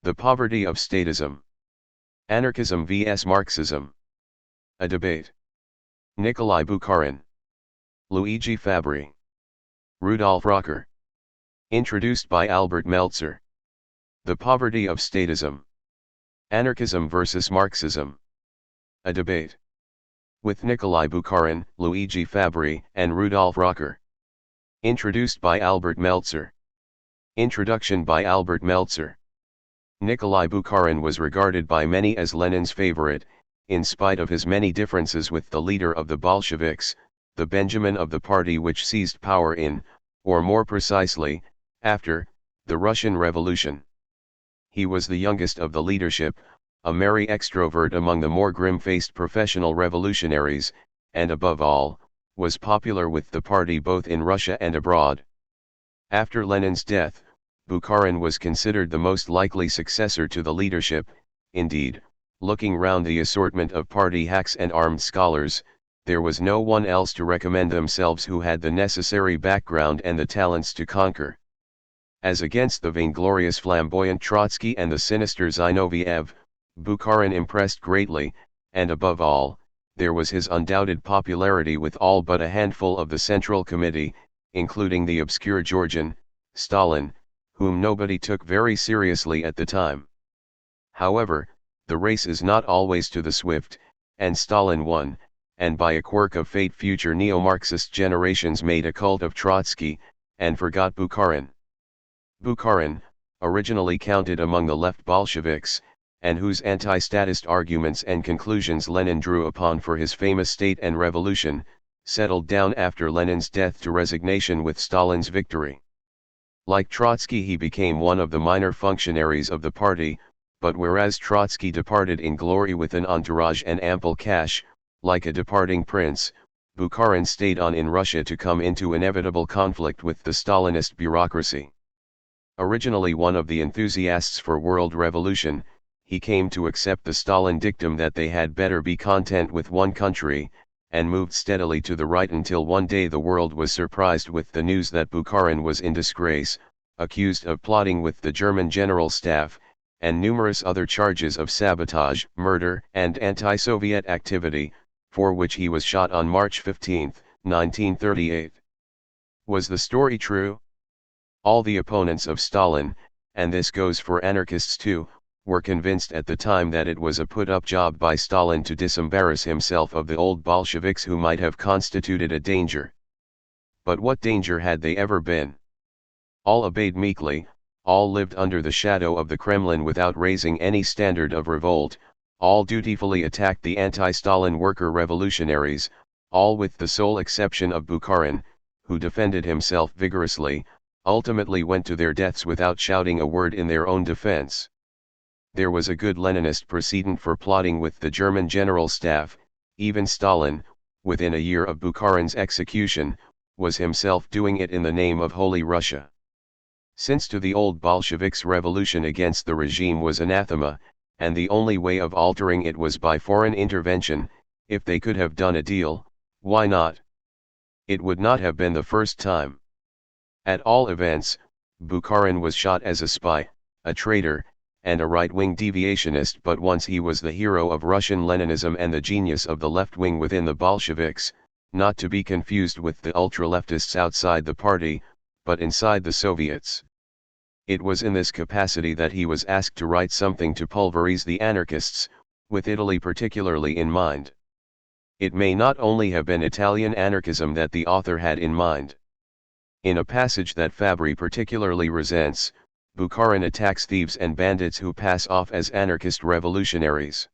The Poverty of Statism. Anarchism vs Marxism. A debate. Nikolai Bukharin. Luigi Fabbri. Rudolf Rocker. Introduced by Albert Meltzer. The Poverty of Statism. Anarchism vs Marxism. A debate. With Nikolai Bukharin, Luigi Fabbri, and Rudolf Rocker. Introduced by Albert Meltzer. Introduction by Albert Meltzer. Nikolai Bukharin was regarded by many as Lenin's favorite, in spite of his many differences with the leader of the Bolsheviks, the Benjamin of the party which seized power in, or more precisely, after, the Russian Revolution. He was the youngest of the leadership, a merry extrovert among the more grim-faced professional revolutionaries, and above all, was popular with the party both in Russia and abroad. After Lenin's death, Bukharin was considered the most likely successor to the leadership. Indeed, looking round the assortment of party hacks and armed scholars, there was no one else to recommend themselves who had the necessary background and the talents to conquer. As against the vainglorious flamboyant Trotsky and the sinister Zinoviev, Bukharin impressed greatly, and above all, there was his undoubted popularity with all but a handful of the Central Committee, including the obscure Georgian, Stalin, whom nobody took very seriously at the time. However, the race is not always to the swift, and Stalin won, and by a quirk of fate future neo-Marxist generations made a cult of Trotsky, and forgot Bukharin. Bukharin, originally counted among the left Bolsheviks, and whose anti-statist arguments and conclusions Lenin drew upon for his famous State and Revolution, settled down after Lenin's death to resignation with Stalin's victory. Like Trotsky, he became one of the minor functionaries of the party, but whereas Trotsky departed in glory with an entourage and ample cash, like a departing prince, Bukharin stayed on in Russia to come into inevitable conflict with the Stalinist bureaucracy. Originally one of the enthusiasts for world revolution, he came to accept the Stalin dictum that they had better be content with one country, and moved steadily to the right until one day the world was surprised with the news that Bukharin was in disgrace, accused of plotting with the German General Staff, and numerous other charges of sabotage, murder, and anti-Soviet activity, for which he was shot on March 15, 1938. Was the story true? All the opponents of Stalin, and this goes for anarchists too, were convinced at the time that it was a put-up job by Stalin to disembarrass himself of the old Bolsheviks who might have constituted a danger. But what danger had they ever been? All obeyed meekly, all lived under the shadow of the Kremlin without raising any standard of revolt, all dutifully attacked the anti-Stalin worker revolutionaries, all with the sole exception of Bukharin, who defended himself vigorously, ultimately went to their deaths without shouting a word in their own defense. There was a good Leninist precedent for plotting with the German General Staff. Even Stalin, within a year of Bukharin's execution, was himself doing it in the name of Holy Russia. Since to the old Bolsheviks revolution against the regime was anathema, and the only way of altering it was by foreign intervention, if they could have done a deal, why not? It would not have been the first time. At all events, Bukharin was shot as a spy, a traitor, and a right-wing deviationist, but once he was the hero of Russian Leninism and the genius of the left wing within the Bolsheviks, not to be confused with the ultra-leftists outside the party, but inside the Soviets. It was in this capacity that he was asked to write something to pulverize the anarchists, with Italy particularly in mind. It may not only have been Italian anarchism that the author had in mind. In a passage that Fabbri particularly resents, Bukharin attacks thieves and bandits who pass off as anarchist revolutionaries.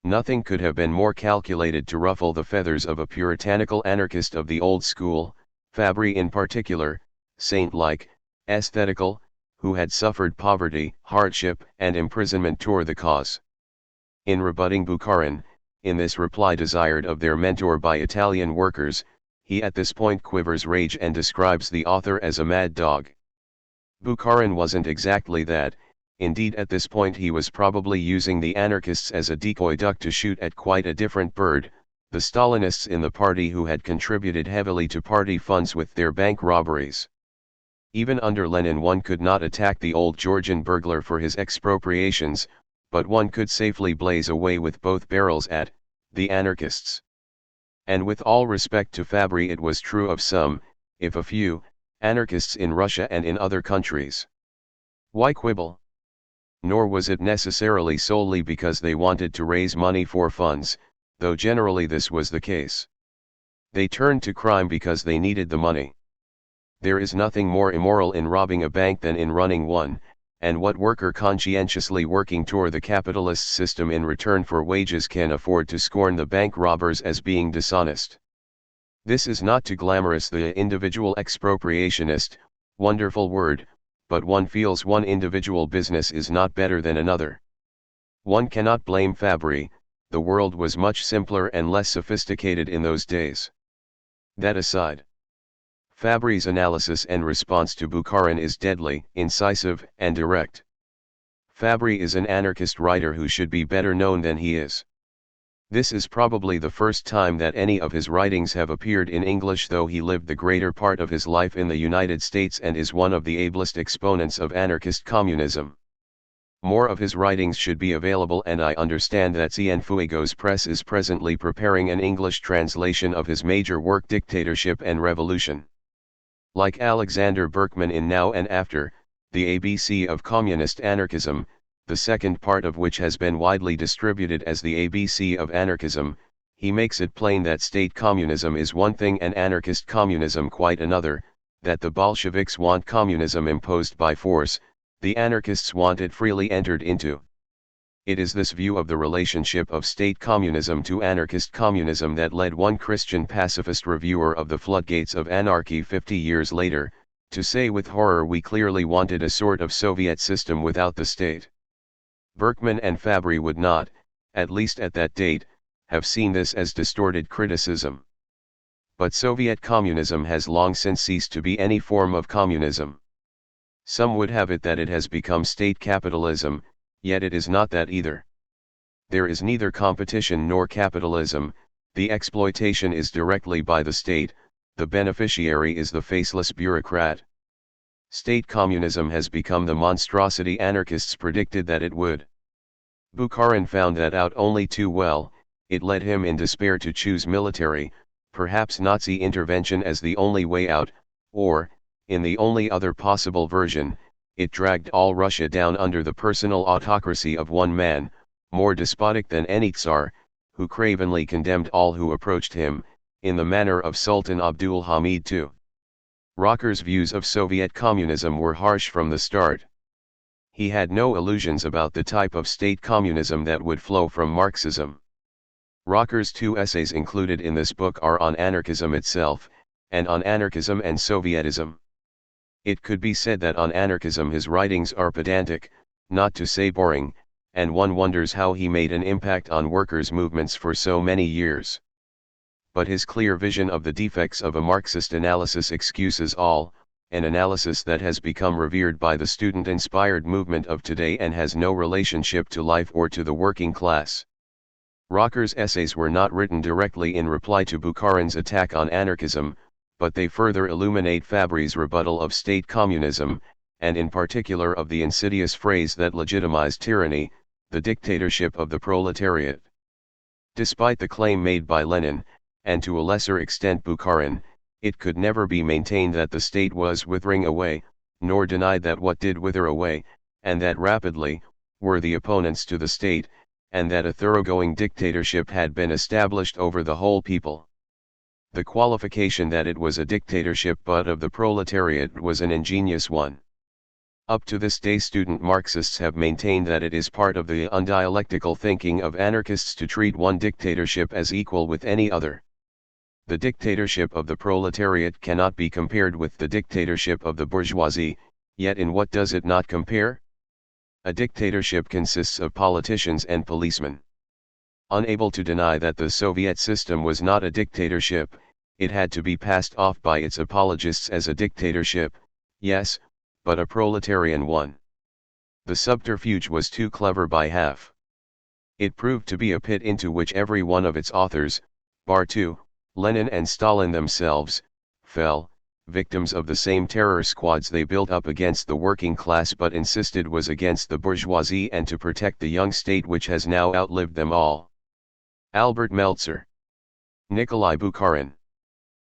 Nothing could have been more calculated to ruffle the feathers of a puritanical anarchist of the old school, Fabbri in particular, saint-like, aesthetical, who had suffered poverty, hardship, and imprisonment toward the cause. In rebutting Bukharin, in this reply desired of their mentor by Italian workers, he at this point quivers rage and describes the author as a mad dog. Bukharin wasn't exactly that. Indeed, at this point he was probably using the anarchists as a decoy duck to shoot at quite a different bird, the Stalinists in the party who had contributed heavily to party funds with their bank robberies. Even under Lenin one could not attack the old Georgian burglar for his expropriations, but one could safely blaze away with both barrels at the anarchists. And with all respect to Fabbri, it was true of some, if a few, anarchists in Russia and in other countries. Why quibble? Nor was it necessarily solely because they wanted to raise money for funds, though generally this was the case. They turned to crime because they needed the money. There is nothing more immoral in robbing a bank than in running one, and what worker conscientiously working toward the capitalist system in return for wages can afford to scorn the bank robbers as being dishonest? This is not to glamorous the individual expropriationist, wonderful word, but one feels one individual business is not better than another. One cannot blame Fabbri, the world was much simpler and less sophisticated in those days. That aside, Fabbri's analysis and response to Bukharin is deadly, incisive, and direct. Fabbri is an anarchist writer who should be better known than he is. This is probably the first time that any of his writings have appeared in English, though he lived the greater part of his life in the United States and is one of the ablest exponents of anarchist communism. More of his writings should be available, and I understand that Cienfuegos Press is presently preparing an English translation of his major work Dictatorship and Revolution. Like Alexander Berkman in Now and After, the ABC of Communist Anarchism, the second part of which has been widely distributed as the ABC of Anarchism, he makes it plain that state communism is one thing and anarchist communism quite another, that the Bolsheviks want communism imposed by force, the anarchists want it freely entered into. It is this view of the relationship of state communism to anarchist communism that led one Christian pacifist reviewer of the floodgates of anarchy 50 years later, to say with horror, we clearly wanted a sort of Soviet system without the state. Berkman and Fabbri would not, at least at that date, have seen this as distorted criticism. But Soviet communism has long since ceased to be any form of communism. Some would have it that it has become state capitalism, yet it is not that either. There is neither competition nor capitalism, the exploitation is directly by the state, the beneficiary is the faceless bureaucrat. State communism has become the monstrosity anarchists predicted that it would. Bukharin found that out only too well. It led him in despair to choose military, perhaps Nazi intervention as the only way out, or, in the only other possible version, it dragged all Russia down under the personal autocracy of one man, more despotic than any Tsar, who cravenly condemned all who approached him, in the manner of Sultan Abdul Hamid II. Rocker's views of Soviet communism were harsh from the start. He had no illusions about the type of state communism that would flow from Marxism. Rocker's two essays included in this book are on anarchism itself, and on anarchism and Sovietism. It could be said that on anarchism his writings are pedantic, not to say boring, and one wonders how he made an impact on workers' movements for so many years. But his clear vision of the defects of a Marxist analysis excuses all, an analysis that has become revered by the student-inspired movement of today and has no relationship to life or to the working class. Rocker's essays were not written directly in reply to Bukharin's attack on anarchism, but they further illuminate Fabbri's rebuttal of state communism, and in particular of the insidious phrase that legitimized tyranny, the dictatorship of the proletariat. Despite the claim made by Lenin, and to a lesser extent Bukharin, it could never be maintained that the state was withering away, nor denied that what did wither away, and that rapidly, were the opponents to the state, and that a thoroughgoing dictatorship had been established over the whole people. The qualification that it was a dictatorship but of the proletariat was an ingenious one. Up to this day student Marxists have maintained that it is part of the undialectical thinking of anarchists to treat one dictatorship as equal with any other. The dictatorship of the proletariat cannot be compared with the dictatorship of the bourgeoisie, yet in what does it not compare? A dictatorship consists of politicians and policemen. Unable to deny that the Soviet system was not a dictatorship, it had to be passed off by its apologists as a dictatorship, yes, but a proletarian one. The subterfuge was too clever by half. It proved to be a pit into which every one of its authors, bar two, Lenin and Stalin themselves, fell, victims of the same terror squads they built up against the working class but insisted was against the bourgeoisie and to protect the young state which has now outlived them all. Albert Meltzer. Nikolai Bukharin.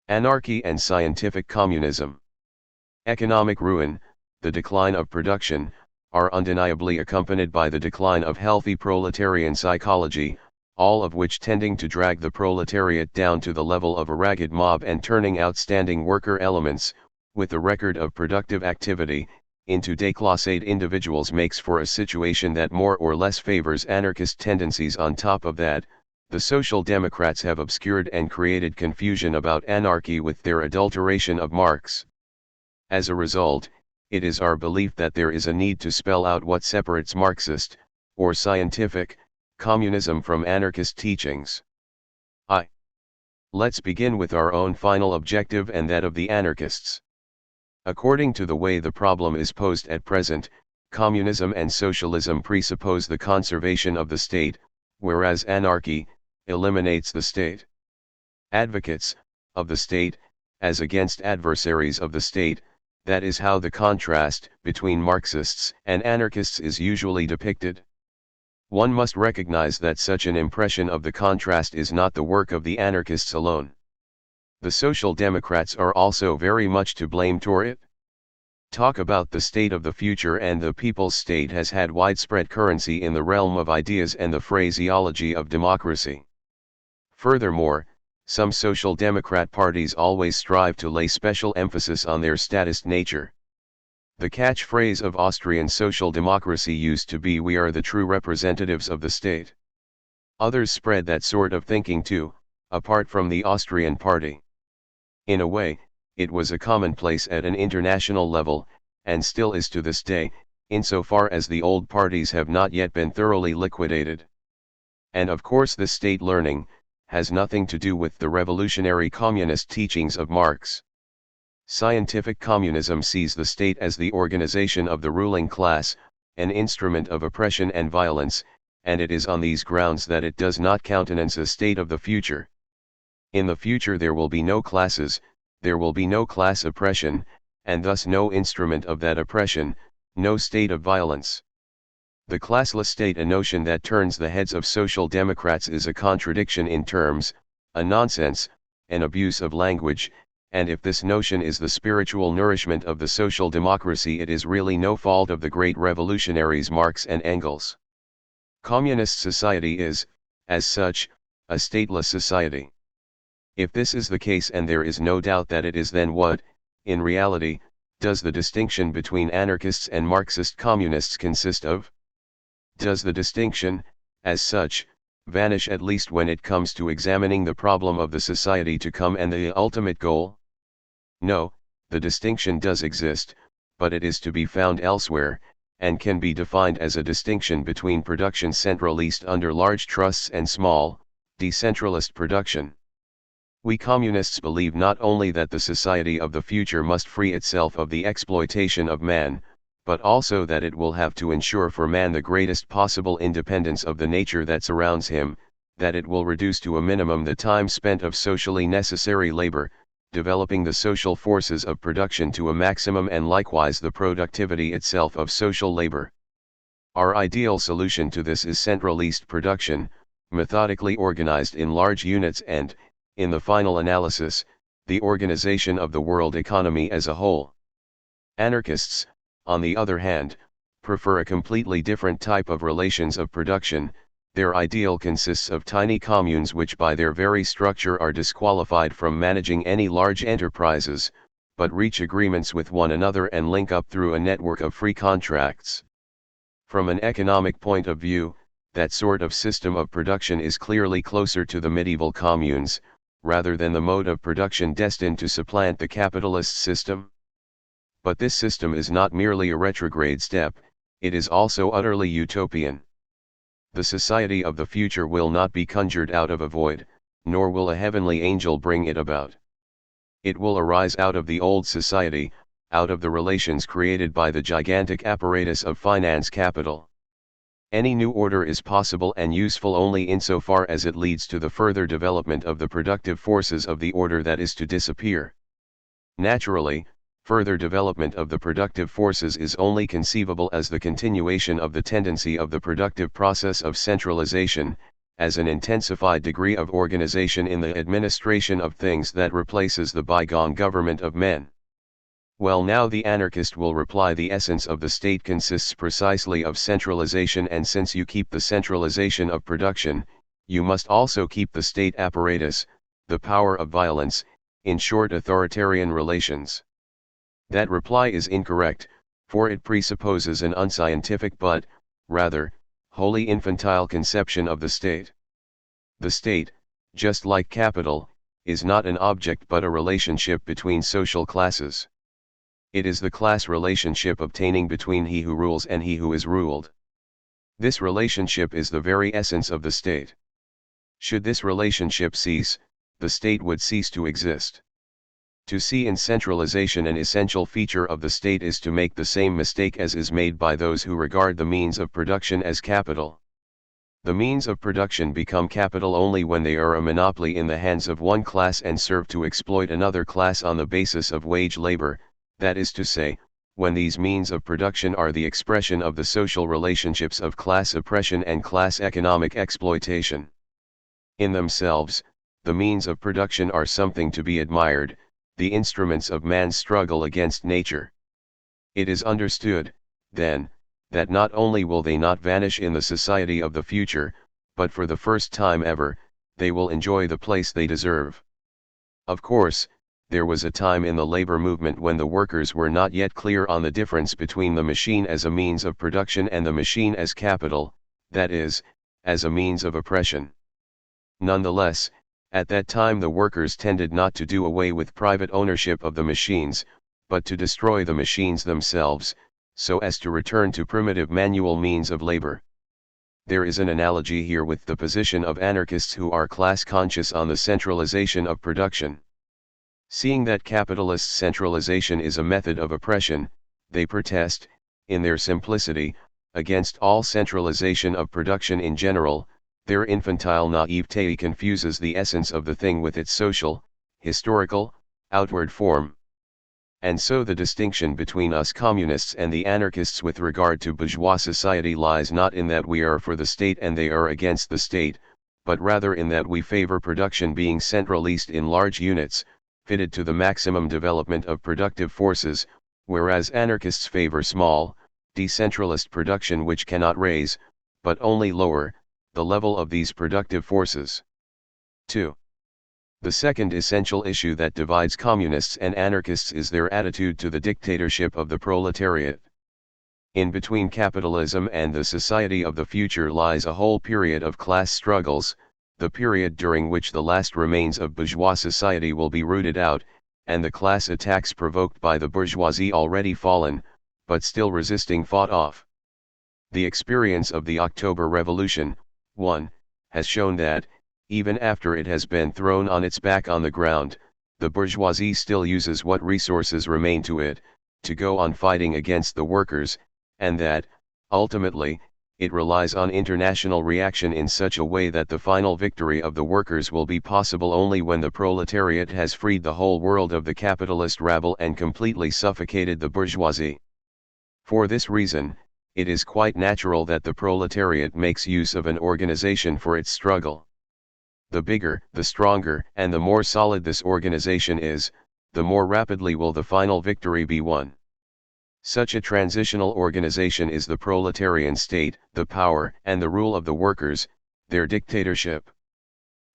Anarchy and Scientific Communism. Economic ruin, the decline of production, are undeniably accompanied by the decline of healthy proletarian psychology, all of which tending to drag the proletariat down to the level of a ragged mob and turning outstanding worker elements, with a record of productive activity, into déclassed individuals makes for a situation that more or less favors anarchist tendencies. On top of that, the Social Democrats have obscured and created confusion about anarchy with their adulteration of Marx. As a result, it is our belief that there is a need to spell out what separates Marxist, or scientific, communism from anarchist teachings. Let's begin with our own final objective and that of the anarchists. According to the way the problem is posed at present, communism and socialism presuppose the conservation of the state, whereas anarchy eliminates the state. Advocates of the state, as against adversaries of the state, that is how the contrast between Marxists and anarchists is usually depicted. One must recognize that such an impression of the contrast is not the work of the anarchists alone. The Social Democrats are also very much to blame for it. Talk about the state of the future and the people's state has had widespread currency in the realm of ideas and the phraseology of democracy. Furthermore, some Social Democrat parties always strive to lay special emphasis on their statist nature. The catchphrase of Austrian social democracy used to be "We are the true representatives of the state." Others spread that sort of thinking too, apart from the Austrian party. In a way, it was a commonplace at an international level, and still is to this day, insofar as the old parties have not yet been thoroughly liquidated. And of course this state learning has nothing to do with the revolutionary communist teachings of Marx. Scientific communism sees the state as the organization of the ruling class, an instrument of oppression and violence, and it is on these grounds that it does not countenance a state of the future. In the future there will be no classes, there will be no class oppression, and thus no instrument of that oppression, no state of violence. The classless state, a notion that turns the heads of Social Democrats, is a contradiction in terms, a nonsense, an abuse of language, and if this notion is the spiritual nourishment of the social democracy, it is really no fault of the great revolutionaries Marx and Engels. Communist society is, as such, a stateless society. If this is the case, and there is no doubt that it is, then what, in reality, does the distinction between anarchists and Marxist communists consist of? Does the distinction, as such, vanish at least when it comes to examining the problem of the society to come and the ultimate goal? No, the distinction does exist, but it is to be found elsewhere, and can be defined as a distinction between production centralist under large trusts and small, decentralist production. We communists believe not only that the society of the future must free itself of the exploitation of man, but also that it will have to ensure for man the greatest possible independence of the nature that surrounds him, that it will reduce to a minimum the time spent of socially necessary labor, developing the social forces of production to a maximum, and likewise the productivity itself of social labor. Our ideal solution to this is centralist production, methodically organized in large units and, in the final analysis, the organization of the world economy as a whole. Anarchists, on the other hand, prefer a completely different type of relations of production. Their ideal consists of tiny communes which by their very structure are disqualified from managing any large enterprises, but reach agreements with one another and link up through a network of free contracts. From an economic point of view, that sort of system of production is clearly closer to the medieval communes, rather than the mode of production destined to supplant the capitalist system. But this system is not merely a retrograde step, it is also utterly utopian. The society of the future will not be conjured out of a void, nor will a heavenly angel bring it about. It will arise out of the old society, out of the relations created by the gigantic apparatus of finance capital. Any new order is possible and useful only insofar as it leads to the further development of the productive forces of the order that is to disappear. Naturally, further development of the productive forces is only conceivable as the continuation of the tendency of the productive process of centralization, as an intensified degree of organization in the administration of things that replaces the bygone government of men. Well, now the anarchist will reply, the essence of the state consists precisely of centralization, and since you keep the centralization of production, you must also keep the state apparatus, the power of violence, in short authoritarian relations. That reply is incorrect, for it presupposes an unscientific but, rather, wholly infantile conception of the state. The state, just like capital, is not an object but a relationship between social classes. It is the class relationship obtaining between he who rules and he who is ruled. This relationship is the very essence of the state. Should this relationship cease, the state would cease to exist. To see in centralization an essential feature of the state is to make the same mistake as is made by those who regard the means of production as capital. The means of production become capital only when they are a monopoly in the hands of one class and serve to exploit another class on the basis of wage labor, that is to say, when these means of production are the expression of the social relationships of class oppression and class economic exploitation. In themselves, the means of production are something to be admired, the instruments of man's struggle against nature. It is understood, then, that not only will they not vanish in the society of the future, but for the first time ever, they will enjoy the place they deserve. Of course, there was a time in the labor movement when the workers were not yet clear on the difference between the machine as a means of production and the machine as capital, that is, as a means of oppression. Nonetheless, at that time the workers tended not to do away with private ownership of the machines, but to destroy the machines themselves, so as to return to primitive manual means of labor. There is an analogy here with the position of anarchists who are class conscious on the centralization of production. Seeing that capitalist centralization is a method of oppression, they protest, in their simplicity, against all centralization of production in general. Their infantile naivete confuses the essence of the thing with its social, historical, outward form. And so the distinction between us communists and the anarchists with regard to bourgeois society lies not in that we are for the state and they are against the state, but rather in that we favor production being centralized in large units, fitted to the maximum development of productive forces, whereas anarchists favor small, decentralized production which cannot raise, but only lower, the level of these productive forces. 2. The second essential issue that divides communists and anarchists is their attitude to the dictatorship of the proletariat. In between capitalism and the society of the future lies a whole period of class struggles, the period during which the last remains of bourgeois society will be rooted out, and the class attacks provoked by the bourgeoisie already fallen, but still resisting fought off. The experience of the October Revolution, 1, has shown that, even after it has been thrown on its back on the ground, the bourgeoisie still uses what resources remain to it, to go on fighting against the workers, and that, ultimately, it relies on international reaction in such a way that the final victory of the workers will be possible only when the proletariat has freed the whole world of the capitalist rabble and completely suffocated the bourgeoisie. For this reason, it is quite natural that the proletariat makes use of an organization for its struggle. The bigger, the stronger, and the more solid this organization is, the more rapidly will the final victory be won. Such a transitional organization is the proletarian state, the power and the rule of the workers, their dictatorship.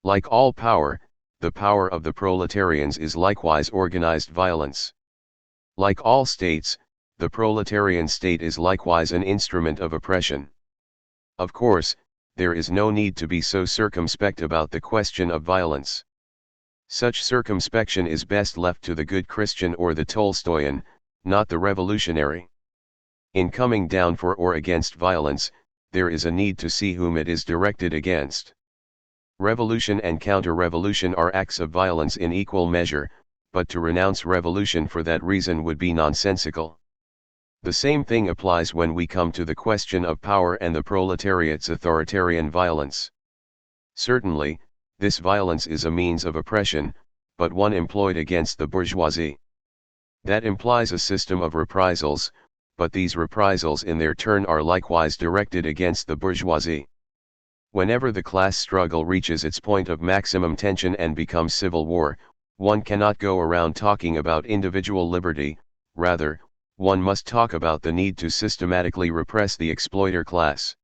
Like all power, the power of the proletarians is likewise organized violence. Like all states, the proletarian state is likewise an instrument of oppression. Of course, there is no need to be so circumspect about the question of violence. Such circumspection is best left to the good Christian or the Tolstoyan, not the revolutionary. In coming down for or against violence, there is a need to see whom it is directed against. Revolution and counter-revolution are acts of violence in equal measure, but to renounce revolution for that reason would be nonsensical. The same thing applies when we come to the question of power and the proletariat's authoritarian violence. Certainly, this violence is a means of oppression, but one employed against the bourgeoisie. That implies a system of reprisals, but these reprisals in their turn are likewise directed against the bourgeoisie. Whenever the class struggle reaches its point of maximum tension and becomes civil war, one cannot go around talking about individual liberty, rather, one must talk about the need to systematically repress the exploiter class.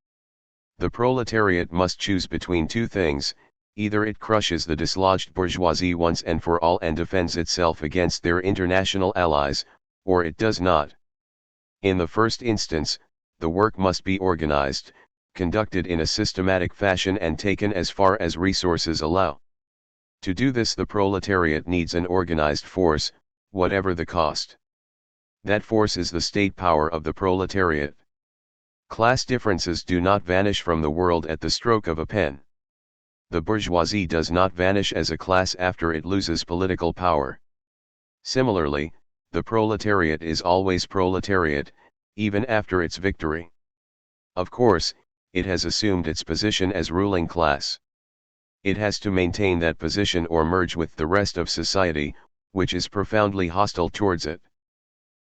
The proletariat must choose between two things: either it crushes the dislodged bourgeoisie once and for all and defends itself against their international allies, or it does not. In the first instance, the work must be organized, conducted in a systematic fashion and taken as far as resources allow. To do this, the proletariat needs an organized force, whatever the cost. That force is the state power of the proletariat. Class differences do not vanish from the world at the stroke of a pen. The bourgeoisie does not vanish as a class after it loses political power. Similarly, the proletariat is always proletariat, even after its victory. Of course, it has assumed its position as ruling class. It has to maintain that position or merge with the rest of society, which is profoundly hostile towards it.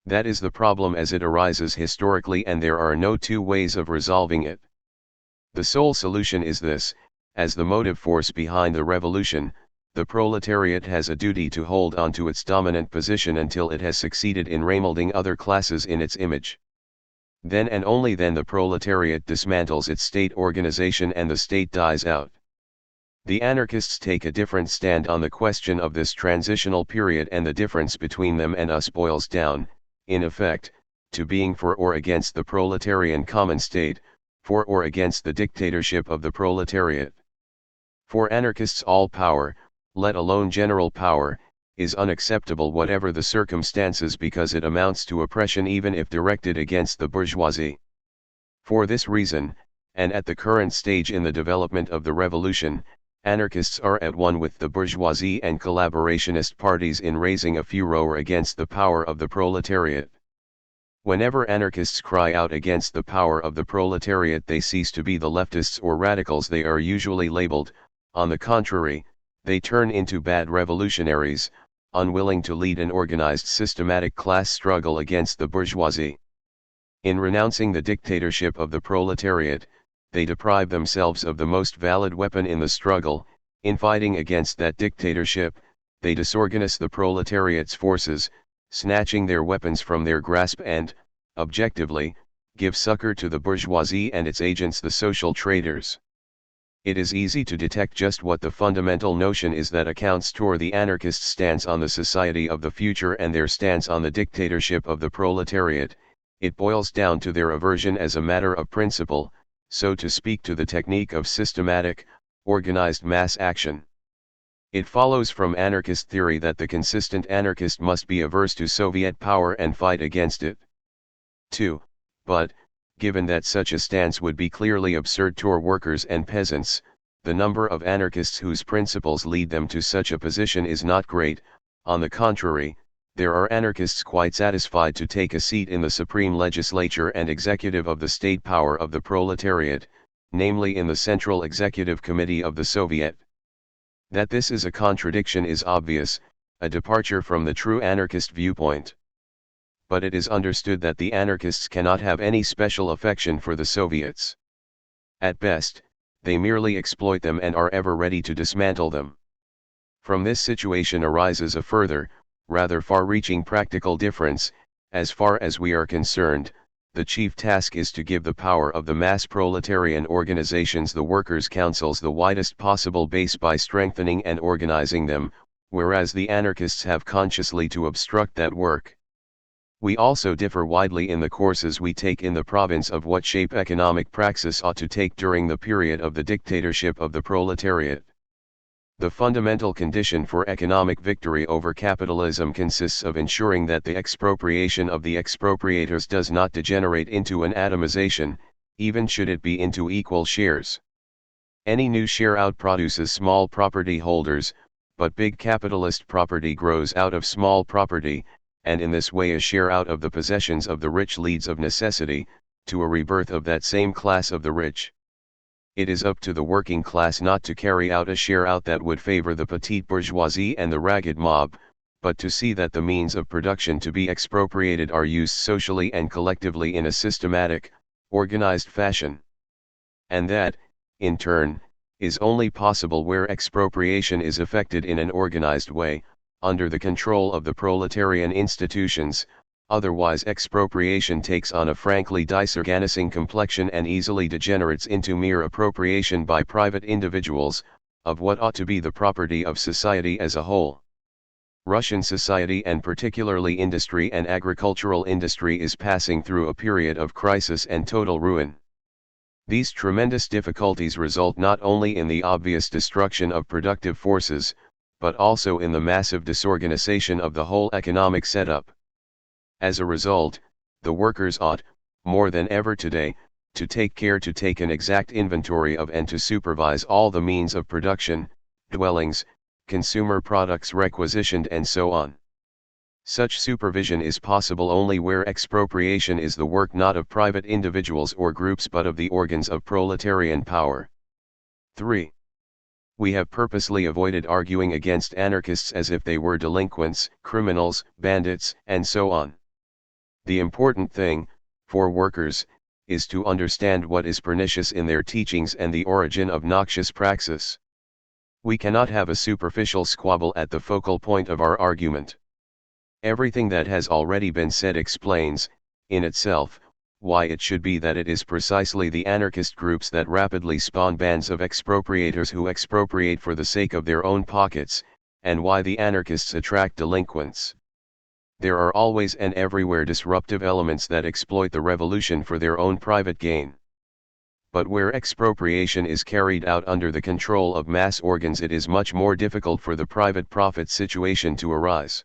That is the problem as it arises historically, and there are no two ways of resolving it. The sole solution is this: as the motive force behind the revolution, the proletariat has a duty to hold on to its dominant position until it has succeeded in remolding other classes in its image. Then and only then the proletariat dismantles its state organization and the state dies out. The anarchists take a different stand on the question of this transitional period, and the difference between them and us boils down, in effect, to being for or against the proletarian common state, for or against the dictatorship of the proletariat. For anarchists, all power, let alone general power, is unacceptable whatever the circumstances, because it amounts to oppression even if directed against the bourgeoisie. For this reason, and at the current stage in the development of the revolution, anarchists are at one with the bourgeoisie and collaborationist parties in raising a furor against the power of the proletariat. Whenever anarchists cry out against the power of the proletariat, they cease to be the leftists or radicals they are usually labeled. On the contrary, they turn into bad revolutionaries, unwilling to lead an organized systematic class struggle against the bourgeoisie. In renouncing the dictatorship of the proletariat, they deprive themselves of the most valid weapon in the struggle. In fighting against that dictatorship, they disorganize the proletariat's forces, snatching their weapons from their grasp and, objectively, give succor to the bourgeoisie and its agents, the social traders. It is easy to detect just what the fundamental notion is that accounts toward the anarchists' stance on the society of the future and their stance on the dictatorship of the proletariat. It boils down to their aversion as a matter of principle, so to speak, to the technique of systematic, organized mass action. It follows from anarchist theory that the consistent anarchist must be averse to Soviet power and fight against it. 2. But, given that such a stance would be clearly absurd toward workers and peasants, the number of anarchists whose principles lead them to such a position is not great. On the contrary, there are anarchists quite satisfied to take a seat in the supreme legislature and executive of the state power of the proletariat, namely in the Central Executive Committee of the Soviet. That this is a contradiction is obvious, a departure from the true anarchist viewpoint. But it is understood that the anarchists cannot have any special affection for the Soviets. At best, they merely exploit them and are ever ready to dismantle them. From this situation arises a further, rather far-reaching practical difference. As far as we are concerned, the chief task is to give the power of the mass proletarian organizations, the workers' councils, the widest possible base by strengthening and organizing them, whereas the anarchists have consciously to obstruct that work. We also differ widely in the courses we take in the province of what shape economic praxis ought to take during the period of the dictatorship of the proletariat. The fundamental condition for economic victory over capitalism consists of ensuring that the expropriation of the expropriators does not degenerate into an atomization, even should it be into equal shares. Any new share out produces small property holders, but big capitalist property grows out of small property, and in this way a share out of the possessions of the rich leads of necessity to a rebirth of that same class of the rich. It is up to the working class not to carry out a share out that would favor the petite bourgeoisie and the ragged mob, but to see that the means of production to be expropriated are used socially and collectively in a systematic, organized fashion. And that, in turn, is only possible where expropriation is effected in an organized way, under the control of the proletarian institutions. Otherwise expropriation takes on a frankly disorganizing complexion and easily degenerates into mere appropriation by private individuals, of what ought to be the property of society as a whole. Russian society and particularly industry and agricultural industry is passing through a period of crisis and total ruin. These tremendous difficulties result not only in the obvious destruction of productive forces, but also in the massive disorganization of the whole economic setup. As a result, the workers ought, more than ever today, to take care to take an exact inventory of and to supervise all the means of production, dwellings, consumer products requisitioned and so on. Such supervision is possible only where expropriation is the work not of private individuals or groups but of the organs of proletarian power. 3. We have purposely avoided arguing against anarchists as if they were delinquents, criminals, bandits, and so on. The important thing, for workers, is to understand what is pernicious in their teachings and the origin of noxious praxis. We cannot have a superficial squabble at the focal point of our argument. Everything that has already been said explains, in itself, why it should be that it is precisely the anarchist groups that rapidly spawn bands of expropriators who expropriate for the sake of their own pockets, and why the anarchists attract delinquents. There are always and everywhere disruptive elements that exploit the revolution for their own private gain. But where expropriation is carried out under the control of mass organs, it is much more difficult for the private profit situation to arise.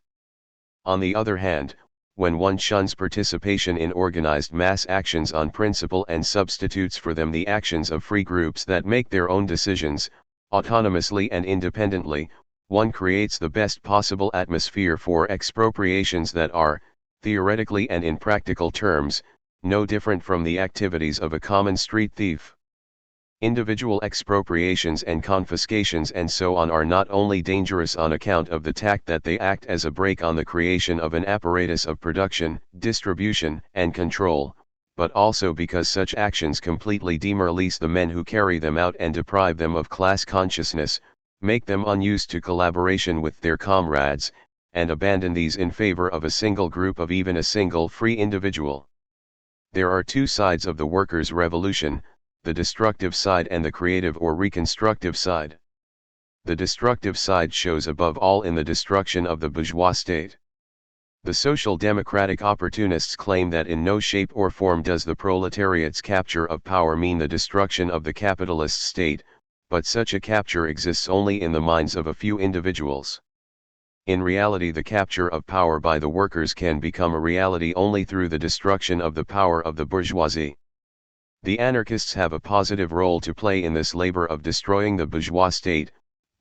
On the other hand, when one shuns participation in organized mass actions on principle and substitutes for them the actions of free groups that make their own decisions, autonomously and independently, one creates the best possible atmosphere for expropriations that are, theoretically and in practical terms, no different from the activities of a common street thief. Individual expropriations and confiscations and so on are not only dangerous on account of the fact that they act as a brake on the creation of an apparatus of production, distribution, and control, but also because such actions completely demoralize the men who carry them out and deprive them of class consciousness, make them unused to collaboration with their comrades, and abandon these in favor of a single group of even a single free individual. There are two sides of the workers' revolution, the destructive side and the creative or reconstructive side. The destructive side shows above all in the destruction of the bourgeois state. The social democratic opportunists claim that in no shape or form does the proletariat's capture of power mean the destruction of the capitalist state, but such a capture exists only in the minds of a few individuals. In reality, the capture of power by the workers can become a reality only through the destruction of the power of the bourgeoisie. The anarchists have a positive role to play in this labor of destroying the bourgeois state,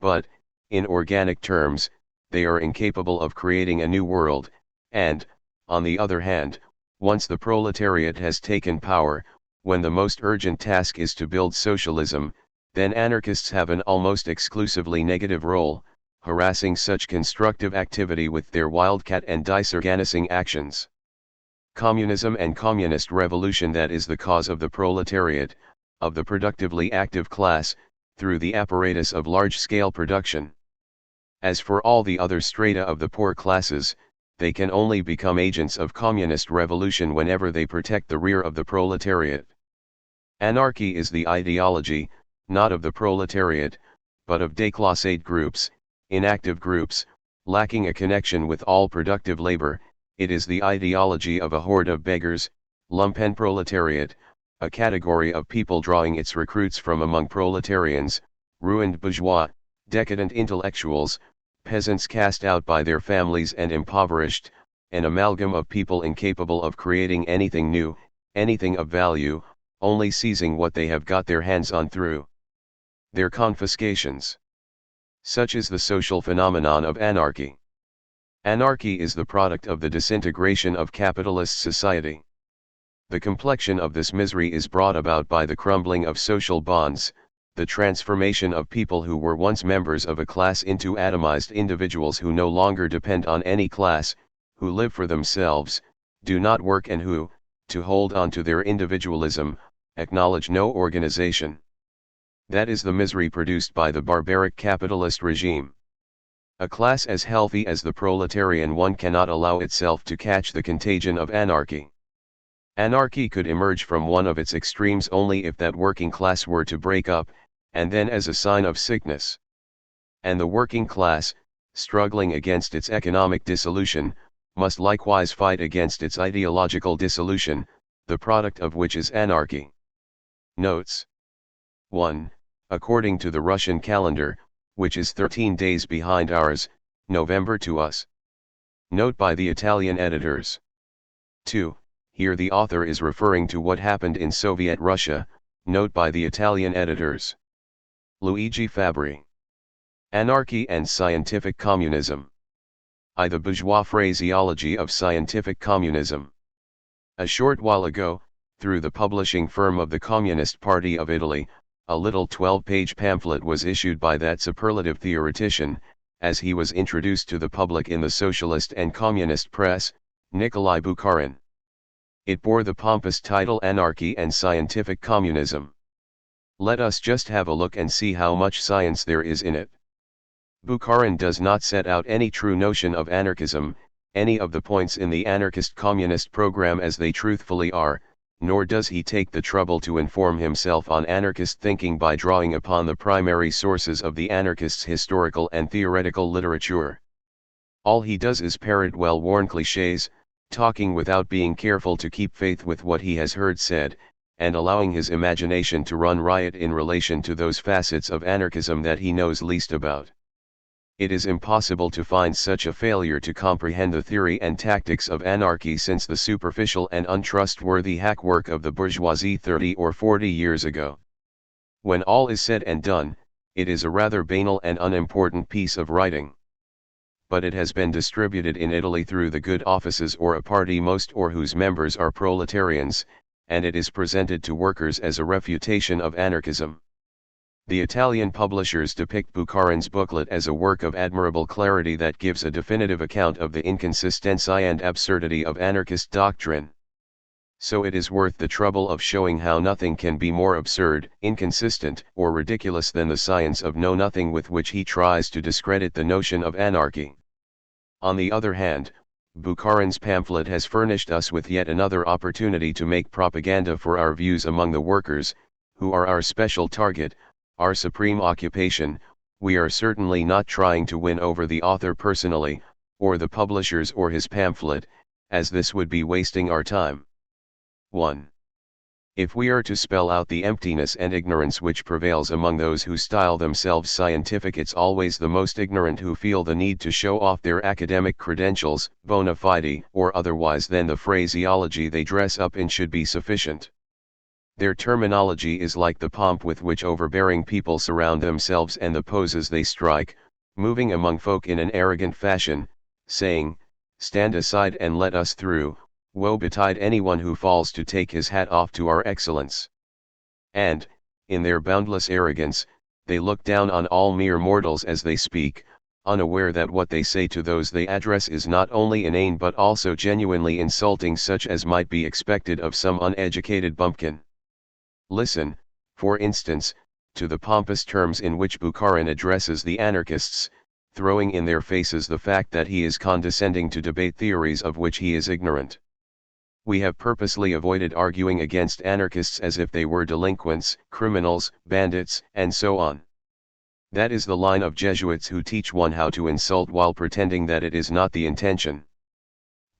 but, in organic terms, they are incapable of creating a new world, and, on the other hand, once the proletariat has taken power, when the most urgent task is to build socialism, then anarchists have an almost exclusively negative role, harassing such constructive activity with their wildcat and disorganizing actions. Communism and communist revolution, that is the cause of the proletariat, of the productively active class, through the apparatus of large-scale production. As for all the other strata of the poor classes, they can only become agents of communist revolution whenever they protect the rear of the proletariat. Anarchy is the ideology, not of the proletariat, but of déclassé groups, inactive groups, lacking a connection with all productive labor. It is the ideology of a horde of beggars, lumpenproletariat, a category of people drawing its recruits from among proletarians, ruined bourgeois, decadent intellectuals, peasants cast out by their families and impoverished, an amalgam of people incapable of creating anything new, anything of value, only seizing what they have got their hands on through their confiscations. Such is the social phenomenon of anarchy. Anarchy is the product of the disintegration of capitalist society. The complexion of this misery is brought about by the crumbling of social bonds, the transformation of people who were once members of a class into atomized individuals who no longer depend on any class, who live for themselves, do not work and who, to hold on to their individualism, acknowledge no organization. That is the misery produced by the barbaric capitalist regime. A class as healthy as the proletarian one cannot allow itself to catch the contagion of anarchy. Anarchy could emerge from one of its extremes only if that working class were to break up, and then as a sign of sickness. And the working class, struggling against its economic dissolution, must likewise fight against its ideological dissolution, the product of which is anarchy. Notes. 1. According to the Russian calendar, which is 13 days behind ours, November to us. Note by the Italian editors. 2. Here the author is referring to what happened in Soviet Russia, note by the Italian editors. Luigi Fabbri. Anarchy and Scientific Communism. The bourgeois phraseology of scientific communism. A short while ago, through the publishing firm of the Communist Party of Italy, a little 12-page pamphlet was issued by that superlative theoretician, as he was introduced to the public in the socialist and communist press, Nikolai Bukharin. It bore the pompous title Anarchy and Scientific Communism. Let us just have a look and see how much science there is in it. Bukharin does not set out any true notion of anarchism, any of the points in the anarchist communist program as they truthfully are, nor does he take the trouble to inform himself on anarchist thinking by drawing upon the primary sources of the anarchists' historical and theoretical literature. All he does is parrot well-worn clichés, talking without being careful to keep faith with what he has heard said, and allowing his imagination to run riot in relation to those facets of anarchism that he knows least about. It is impossible to find such a failure to comprehend the theory and tactics of anarchy since the superficial and untrustworthy hackwork of the bourgeoisie 30 or 40 years ago. When all is said and done, it is a rather banal and unimportant piece of writing. But it has been distributed in Italy through the good offices or a party most or whose members are proletarians, and it is presented to workers as a refutation of anarchism. The Italian publishers depict Bukharin's booklet as a work of admirable clarity that gives a definitive account of the inconsistency and absurdity of anarchist doctrine. So it is worth the trouble of showing how nothing can be more absurd, inconsistent, or ridiculous than the science of know-nothing with which he tries to discredit the notion of anarchy. On the other hand, Bukharin's pamphlet has furnished us with yet another opportunity to make propaganda for our views among the workers, who are our special target, our supreme occupation. We are certainly not trying to win over the author personally, or the publishers or his pamphlet, as this would be wasting our time. 1. If we are to spell out the emptiness and ignorance which prevails among those who style themselves scientific, it's always the most ignorant who feel the need to show off their academic credentials, bona fide or otherwise, then the phraseology they dress up in should be sufficient. Their terminology is like the pomp with which overbearing people surround themselves and the poses they strike, moving among folk in an arrogant fashion, saying, "Stand aside and let us through, woe betide anyone who falls to take his hat off to our excellence." And, in their boundless arrogance, they look down on all mere mortals as they speak, unaware that what they say to those they address is not only inane but also genuinely insulting, such as might be expected of some uneducated bumpkin. Listen, for instance, to the pompous terms in which Bukharin addresses the anarchists, throwing in their faces the fact that he is condescending to debate theories of which he is ignorant. We have purposely avoided arguing against anarchists as if they were delinquents, criminals, bandits, and so on. That is the line of Jesuits who teach one how to insult while pretending that it is not the intention.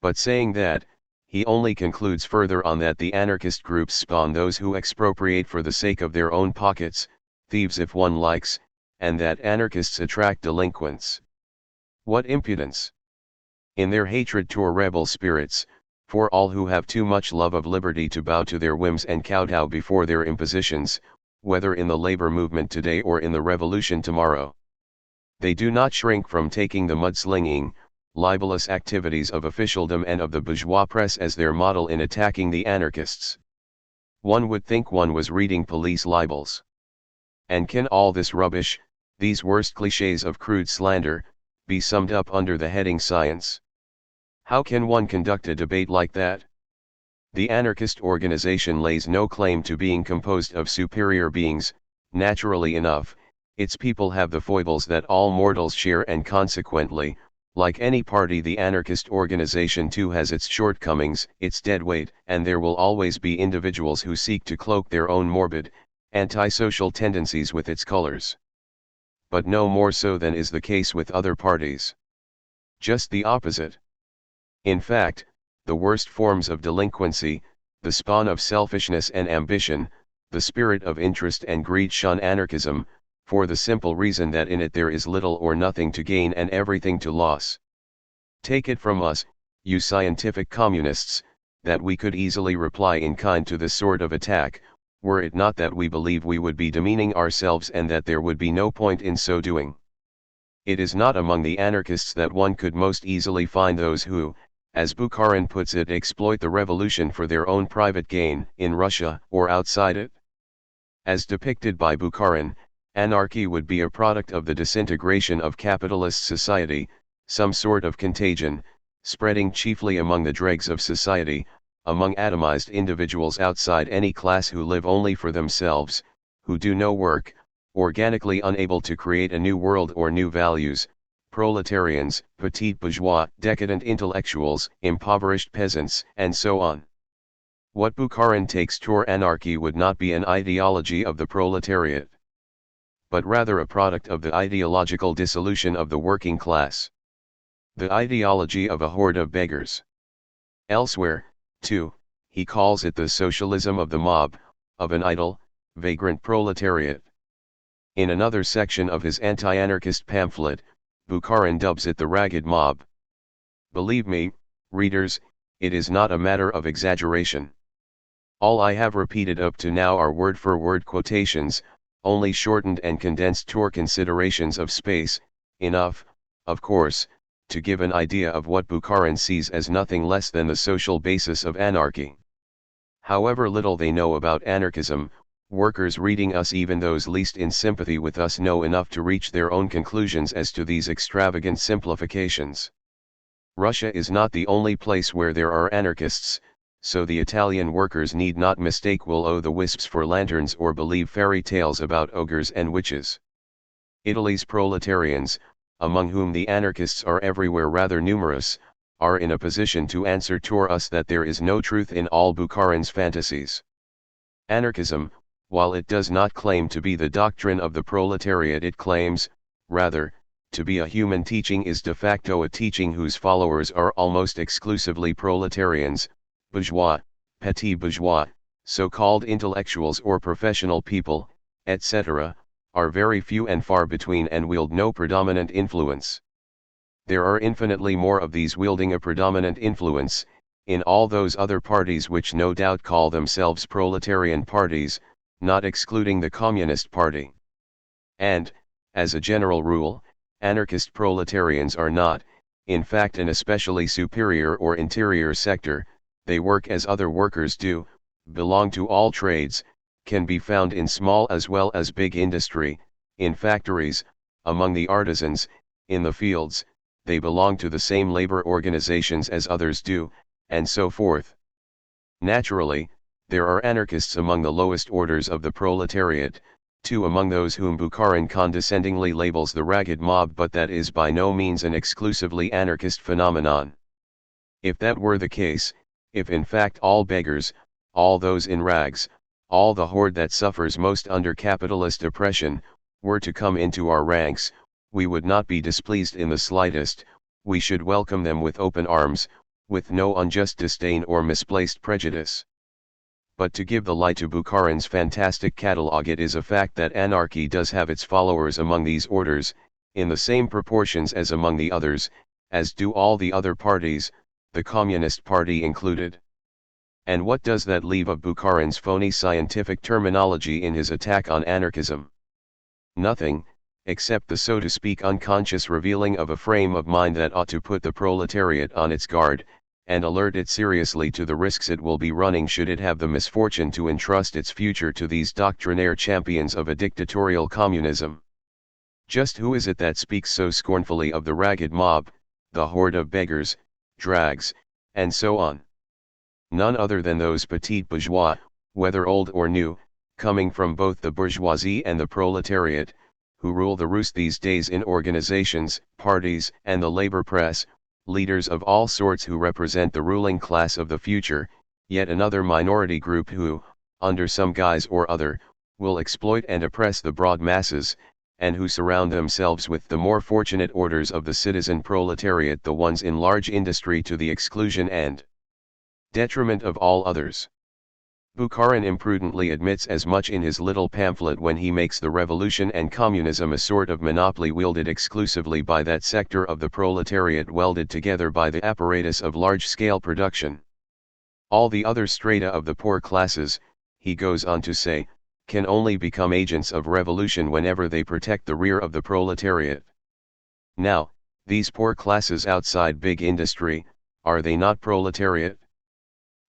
But saying that, he only concludes further on that the anarchist groups spawn those who expropriate for the sake of their own pockets, thieves if one likes, and that anarchists attract delinquents. What impudence! In their hatred toward rebel spirits, for all who have too much love of liberty to bow to their whims and kowtow before their impositions, whether in the labor movement today or in the revolution tomorrow. They do not shrink from taking the mudslinging, libelous activities of officialdom and of the bourgeois press as their model in attacking the anarchists. One would think one was reading police libels. And can all this rubbish, these worst clichés of crude slander, be summed up under the heading science? How can one conduct a debate like that? The anarchist organization lays no claim to being composed of superior beings. Naturally enough, its people have the foibles that all mortals share, and consequently, like any party, the anarchist organization too has its shortcomings, its deadweight, and there will always be individuals who seek to cloak their own morbid, antisocial tendencies with its colors. But no more so than is the case with other parties. Just the opposite. In fact, the worst forms of delinquency, the spawn of selfishness and ambition, the spirit of interest and greed shun anarchism, for the simple reason that in it there is little or nothing to gain and everything to loss. Take it from us, you scientific communists, that we could easily reply in kind to this sort of attack, were it not that we believe we would be demeaning ourselves and that there would be no point in so doing. It is not among the anarchists that one could most easily find those who, as Bukharin puts it, exploit the revolution for their own private gain, in Russia or outside it. As depicted by Bukharin, anarchy would be a product of the disintegration of capitalist society, some sort of contagion, spreading chiefly among the dregs of society, among atomized individuals outside any class who live only for themselves, who do no work, organically unable to create a new world or new values, proletarians, petit bourgeois, decadent intellectuals, impoverished peasants, and so on. What Bukharin takes to anarchy would not be an ideology of the proletariat, but rather a product of the ideological dissolution of the working class. The ideology of a horde of beggars. Elsewhere, too, he calls it the socialism of the mob, of an idle, vagrant proletariat. In another section of his anti-anarchist pamphlet, Bukharin dubs it the ragged mob. Believe me, readers, it is not a matter of exaggeration. All I have repeated up to now are word-for-word quotations, only shortened and condensed to considerations of space, enough, of course, to give an idea of what Bukharin sees as nothing less than the social basis of anarchy. However little they know about anarchism, workers reading us, even those least in sympathy with us, know enough to reach their own conclusions as to these extravagant simplifications. Russia is not the only place where there are anarchists, so the Italian workers need not mistake will-o'-the-wisps for lanterns or believe fairy tales about ogres and witches. Italy's proletarians, among whom the anarchists are everywhere rather numerous, are in a position to answer to us that there is no truth in all Bukharin's fantasies. Anarchism, while it does not claim to be the doctrine of the proletariat, it claims, rather, to be a human teaching, is de facto a teaching whose followers are almost exclusively proletarians, bourgeois, petits bourgeois, so-called intellectuals or professional people, etc., are very few and far between and wield no predominant influence. There are infinitely more of these wielding a predominant influence, in all those other parties which no doubt call themselves proletarian parties, not excluding the Communist Party. And, as a general rule, anarchist proletarians are not, in fact, an especially superior or interior sector. They work as other workers do, belong to all trades, can be found in small as well as big industry, in factories, among the artisans, in the fields, they belong to the same labor organizations as others do, and so forth. Naturally, there are anarchists among the lowest orders of the proletariat, too, among those whom Bukharin condescendingly labels the ragged mob, but that is by no means an exclusively anarchist phenomenon. If that were the case, if in fact all beggars, all those in rags, all the horde that suffers most under capitalist oppression, were to come into our ranks, we would not be displeased in the slightest, we should welcome them with open arms, with no unjust disdain or misplaced prejudice. But to give the lie to Bukharin's fantastic catalogue, it is a fact that anarchy does have its followers among these orders, in the same proportions as among the others, as do all the other parties, the Communist Party included. And what does that leave of Bukharin's phony scientific terminology in his attack on anarchism? Nothing, except the so to speak unconscious revealing of a frame of mind that ought to put the proletariat on its guard, and alert it seriously to the risks it will be running should it have the misfortune to entrust its future to these doctrinaire champions of a dictatorial communism. Just who is it that speaks so scornfully of the ragged mob, the horde of beggars, drags, and so on? None other than those petits bourgeois, whether old or new, coming from both the bourgeoisie and the proletariat, who rule the roost these days in organizations, parties, and the labor press, leaders of all sorts who represent the ruling class of the future, yet another minority group who, under some guise or other, will exploit and oppress the broad masses, and who surround themselves with the more fortunate orders of the citizen proletariat, the ones in large industry, to the exclusion and detriment of all others. Bukharin imprudently admits as much in his little pamphlet when he makes the revolution and communism a sort of monopoly wielded exclusively by that sector of the proletariat welded together by the apparatus of large-scale production. All the other strata of the poor classes, he goes on to say, can only become agents of revolution whenever they protect the rear of the proletariat. Now, these poor classes outside big industry, are they not proletariat?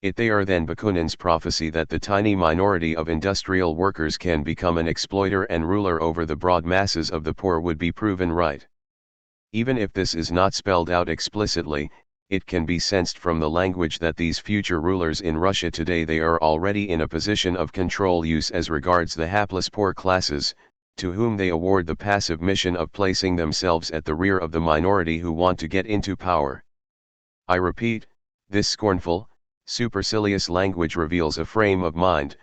They are. Then Bakunin's prophecy that the tiny minority of industrial workers can become an exploiter and ruler over the broad masses of the poor would be proven right. Even if this is not spelled out explicitly, it can be sensed from the language that these future rulers in Russia today, they are already in a position of control use as regards the hapless poor classes, to whom they award the passive mission of placing themselves at the rear of the minority who want to get into power. I repeat, this scornful, supercilious language reveals a frame of mind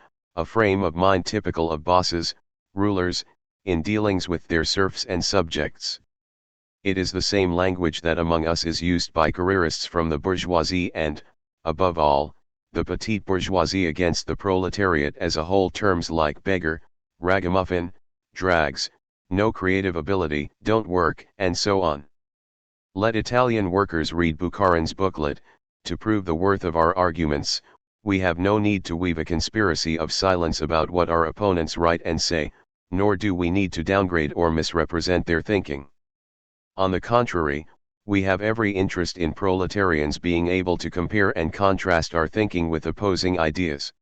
typical of bosses, rulers, in dealings with their serfs and subjects. It is the same language that among us is used by careerists from the bourgeoisie and, above all, the petite bourgeoisie against the proletariat as a whole. Terms like beggar, ragamuffin, drags, no creative ability, don't work, and so on. Let Italian workers read Bukharin's booklet. To prove the worth of our arguments, we have no need to weave a conspiracy of silence about what our opponents write and say, nor do we need to downgrade or misrepresent their thinking. On the contrary, we have every interest in proletarians being able to compare and contrast our thinking with opposing ideas.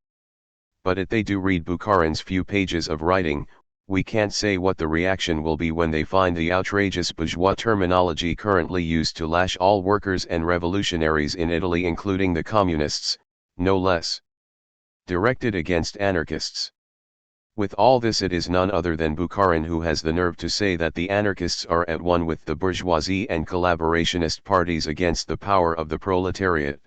But if they do read Bukharin's few pages of writing, we can't say what the reaction will be when they find the outrageous bourgeois terminology currently used to lash all workers and revolutionaries in Italy, including the communists, no less, directed against anarchists. With all this, it is none other than Bukharin who has the nerve to say that the anarchists are at one with the bourgeoisie and collaborationist parties against the power of the proletariat.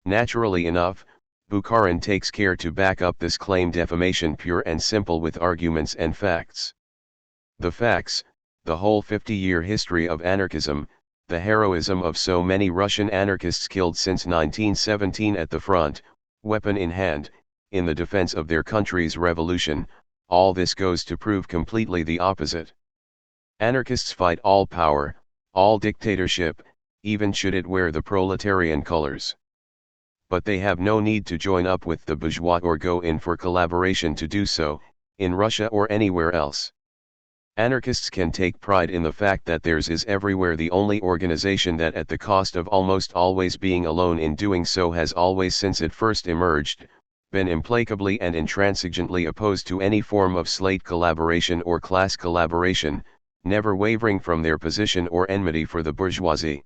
Naturally enough, Bukharin takes care to back up this claim defamation pure and simple with arguments and facts. The facts, the whole 50-year history of anarchism, the heroism of so many Russian anarchists killed since 1917 at the front, weapon in hand, in the defense of their country's revolution, all this goes to prove completely the opposite. Anarchists fight all power, all dictatorship, even should it wear the proletarian colors. But they have no need to join up with the bourgeois or go in for collaboration to do so, in Russia or anywhere else. Anarchists can take pride in the fact that theirs is everywhere the only organization that, at the cost of almost always being alone in doing so, has always since it first emerged, been implacably and intransigently opposed to any form of slate collaboration or class collaboration, never wavering from their position or enmity for the bourgeoisie.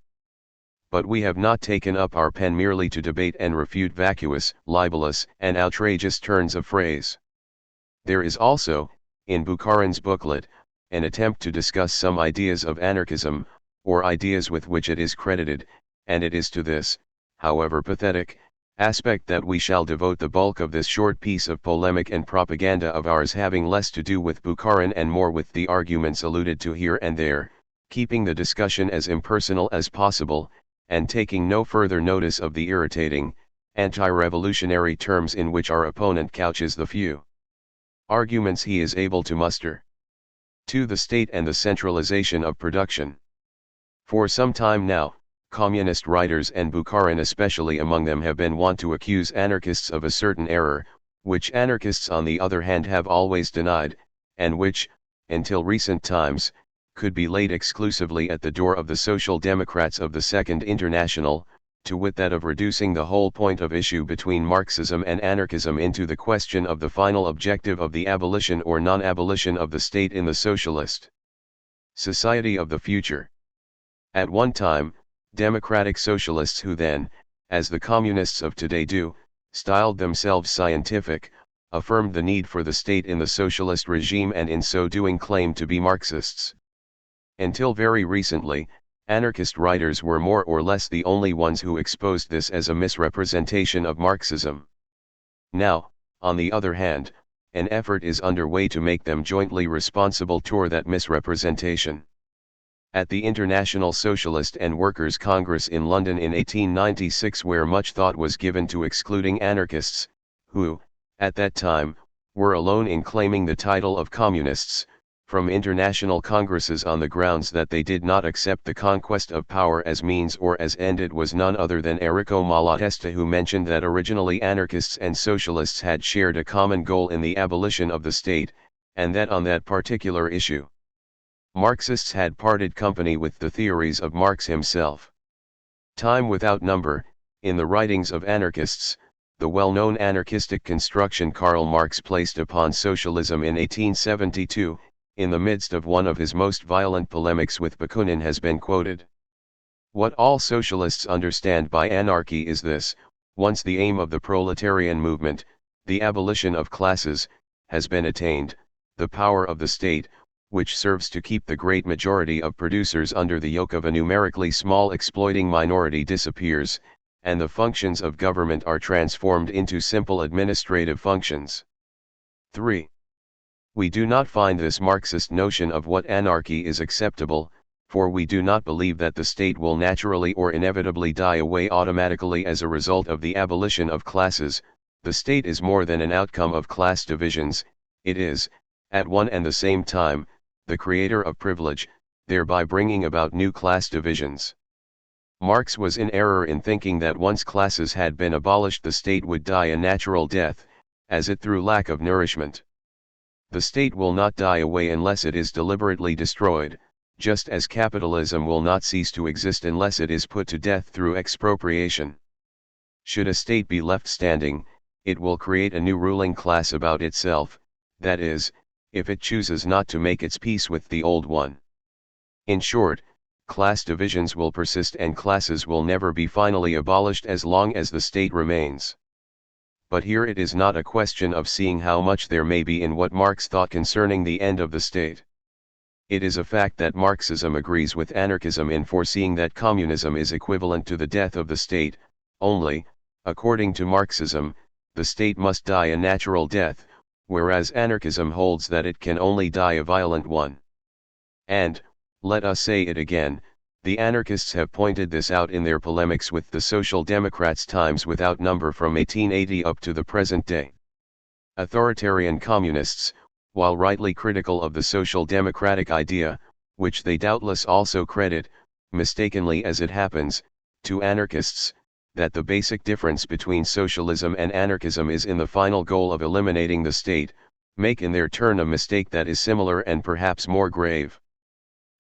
But we have not taken up our pen merely to debate and refute vacuous, libelous, and outrageous turns of phrase. There is also, in Bukharin's booklet, an attempt to discuss some ideas of anarchism, or ideas with which it is credited, and it is to this, however pathetic, aspect that we shall devote the bulk of this short piece of polemic and propaganda of ours, having less to do with Bukharin and more with the arguments alluded to here and there, keeping the discussion as impersonal as possible, and taking no further notice of the irritating, anti-revolutionary terms in which our opponent couches the few arguments he is able to muster. To the state and the centralization of production. For some time now, communist writers, and Bukharin especially among them, have been wont to accuse anarchists of a certain error, which anarchists on the other hand have always denied, and which, until recent times, could be laid exclusively at the door of the Social Democrats of the Second International, to wit that of reducing the whole point of issue between Marxism and anarchism into the question of the final objective of the abolition or non-abolition of the state in the socialist society of the future. At one time, democratic socialists who then, as the communists of today do, styled themselves scientific, affirmed the need for the state in the socialist regime and in so doing claimed to be Marxists. Until very recently, anarchist writers were more or less the only ones who exposed this as a misrepresentation of Marxism. Now, on the other hand, an effort is underway to make them jointly responsible toward that misrepresentation. At the International Socialist and Workers' Congress in London in 1896, where much thought was given to excluding anarchists, who, at that time, were alone in claiming the title of communists, from international congresses on the grounds that they did not accept the conquest of power as means or as end, it was none other than Enrico Malatesta who mentioned that originally anarchists and socialists had shared a common goal in the abolition of the state, and that on that particular issue, Marxists had parted company with the theories of Marx himself. Time without number, in the writings of anarchists, the well-known anarchistic construction Karl Marx placed upon socialism in 1872, in the midst of one of his most violent polemics with Bukharin, has been quoted. What all socialists understand by anarchy is this: once the aim of the proletarian movement, the abolition of classes, has been attained, the power of the state, which serves to keep the great majority of producers under the yoke of a numerically small exploiting minority, disappears, and the functions of government are transformed into simple administrative functions. 3. We do not find this Marxist notion of what anarchy is acceptable, for we do not believe that the state will naturally or inevitably die away automatically as a result of the abolition of classes. The state is more than an outcome of class divisions, it is, at one and the same time, the creator of privilege, thereby bringing about new class divisions. Marx was in error in thinking that once classes had been abolished the state would die a natural death, as it through lack of nourishment. The state will not die away unless it is deliberately destroyed, just as capitalism will not cease to exist unless it is put to death through expropriation. Should a state be left standing, it will create a new ruling class about itself, that is, if it chooses not to make its peace with the old one. In short, class divisions will persist and classes will never be finally abolished as long as the state remains. But here it is not a question of seeing how much there may be in what Marx thought concerning the end of the state. It is a fact that Marxism agrees with anarchism in foreseeing that communism is equivalent to the death of the state, only, according to Marxism, the state must die a natural death, whereas anarchism holds that it can only die a violent one. And, let us say it again, the anarchists have pointed this out in their polemics with the Social Democrats times without number from 1880 up to the present day. Authoritarian communists, while rightly critical of the social democratic idea, which they doubtless also credit, mistakenly as it happens, to anarchists, that the basic difference between socialism and anarchism is in the final goal of eliminating the state, make in their turn a mistake that is similar and perhaps more grave.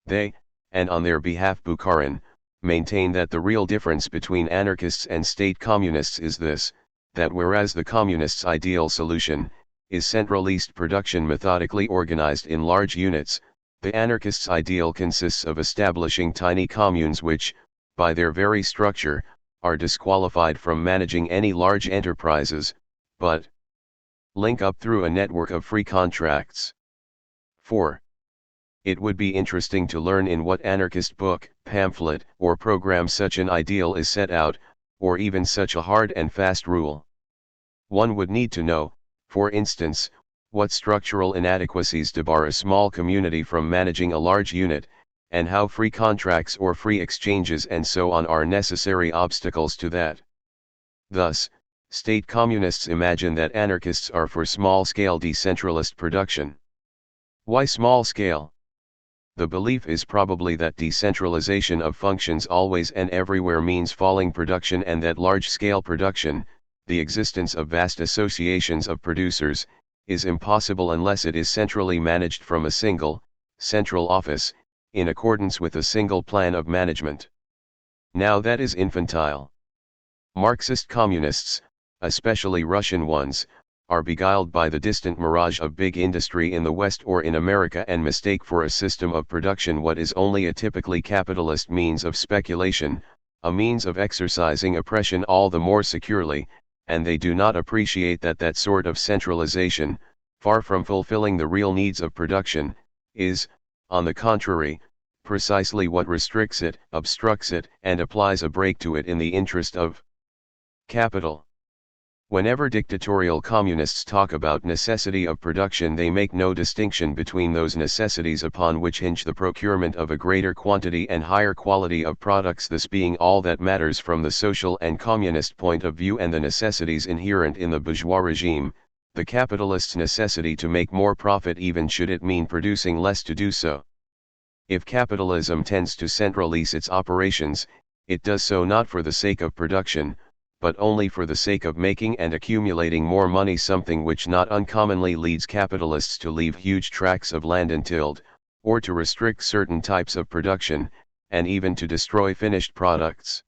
They, and on their behalf Bukharin, maintain that the real difference between anarchists and state communists is this, that whereas the communists' ideal solution is centralist production methodically organized in large units, the anarchists' ideal consists of establishing tiny communes which, by their very structure, are disqualified from managing any large enterprises, but link up through a network of free contracts. 4. It would be interesting to learn in what anarchist book, pamphlet, or program such an ideal is set out, or even such a hard and fast rule. One would need to know, for instance, what structural inadequacies debar a small community from managing a large unit, and how free contracts or free exchanges and so on are necessary obstacles to that. Thus, state communists imagine that anarchists are for small-scale decentralist production. Why small-scale? The belief is probably that decentralization of functions always and everywhere means falling production, and that large-scale production, the existence of vast associations of producers, is impossible unless it is centrally managed from a single, central office, in accordance with a single plan of management. Now that is infantile. Marxist communists, especially Russian ones, are beguiled by the distant mirage of big industry in the West or in America and mistake for a system of production what is only a typically capitalist means of speculation, a means of exercising oppression all the more securely, and they do not appreciate that that sort of centralization, far from fulfilling the real needs of production, is, on the contrary, precisely what restricts it, obstructs it, and applies a brake to it in the interest of capital. Whenever dictatorial communists talk about necessity of production, they make no distinction between those necessities upon which hinge the procurement of a greater quantity and higher quality of products, this being all that matters from the social and communist point of view, and the necessities inherent in the bourgeois regime, the capitalist's necessity to make more profit even should it mean producing less to do so. If capitalism tends to centralize its operations, it does so not for the sake of production, but only for the sake of making and accumulating more money, something which not uncommonly leads capitalists to leave huge tracts of land untilled, or to restrict certain types of production, and even to destroy finished products.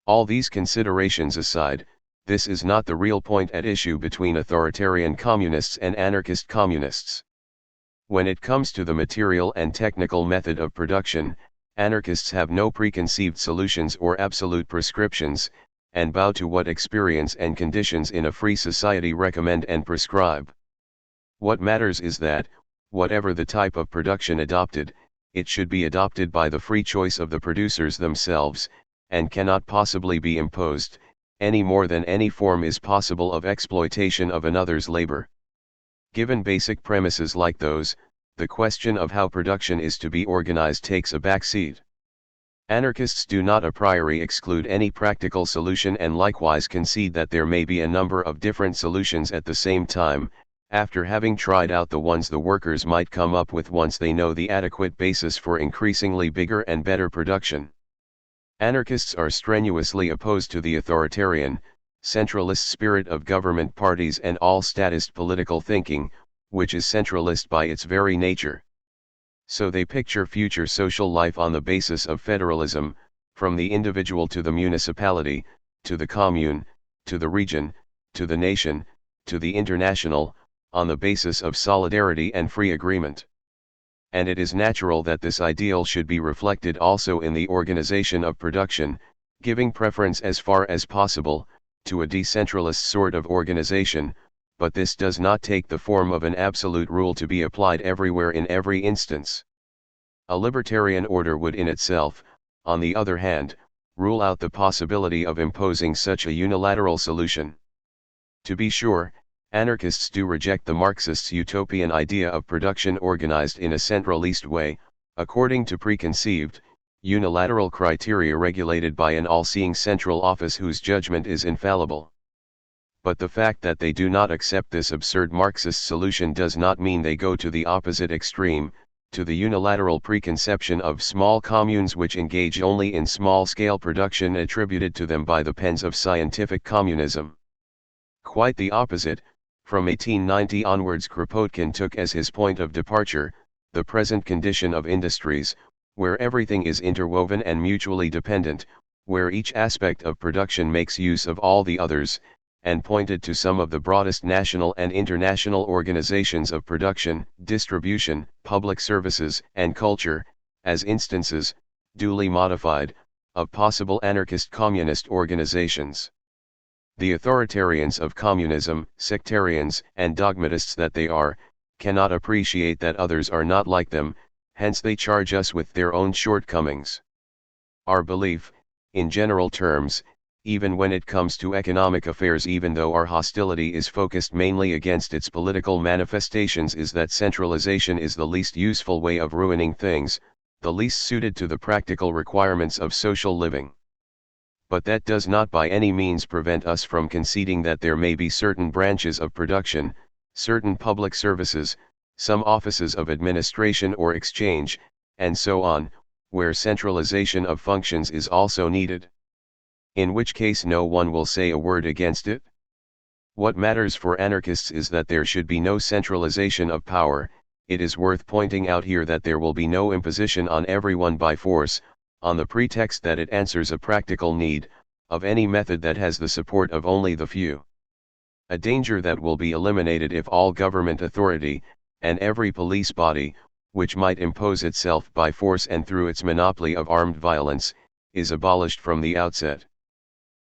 All these considerations aside, this is not the real point at issue between authoritarian communists and anarchist communists. When it comes to the material and technical method of production, anarchists have no preconceived solutions or absolute prescriptions, and bow to what experience and conditions in a free society recommend and prescribe. What matters is that, whatever the type of production adopted, it should be adopted by the free choice of the producers themselves, and cannot possibly be imposed, any more than any form is possible of exploitation of another's labor. Given basic premises like those, the question of how production is to be organized takes a back seat. Anarchists do not a priori exclude any practical solution, and likewise concede that there may be a number of different solutions at the same time, after having tried out the ones the workers might come up with once they know the adequate basis for increasingly bigger and better production. Anarchists are strenuously opposed to the authoritarian, centralist spirit of government parties and all statist political thinking, which is centralist by its very nature. So they picture future social life on the basis of federalism, from the individual to the municipality, to the commune, to the region, to the nation, to the international, on the basis of solidarity and free agreement. And it is natural that this ideal should be reflected also in the organization of production, giving preference as far as possible, to a decentralist sort of organization, but this does not take the form of an absolute rule to be applied everywhere in every instance. A libertarian order would in itself, on the other hand, rule out the possibility of imposing such a unilateral solution. To be sure, anarchists do reject the Marxists' utopian idea of production organized in a centralist way, according to preconceived, unilateral criteria regulated by an all-seeing central office whose judgment is infallible. But the fact that they do not accept this absurd Marxist solution does not mean they go to the opposite extreme, to the unilateral preconception of small communes which engage only in small-scale production attributed to them by the pens of scientific communism. Quite the opposite. From 1890 onwards, Kropotkin took as his point of departure the present condition of industries, where everything is interwoven and mutually dependent, where each aspect of production makes use of all the others, and pointed to some of the broadest national and international organizations of production, distribution, public services, and culture, as instances, duly modified, of possible anarchist communist organizations. The authoritarians of communism, sectarians and dogmatists that they are, cannot appreciate that others are not like them, hence they charge us with their own shortcomings. Our belief, in general terms, even when it comes to economic affairs, even though our hostility is focused mainly against its political manifestations, is that centralization is the least useful way of ruining things, the least suited to the practical requirements of social living. But that does not by any means prevent us from conceding that there may be certain branches of production, certain public services, some offices of administration or exchange, and so on, where centralization of functions is also needed. In which case no one will say a word against it. What matters for anarchists is that there should be no centralization of power. It is worth pointing out here that there will be no imposition on everyone by force, on the pretext that it answers a practical need, of any method that has the support of only the few. A danger that will be eliminated if all government authority, and every police body, which might impose itself by force and through its monopoly of armed violence, is abolished from the outset.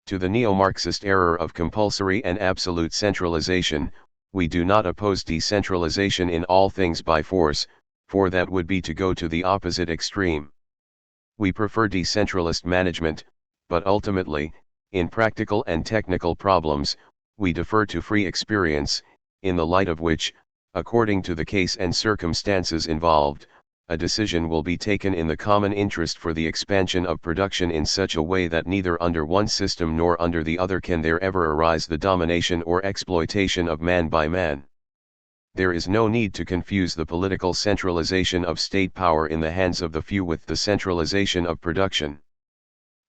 To the neo-Marxist error of compulsory and absolute centralization, we do not oppose decentralization in all things by force, for that would be to go to the opposite extreme. We prefer decentralist management, but ultimately, in practical and technical problems, we defer to free experience, in the light of which, according to the case and circumstances involved, a decision will be taken in the common interest for the expansion of production in such a way that neither under one system nor under the other can there ever arise the domination or exploitation of man by man. There is no need to confuse the political centralization of state power in the hands of the few with the centralization of production.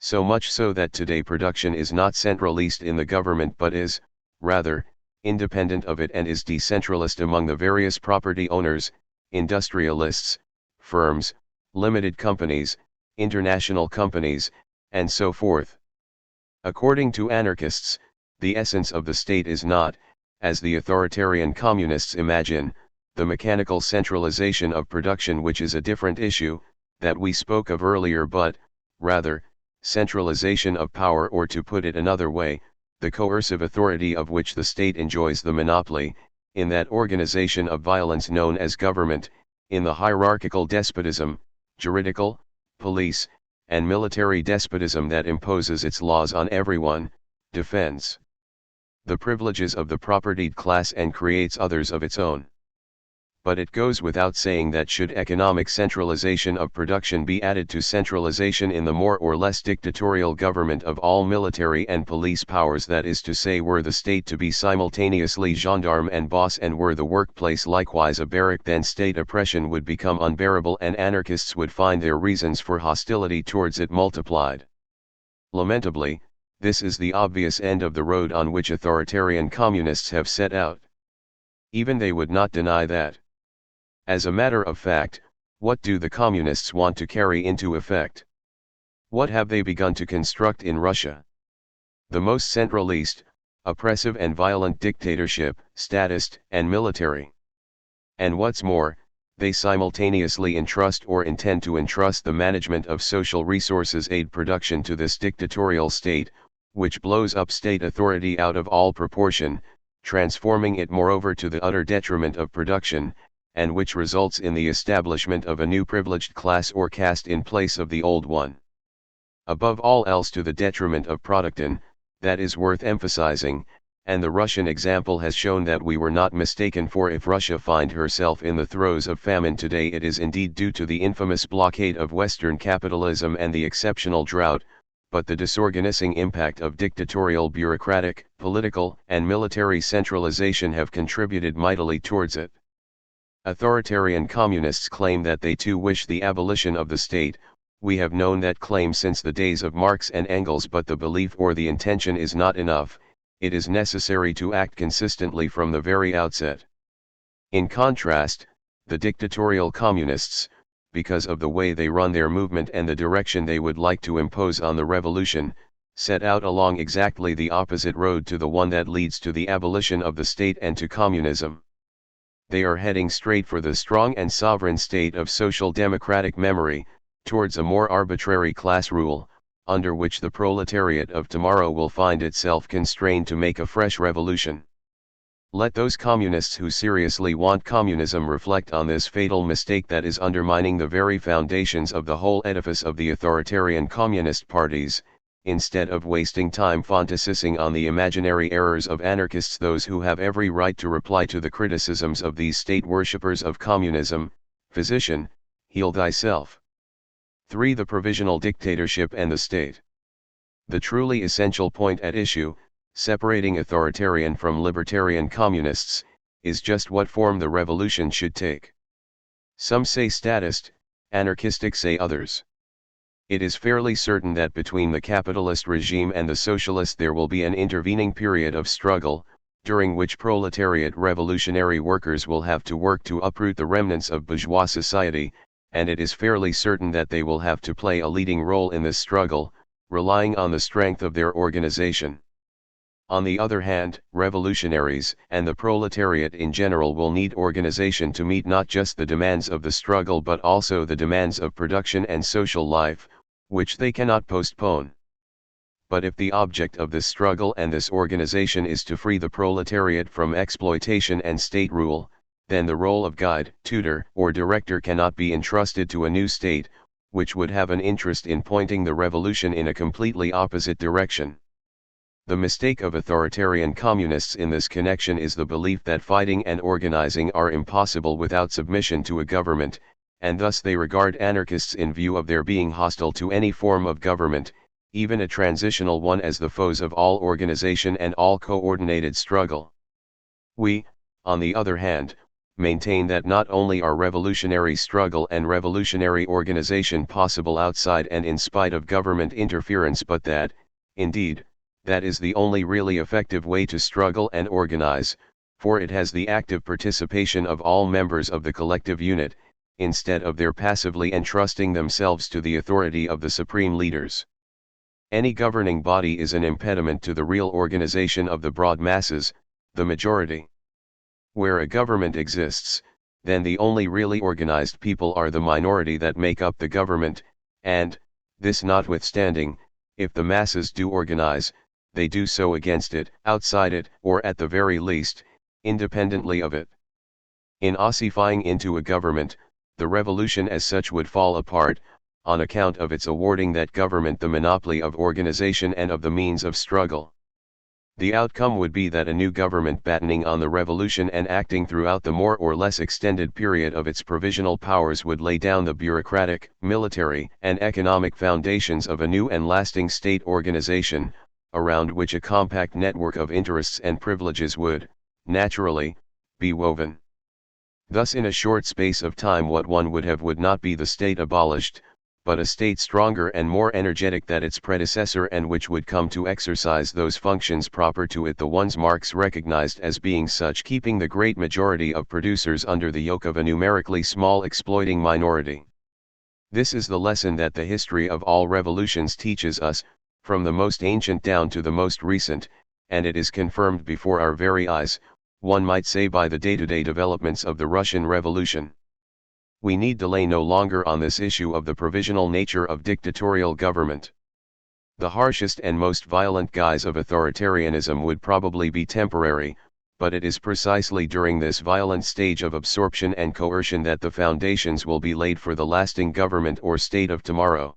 So much so that today production is not centralized in the government but is, rather, independent of it and is decentralized among the various property owners, industrialists, firms, limited companies, international companies, and so forth. According to anarchists, the essence of the state is not, as the authoritarian communists imagine, the mechanical centralization of production, which is a different issue, that we spoke of earlier, but, rather, centralization of power, or to put it another way, the coercive authority of which the state enjoys the monopoly, in that organization of violence known as government, in the hierarchical despotism, juridical, police, and military despotism that imposes its laws on everyone, defends the privileges of the propertied class and creates others of its own. But it goes without saying that should economic centralization of production be added to centralization in the more or less dictatorial government of all military and police powers, that is to say, were the state to be simultaneously gendarme and boss, and were the workplace likewise a barrack, then state oppression would become unbearable and anarchists would find their reasons for hostility towards it multiplied. Lamentably, this is the obvious end of the road on which authoritarian communists have set out. Even they would not deny that. As a matter of fact, what do the communists want to carry into effect? What have they begun to construct in Russia? The most centralist, oppressive and violent dictatorship, statist and military. And what's more, they simultaneously entrust or intend to entrust the management of social resources aid production to this dictatorial state, which blows up state authority out of all proportion, transforming it moreover to the utter detriment of production, and which results in the establishment of a new privileged class or caste in place of the old one. Above all else to the detriment of production, that is worth emphasizing, and the Russian example has shown that we were not mistaken, for if Russia find herself in the throes of famine today, it is indeed due to the infamous blockade of Western capitalism and the exceptional drought, but the disorganizing impact of dictatorial bureaucratic, political, and military centralization have contributed mightily towards it. Authoritarian communists claim that they too wish the abolition of the state. We have known that claim since the days of Marx and Engels, but the belief or the intention is not enough. It is necessary to act consistently from the very outset. In contrast, the dictatorial communists, because of the way they run their movement and the direction they would like to impose on the revolution, set out along exactly the opposite road to the one that leads to the abolition of the state and to communism. They are heading straight for the strong and sovereign state of social democratic memory, towards a more arbitrary class rule, under which the proletariat of tomorrow will find itself constrained to make a fresh revolution. Let those communists who seriously want communism reflect on this fatal mistake that is undermining the very foundations of the whole edifice of the authoritarian communist parties, instead of wasting time fantasizing on the imaginary errors of anarchists, those who have every right to reply to the criticisms of these state worshippers of communism. Physician, heal thyself. 3. The provisional dictatorship and the state. The truly essential point at issue, separating authoritarian from libertarian communists, is just what form the revolution should take. Some say statist, anarchistic say others. It is fairly certain that between the capitalist regime and the socialist there will be an intervening period of struggle, during which proletariat revolutionary workers will have to work to uproot the remnants of bourgeois society, and it is fairly certain that they will have to play a leading role in this struggle, relying on the strength of their organization. On the other hand, revolutionaries and the proletariat in general will need organization to meet not just the demands of the struggle but also the demands of production and social life, which they cannot postpone. But if the object of this struggle and this organization is to free the proletariat from exploitation and state rule, then the role of guide, tutor, or director cannot be entrusted to a new state, which would have an interest in pointing the revolution in a completely opposite direction. The mistake of authoritarian communists in this connection is the belief that fighting and organizing are impossible without submission to a government, and thus they regard anarchists in view of their being hostile to any form of government, even a transitional one, as the foes of all organization and all coordinated struggle. We, on the other hand, maintain that not only are revolutionary struggle and revolutionary organization possible outside and in spite of government interference, but that, indeed, that is the only really effective way to struggle and organize, for it has the active participation of all members of the collective unit, instead of their passively entrusting themselves to the authority of the supreme leaders. Any governing body is an impediment to the real organization of the broad masses, the majority. Where a government exists, then the only really organized people are the minority that make up the government, and, this notwithstanding, if the masses do organize, they do so against it, outside it, or at the very least, independently of it. In ossifying into a government, the revolution as such would fall apart, on account of its awarding that government the monopoly of organization and of the means of struggle. The outcome would be that a new government battening on the revolution and acting throughout the more or less extended period of its provisional powers would lay down the bureaucratic, military, and economic foundations of a new and lasting state organization, around which a compact network of interests and privileges would, naturally, be woven. Thus in a short space of time what one would have would not be the state abolished, but a state stronger and more energetic than its predecessor, and which would come to exercise those functions proper to it, the ones Marx recognized as being such, keeping the great majority of producers under the yoke of a numerically small exploiting minority. This is the lesson that the history of all revolutions teaches us, from the most ancient down to the most recent, and it is confirmed before our very eyes, one might say by the day-to-day developments of the Russian Revolution. We need delay no longer on this issue of the provisional nature of dictatorial government. The harshest and most violent guise of authoritarianism would probably be temporary, but it is precisely during this violent stage of absorption and coercion that the foundations will be laid for the lasting government or state of tomorrow.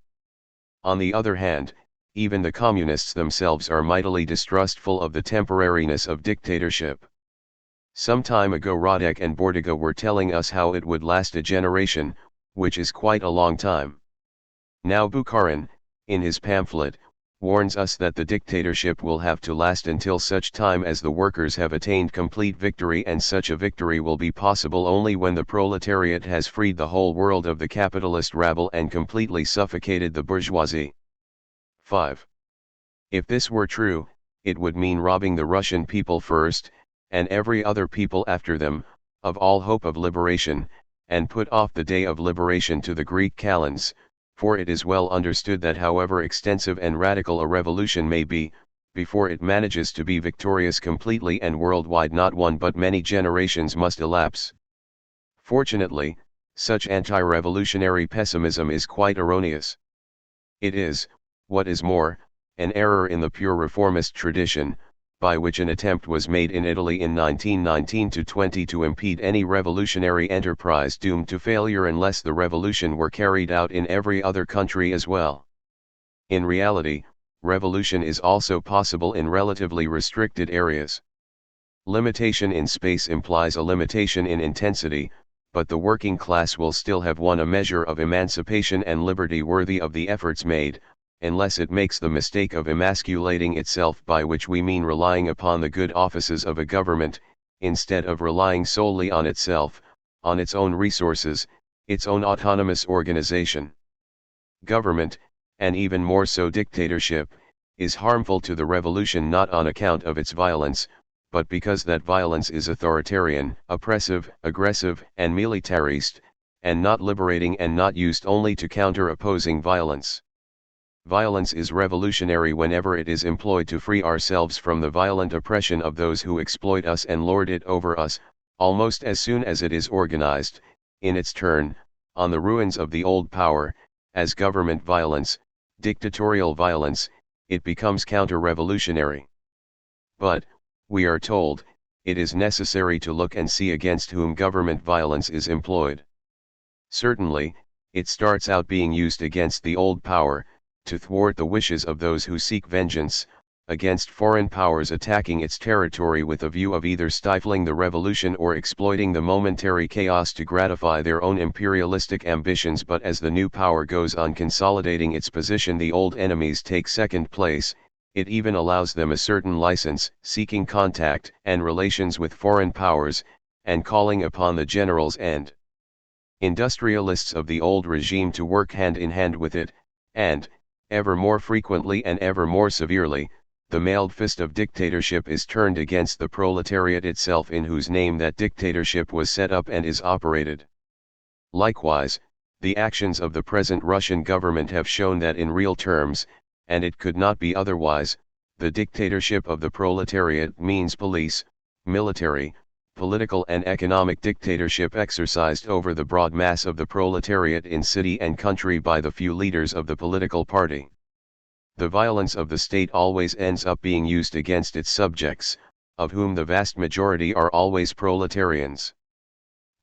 On the other hand, even the communists themselves are mightily distrustful of the temporariness of dictatorship. Some time ago Radek and Bordiga were telling us how it would last a generation, which is quite a long time. Now Bukharin, in his pamphlet, warns us that the dictatorship will have to last until such time as the workers have attained complete victory, and such a victory will be possible only when the proletariat has freed the whole world of the capitalist rabble and completely suffocated the bourgeoisie. 5. If this were true, it would mean robbing the Russian people first, and every other people after them, of all hope of liberation, and put off the day of liberation to the Greek kalends, for it is well understood that however extensive and radical a revolution may be, before it manages to be victorious completely and worldwide, not one but many generations must elapse. Fortunately, such anti-revolutionary pessimism is quite erroneous. It is, what is more, an error in the pure reformist tradition, by which an attempt was made in Italy in 1919-20 to impede any revolutionary enterprise doomed to failure unless the revolution were carried out in every other country as well. In reality, revolution is also possible in relatively restricted areas. Limitation in space implies a limitation in intensity, but the working class will still have won a measure of emancipation and liberty worthy of the efforts made, unless it makes the mistake of emasculating itself, by which we mean relying upon the good offices of a government, instead of relying solely on itself, on its own resources, its own autonomous organization. Government, and even more so dictatorship, is harmful to the revolution not on account of its violence, but because that violence is authoritarian, oppressive, aggressive, and militarist, and not liberating, and not used only to counter opposing violence. Violence is revolutionary whenever it is employed to free ourselves from the violent oppression of those who exploit us and lord it over us. Almost as soon as it is organized, in its turn, on the ruins of the old power, as government violence, dictatorial violence, it becomes counter-revolutionary. But, we are told, it is necessary to look and see against whom government violence is employed. Certainly, it starts out being used against the old power, to thwart the wishes of those who seek vengeance, against foreign powers attacking its territory with a view of either stifling the revolution or exploiting the momentary chaos to gratify their own imperialistic ambitions. But as the new power goes on consolidating its position, the old enemies take second place. It even allows them a certain license, seeking contact and relations with foreign powers, and calling upon the generals and industrialists of the old regime to work hand in hand with it, and, ever more frequently and ever more severely, the mailed fist of dictatorship is turned against the proletariat itself, in whose name that dictatorship was set up and is operated. Likewise, the actions of the present Russian government have shown that in real terms, and it could not be otherwise, the dictatorship of the proletariat means police, military, political and economic dictatorship exercised over the broad mass of the proletariat in city and country by the few leaders of the political party. The violence of the state always ends up being used against its subjects, of whom the vast majority are always proletarians.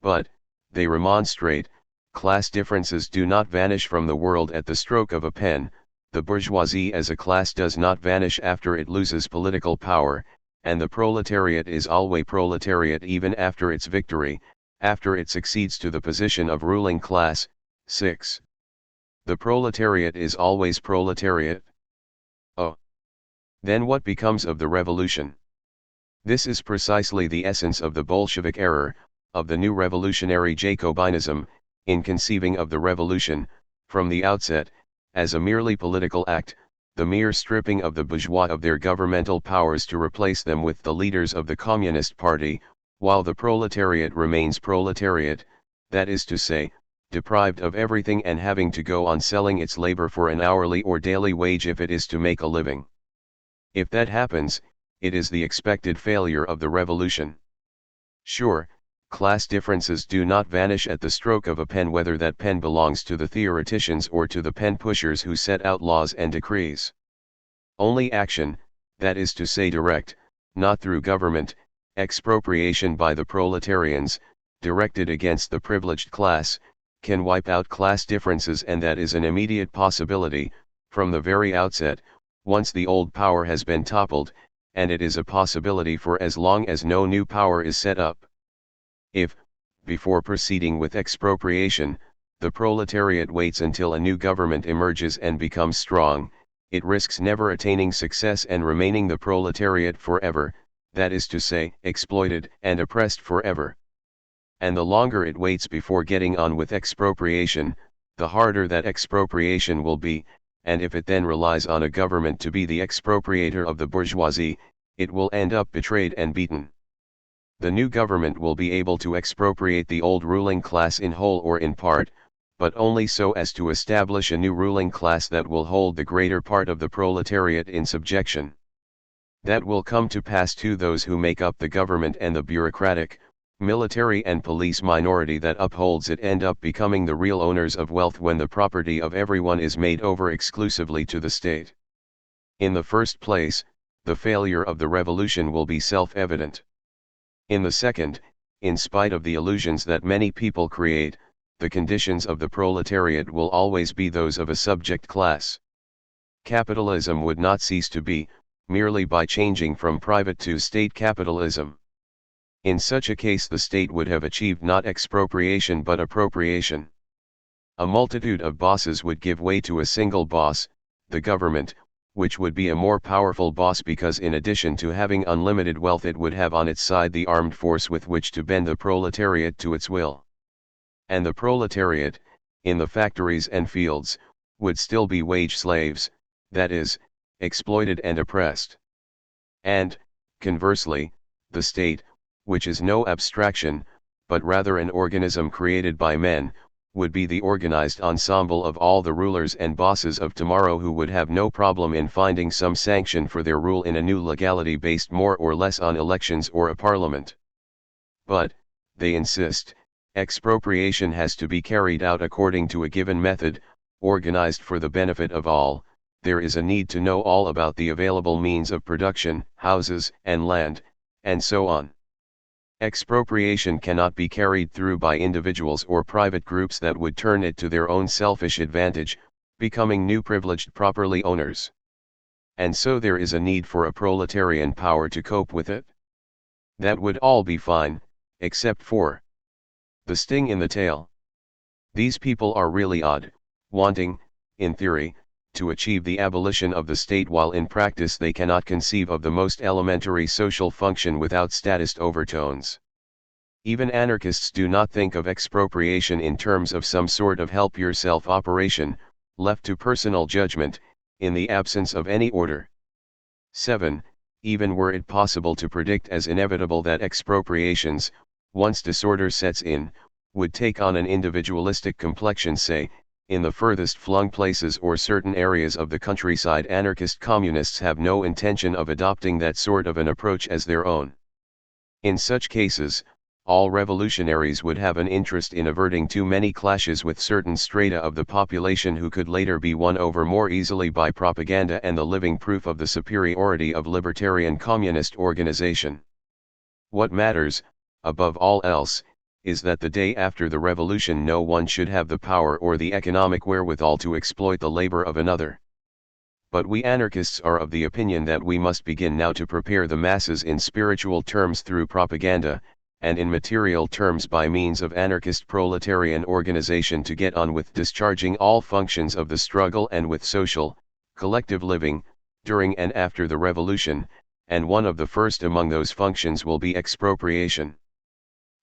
But, they remonstrate, class differences do not vanish from the world at the stroke of a pen. The bourgeoisie as a class does not vanish after it loses political power, and the proletariat is always proletariat even after its victory, after it succeeds to the position of ruling class. 6. The proletariat is always proletariat. Oh. Then what becomes of the revolution? This is precisely the essence of the Bolshevik error, of the new revolutionary Jacobinism, in conceiving of the revolution, from the outset, as a merely political act, the mere stripping of the bourgeois of their governmental powers to replace them with the leaders of the Communist Party, while the proletariat remains proletariat, that is to say, deprived of everything and having to go on selling its labor for an hourly or daily wage if it is to make a living. If that happens, it is the expected failure of the revolution. Sure, class differences do not vanish at the stroke of a pen, whether that pen belongs to the theoreticians or to the pen pushers who set out laws and decrees. Only action, that is to say direct, not through government, expropriation by the proletarians, directed against the privileged class, can wipe out class differences, and that is an immediate possibility, from the very outset, once the old power has been toppled, and it is a possibility for as long as no new power is set up. If, before proceeding with expropriation, the proletariat waits until a new government emerges and becomes strong, it risks never attaining success and remaining the proletariat forever, that is to say, exploited and oppressed forever. And the longer it waits before getting on with expropriation, the harder that expropriation will be, and if it then relies on a government to be the expropriator of the bourgeoisie, it will end up betrayed and beaten. The new government will be able to expropriate the old ruling class in whole or in part, but only so as to establish a new ruling class that will hold the greater part of the proletariat in subjection. That will come to pass to those who make up the government, and the bureaucratic, military and police minority that upholds it end up becoming the real owners of wealth when the property of everyone is made over exclusively to the state. In the first place, the failure of the revolution will be self-evident. In the second, in spite of the illusions that many people create, the conditions of the proletariat will always be those of a subject class. Capitalism would not cease to be, merely by changing from private to state capitalism. In such a case the state would have achieved not expropriation but appropriation. A multitude of bosses would give way to a single boss, the government, which would be a more powerful boss because in addition to having unlimited wealth it would have on its side the armed force with which to bend the proletariat to its will. And the proletariat, in the factories and fields, would still be wage slaves, that is, exploited and oppressed. And, conversely, the state, which is no abstraction, but rather an organism created by men, would be the organized ensemble of all the rulers and bosses of tomorrow who would have no problem in finding some sanction for their rule in a new legality based more or less on elections or a parliament. But, they insist, expropriation has to be carried out according to a given method, organized for the benefit of all. There is a need to know all about the available means of production, houses and land, and so on. Expropriation cannot be carried through by individuals or private groups that would turn it to their own selfish advantage, becoming new privileged property owners. And so there is a need for a proletarian power to cope with it. That would all be fine, except for the sting in the tail. These people are really odd, wanting, in theory, to achieve the abolition of the state while in practice they cannot conceive of the most elementary social function without statist overtones. Even anarchists do not think of expropriation in terms of some sort of help-yourself operation, left to personal judgment, in the absence of any order. 7. Even were it possible to predict as inevitable that expropriations, once disorder sets in, would take on an individualistic complexion, say, in the furthest flung places or certain areas of the countryside, anarchist communists have no intention of adopting that sort of an approach as their own. In such cases, all revolutionaries would have an interest in averting too many clashes with certain strata of the population who could later be won over more easily by propaganda and the living proof of the superiority of libertarian communist organization. What matters, above all else, is that the day after the revolution no one should have the power or the economic wherewithal to exploit the labor of another. But we anarchists are of the opinion that we must begin now to prepare the masses in spiritual terms through propaganda, and in material terms by means of anarchist proletarian organization to get on with discharging all functions of the struggle and with social, collective living, during and after the revolution, and one of the first among those functions will be expropriation.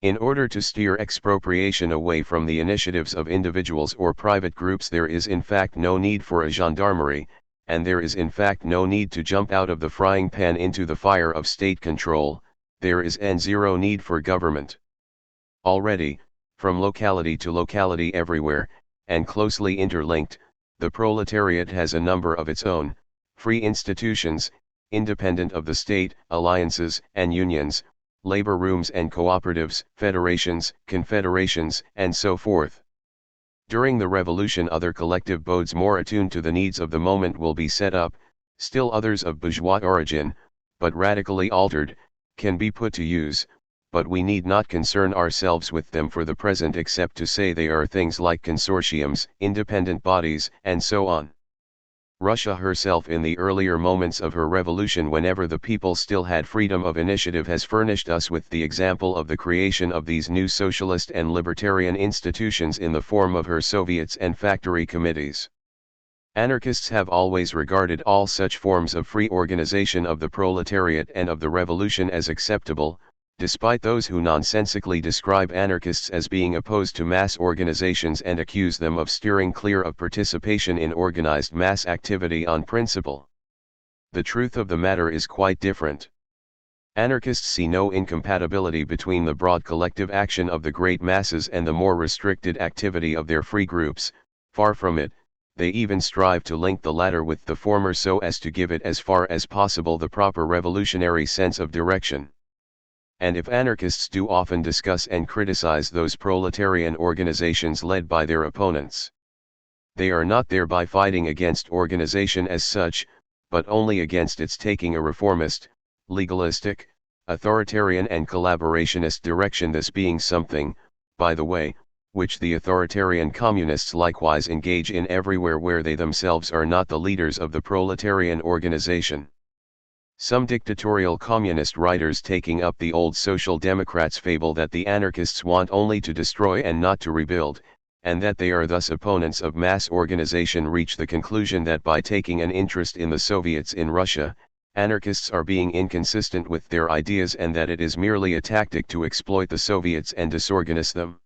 In order to steer expropriation away from the initiatives of individuals or private groups, there is in fact no need for a gendarmerie, and there is in fact no need to jump out of the frying pan into the fire of state control. There is zero need for government. Already, from locality to locality everywhere, and closely interlinked, the proletariat has a number of its own, free institutions, independent of the state, alliances and unions, labor rooms and cooperatives, federations, confederations, and so forth. During the revolution other collective bodes more attuned to the needs of the moment will be set up, still others of bourgeois origin, but radically altered, can be put to use, but we need not concern ourselves with them for the present except to say they are things like consortiums, independent bodies, and so on. Russia herself in the earlier moments of her revolution, whenever the people still had freedom of initiative, has furnished us with the example of the creation of these new socialist and libertarian institutions in the form of her Soviets and factory committees. Anarchists have always regarded all such forms of free organization of the proletariat and of the revolution as acceptable, despite those who nonsensically describe anarchists as being opposed to mass organizations and accuse them of steering clear of participation in organized mass activity on principle. The truth of the matter is quite different. Anarchists see no incompatibility between the broad collective action of the great masses and the more restricted activity of their free groups. Far from it, they even strive to link the latter with the former so as to give it as far as possible the proper revolutionary sense of direction. And if anarchists do often discuss and criticize those proletarian organizations led by their opponents, they are not thereby fighting against organization as such, but only against its taking a reformist, legalistic, authoritarian and collaborationist direction, this being something, by the way, which the authoritarian communists likewise engage in everywhere where they themselves are not the leaders of the proletarian organization. Some dictatorial communist writers, taking up the old social democrats' fable that the anarchists want only to destroy and not to rebuild, and that they are thus opponents of mass organization, reach the conclusion that by taking an interest in the Soviets in Russia, anarchists are being inconsistent with their ideas and that it is merely a tactic to exploit the Soviets and disorganize them.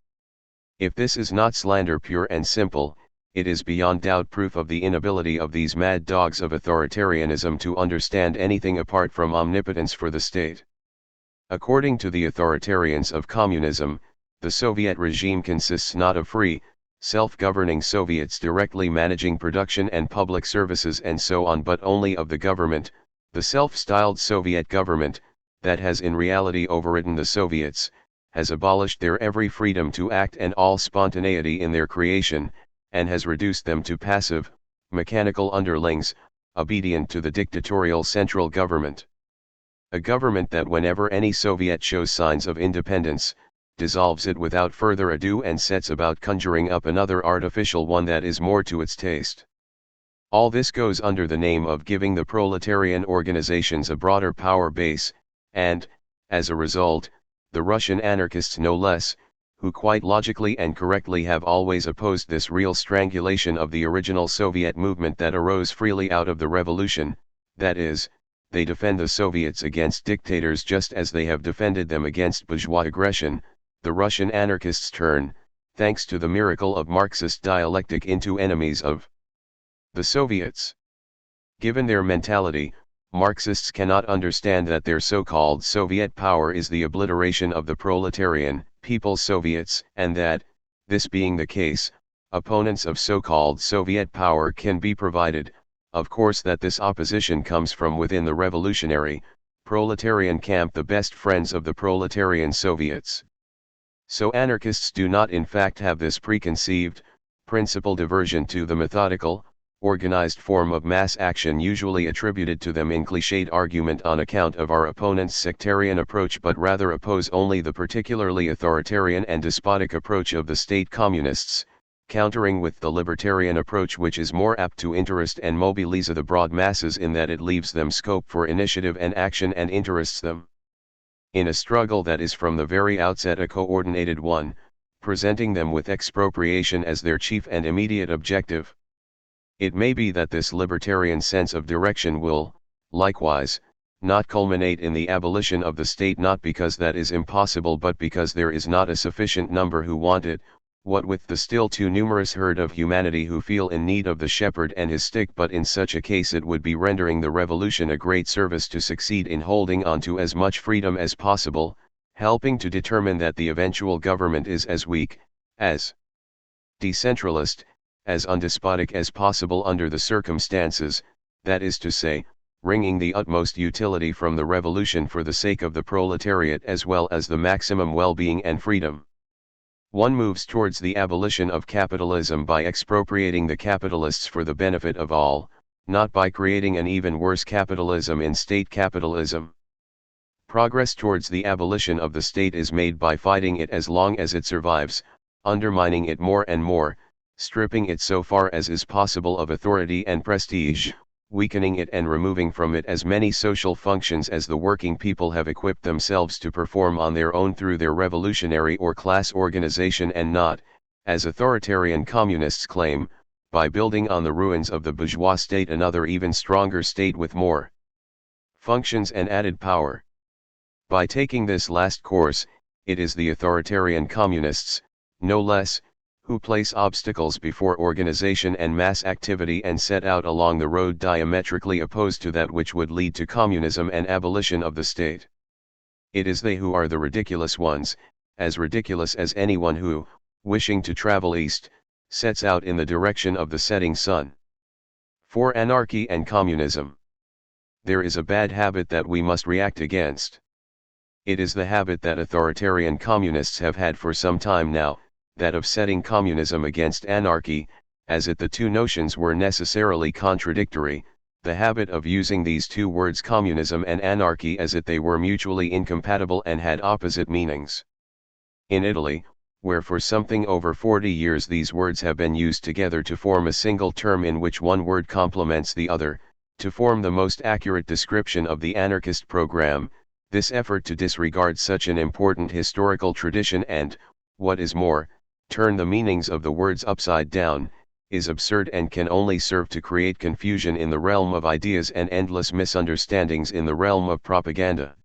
If this is not slander pure and simple, it is beyond doubt proof of the inability of these mad dogs of authoritarianism to understand anything apart from omnipotence for the state. According to the authoritarians of communism, the Soviet regime consists not of free, self-governing Soviets directly managing production and public services and so on, but only of the government, the self-styled Soviet government, that has in reality overridden the Soviets, has abolished their every freedom to act and all spontaneity in their creation, and has reduced them to passive, mechanical underlings, obedient to the dictatorial central government. A government that whenever any Soviet shows signs of independence, dissolves it without further ado and sets about conjuring up another artificial one that is more to its taste. All this goes under the name of giving the proletarian organizations a broader power base, and, as a result, the Russian anarchists no less, who quite logically and correctly have always opposed this real strangulation of the original Soviet movement that arose freely out of the revolution, that is, they defend the Soviets against dictators just as they have defended them against bourgeois aggression. The Russian anarchists turn, thanks to the miracle of Marxist dialectic, into enemies of the Soviets. Given their mentality, Marxists cannot understand that their so-called Soviet power is the obliteration of the proletarian, People's Soviets, and that, this being the case, opponents of so-called Soviet power can be provided, of course that this opposition comes from within the revolutionary, proletarian camp, the best friends of the proletarian Soviets. So anarchists do not in fact have this preconceived, principled aversion to the methodical, organized form of mass action usually attributed to them in cliched argument on account of our opponent's sectarian approach, but rather oppose only the particularly authoritarian and despotic approach of the state communists, countering with the libertarian approach, which is more apt to interest and mobilize the broad masses in that it leaves them scope for initiative and action and interests them in a struggle that is from the very outset a coordinated one, presenting them with expropriation as their chief and immediate objective. It may be that this libertarian sense of direction will, likewise, not culminate in the abolition of the state, not because that is impossible but because there is not a sufficient number who want it, what with the still too numerous herd of humanity who feel in need of the shepherd and his stick. But in such a case it would be rendering the revolution a great service to succeed in holding on to as much freedom as possible, helping to determine that the eventual government is as weak, as decentralist, as undespotic as possible under the circumstances, that is to say, wringing the utmost utility from the revolution for the sake of the proletariat as well as the maximum well-being and freedom. One moves towards the abolition of capitalism by expropriating the capitalists for the benefit of all, not by creating an even worse capitalism in state capitalism. Progress towards the abolition of the state is made by fighting it as long as it survives, undermining it more and more, stripping it so far as is possible of authority and prestige, weakening it and removing from it as many social functions as the working people have equipped themselves to perform on their own through their revolutionary or class organization, and not, as authoritarian communists claim, by building on the ruins of the bourgeois state another even stronger state with more functions and added power. By taking this last course, it is the authoritarian communists, no less, who place obstacles before organization and mass activity and set out along the road diametrically opposed to that which would lead to communism and abolition of the state. It is they who are the ridiculous ones, as ridiculous as anyone who, wishing to travel east, sets out in the direction of the setting sun. For anarchy and communism, there is a bad habit that we must react against. It is the habit that authoritarian communists have had for some time now, that of setting communism against anarchy, as if the two notions were necessarily contradictory, the habit of using these two words communism and anarchy as if they were mutually incompatible and had opposite meanings. In Italy, where for something over 40 years these words have been used together to form a single term in which one word complements the other, to form the most accurate description of the anarchist program, this effort to disregard such an important historical tradition and, what is more, turn the meanings of the words upside down, is absurd and can only serve to create confusion in the realm of ideas and endless misunderstandings in the realm of propaganda.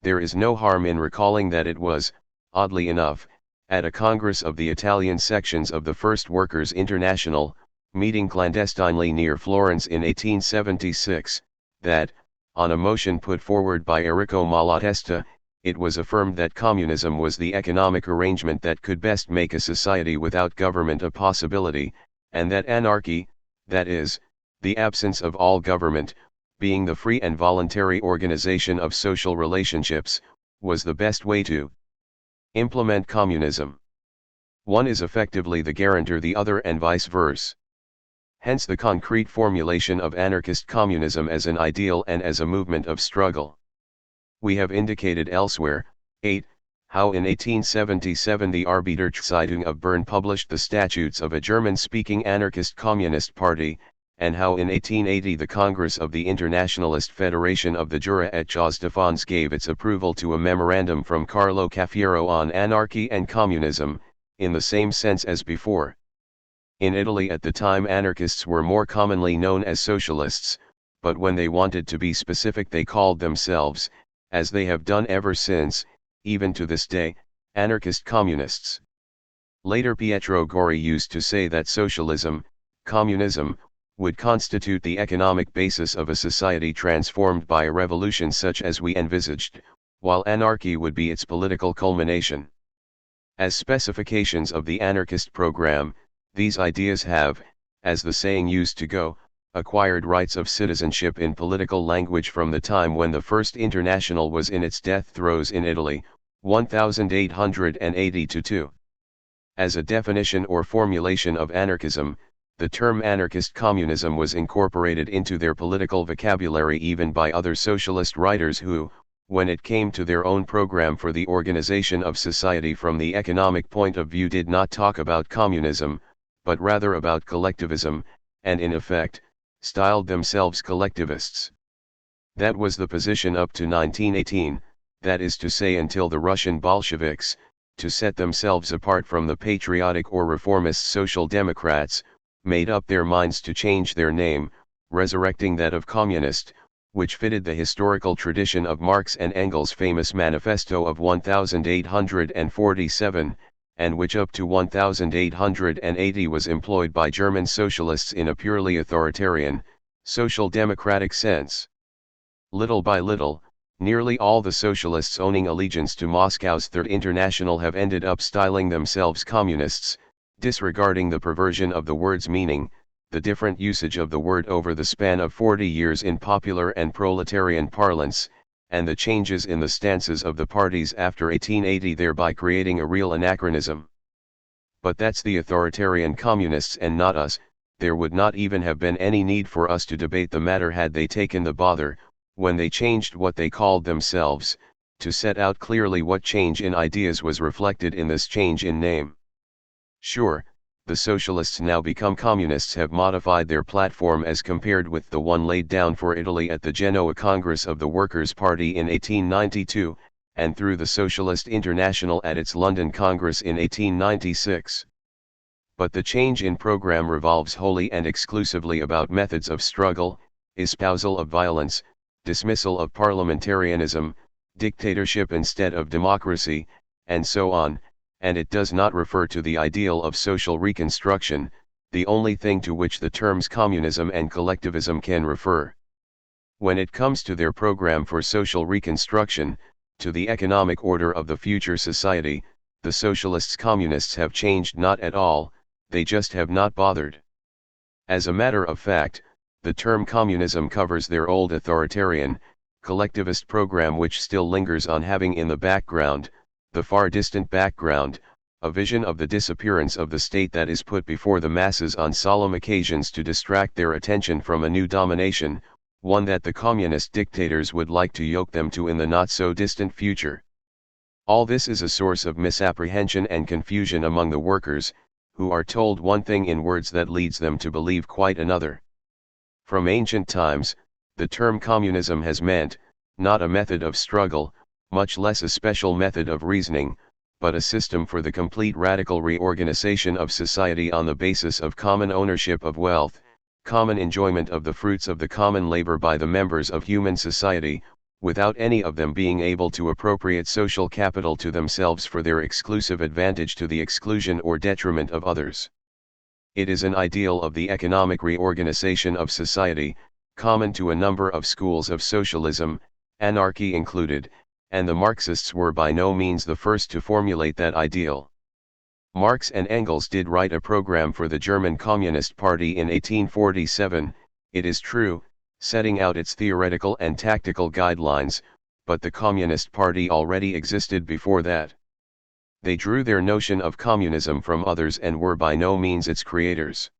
There is no harm in recalling that it was, oddly enough, at a congress of the Italian sections of the First Workers' International, meeting clandestinely near Florence in 1876, that, on a motion put forward by Enrico Malatesta, it was affirmed that communism was the economic arrangement that could best make a society without government a possibility, and that anarchy, that is, the absence of all government, being the free and voluntary organization of social relationships, was the best way to implement communism. One is effectively the guarantor the other and vice versa. Hence the concrete formulation of anarchist communism as an ideal and as a movement of struggle. We have indicated elsewhere, 8, how in 1877 the Arbeiterzeitung of Bern published the statutes of a German-speaking anarchist communist party, and how in 1880 the Congress of the Internationalist Federation of the Jura et Choses de France gave its approval to a memorandum from Carlo Cafiero on anarchy and communism, in the same sense as before. In Italy at the time anarchists were more commonly known as socialists, but when they wanted to be specific they called themselves, as they have done ever since, even to this day, anarchist communists. Later Pietro Gori used to say that socialism, communism, would constitute the economic basis of a society transformed by a revolution such as we envisaged, while anarchy would be its political culmination. As specifications of the anarchist program, these ideas have, as the saying used to go, acquired rights of citizenship in political language from the time when the First International was in its death throes in Italy, 1880–2. As a definition or formulation of anarchism, the term anarchist communism was incorporated into their political vocabulary even by other socialist writers who, when it came to their own program for the organization of society from the economic point of view, did not talk about communism, but rather about collectivism, and in effect, styled themselves collectivists. That was the position up to 1918, that is to say until the Russian Bolsheviks, to set themselves apart from the patriotic or reformist Social Democrats, made up their minds to change their name, resurrecting that of communist, which fitted the historical tradition of Marx and Engels' famous manifesto of 1847, and which up to 1880 was employed by German socialists in a purely authoritarian, social democratic sense. Little by little, nearly all the socialists owning allegiance to Moscow's Third International have ended up styling themselves communists, disregarding the perversion of the word's meaning, the different usage of the word over the span of 40 years in popular and proletarian parlance, and the changes in the stances of the parties after 1880, thereby creating a real anachronism. But that's the authoritarian communists and not us. There would not even have been any need for us to debate the matter had they taken the bother, when they changed what they called themselves, to set out clearly what change in ideas was reflected in this change in name. Sure, the socialists now become communists have modified their platform as compared with the one laid down for Italy at the Genoa Congress of the Workers' Party in 1892, and through the Socialist International at its London Congress in 1896. But the change in program revolves wholly and exclusively about methods of struggle, espousal of violence, dismissal of parliamentarianism, dictatorship instead of democracy, and so on, and it does not refer to the ideal of social reconstruction, the only thing to which the terms communism and collectivism can refer. When it comes to their program for social reconstruction, to the economic order of the future society, the socialists-communists have changed not at all, they just have not bothered. As a matter of fact, the term communism covers their old authoritarian, collectivist program which still lingers on, having in the background, the far distant background, a vision of the disappearance of the state that is put before the masses on solemn occasions to distract their attention from a new domination, one that the communist dictators would like to yoke them to in the not so distant future. All this is a source of misapprehension and confusion among the workers, who are told one thing in words that leads them to believe quite another. From ancient times, the term communism has meant, not a method of struggle, much less a special method of reasoning, but a system for the complete radical reorganization of society on the basis of common ownership of wealth, common enjoyment of the fruits of the common labor by the members of human society, without any of them being able to appropriate social capital to themselves for their exclusive advantage to the exclusion or detriment of others. It is an ideal of the economic reorganization of society, common to a number of schools of socialism, anarchy included, and the Marxists were by no means the first to formulate that ideal. Marx and Engels did write a program for the German Communist Party in 1847, it is true, setting out its theoretical and tactical guidelines, but the Communist Party already existed before that. They drew their notion of communism from others and were by no means its creators.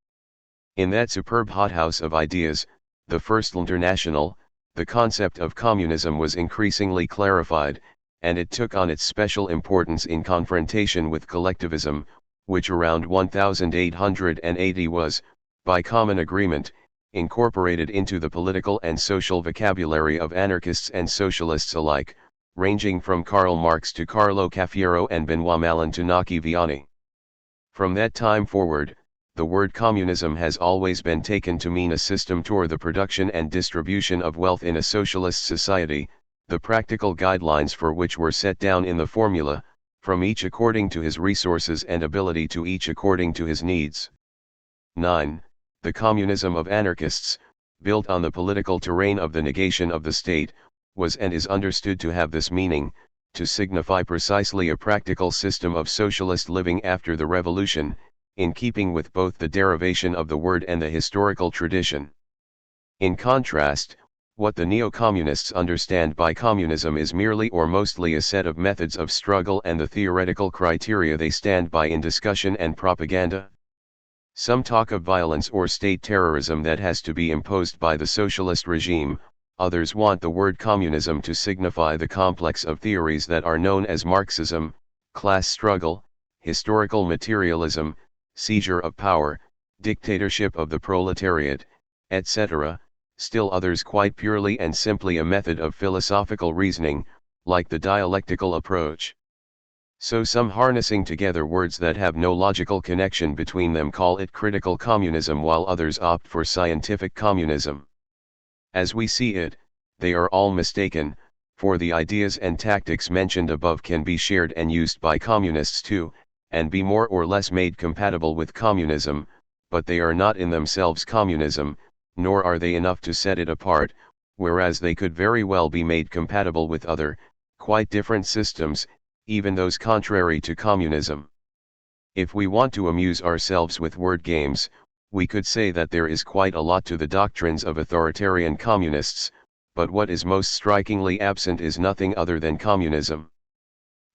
In that superb hothouse of ideas, the First International, the concept of communism was increasingly clarified, and it took on its special importance in confrontation with collectivism, which around 1880 was, by common agreement, incorporated into the political and social vocabulary of anarchists and socialists alike, ranging from Karl Marx to Carlo Cafiero and Benoît Malin to Naki Vianney. From that time forward, the word communism has always been taken to mean a system toward the production and distribution of wealth in a socialist society, the practical guidelines for which were set down in the formula, from each according to his resources and ability to each according to his needs. 9. The communism of anarchists, built on the political terrain of the negation of the state, was and is understood to have this meaning, to signify precisely a practical system of socialist living after the revolution, in keeping with both the derivation of the word and the historical tradition. In contrast, what the neo-communists understand by communism is merely or mostly a set of methods of struggle and the theoretical criteria they stand by in discussion and propaganda. Some talk of violence or state terrorism that has to be imposed by the socialist regime, others want the word communism to signify the complex of theories that are known as Marxism, class struggle, historical materialism, seizure of power, dictatorship of the proletariat, etc., still others quite purely and simply a method of philosophical reasoning, like the dialectical approach. So some harnessing together words that have no logical connection between them call it critical communism while others opt for scientific communism. As we see it, they are all mistaken, for the ideas and tactics mentioned above can be shared and used by communists too, and be more or less made compatible with communism, but they are not in themselves communism, nor are they enough to set it apart, whereas they could very well be made compatible with other, quite different systems, even those contrary to communism. If we want to amuse ourselves with word games, we could say that there is quite a lot to the doctrines of authoritarian communists, but what is most strikingly absent is nothing other than communism.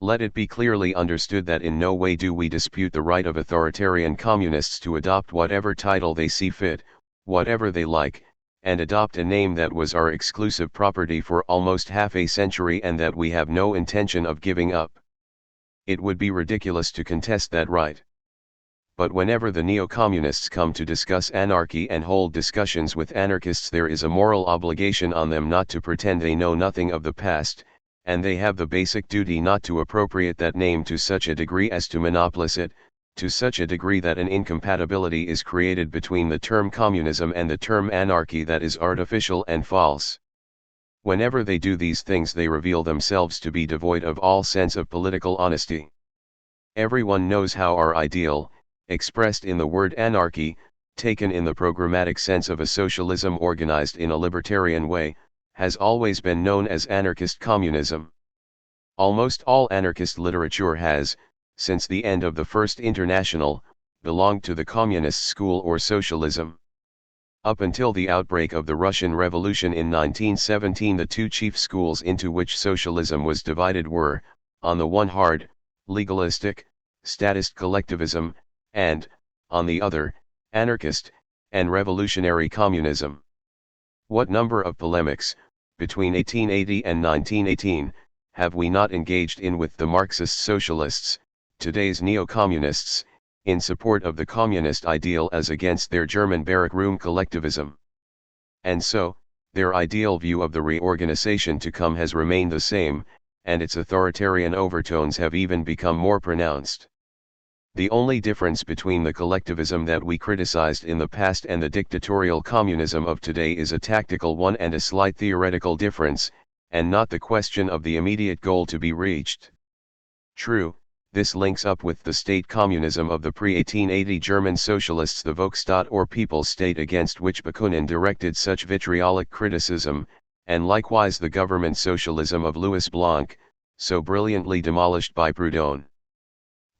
Let it be clearly understood that in no way do we dispute the right of authoritarian communists to adopt whatever title they see fit, whatever they like, and adopt a name that was our exclusive property for almost half a century and that we have no intention of giving up. It would be ridiculous to contest that right. But whenever the neo-communists come to discuss anarchy and hold discussions with anarchists, there is a moral obligation on them not to pretend they know nothing of the past, and they have the basic duty not to appropriate that name to such a degree as to monopolize it, to such a degree that an incompatibility is created between the term communism and the term anarchy that is artificial and false. Whenever they do these things, they reveal themselves to be devoid of all sense of political honesty. Everyone knows how our ideal, expressed in the word anarchy, taken in the programmatic sense of a socialism organized in a libertarian way, has always been known as anarchist communism. Almost all anarchist literature has, since the end of the First International, belonged to the communist school or socialism. Up until the outbreak of the Russian Revolution in 1917, the two chief schools into which socialism was divided were, on the one hard, legalistic, statist collectivism, and, on the other, anarchist, and revolutionary communism. What number of polemics, between 1880 and 1918, have we not engaged in with the Marxist socialists, today's neo-communists, in support of the communist ideal as against their German barrack room collectivism? And so, their ideal view of the reorganization to come has remained the same, and its authoritarian overtones have even become more pronounced. The only difference between the collectivism that we criticized in the past and the dictatorial communism of today is a tactical one and a slight theoretical difference, and not the question of the immediate goal to be reached. True, this links up with the state communism of the pre-1880 German socialists, the Volksstaat or People's State, against which Bakunin directed such vitriolic criticism, and likewise the government socialism of Louis Blanc, so brilliantly demolished by Proudhon.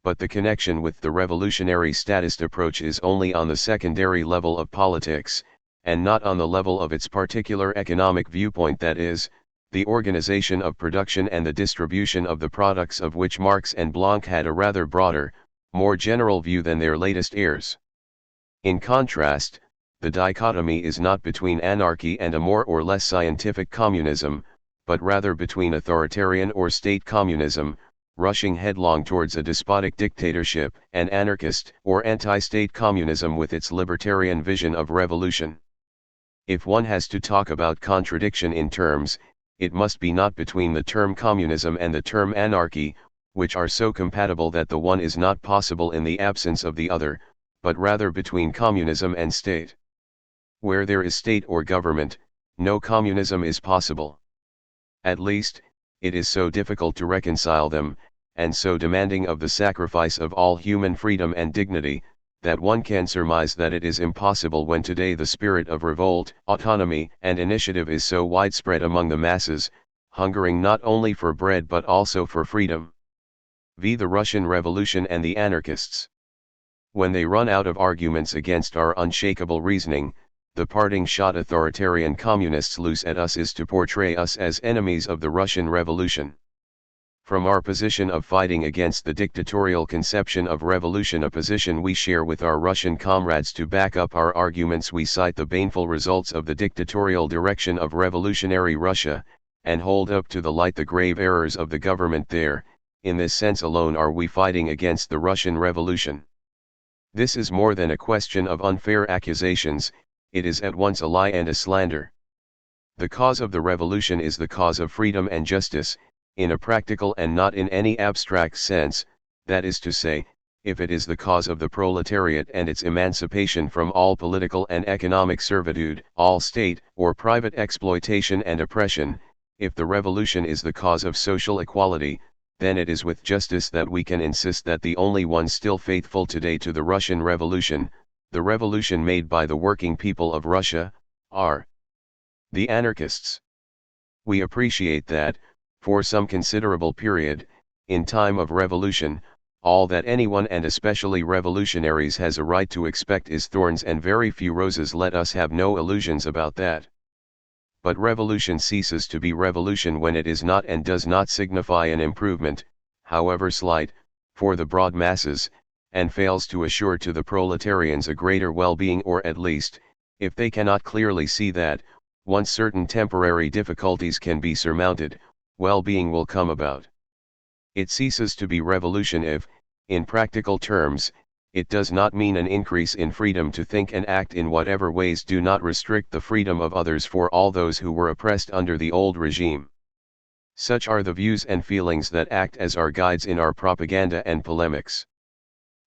But the connection with the revolutionary statist approach is only on the secondary level of politics, and not on the level of its particular economic viewpoint, that is, the organization of production and the distribution of the products, of which Marx and Blanc had a rather broader, more general view than their latest heirs. In contrast, the dichotomy is not between anarchy and a more or less scientific communism, but rather between authoritarian or state communism, rushing headlong towards a despotic dictatorship, and anarchist or anti-state communism with its libertarian vision of revolution. If one has to talk about contradiction in terms, it must be not between the term communism and the term anarchy, which are so compatible that the one is not possible in the absence of the other, but rather between communism and state. Where there is state or government, no communism is possible. At least, it is so difficult to reconcile them, and so demanding of the sacrifice of all human freedom and dignity, that one can surmise that it is impossible when today the spirit of revolt, autonomy, and initiative is so widespread among the masses, hungering not only for bread but also for freedom. V. The Russian Revolution and the anarchists. When they run out of arguments against our unshakable reasoning, the parting shot authoritarian communists loose at us is to portray us as enemies of the Russian Revolution. From our position of fighting against the dictatorial conception of revolution, a position we share with our Russian comrades, to back up our arguments we cite the baneful results of the dictatorial direction of revolutionary Russia, and hold up to the light the grave errors of the government there. In this sense alone are we fighting against the Russian Revolution. This is more than a question of unfair accusations, it is at once a lie and a slander. The cause of the revolution is the cause of freedom and justice, in a practical and not in any abstract sense, that is to say, if it is the cause of the proletariat and its emancipation from all political and economic servitude, all state or private exploitation and oppression, if the revolution is the cause of social equality, then it is with justice that we can insist that the only ones still faithful today to the Russian Revolution, the revolution made by the working people of Russia, are the anarchists. We appreciate that, for some considerable period, in time of revolution, all that anyone and especially revolutionaries has a right to expect is thorns and very few roses. Let us have no illusions about that. But revolution ceases to be revolution when it is not and does not signify an improvement, however slight, for the broad masses, and fails to assure to the proletarians a greater well-being, or at least, if they cannot clearly see that, once certain temporary difficulties can be surmounted, well-being will come about. It ceases to be revolution if, in practical terms, it does not mean an increase in freedom to think and act in whatever ways do not restrict the freedom of others for all those who were oppressed under the old regime. Such are the views and feelings that act as our guides in our propaganda and polemics.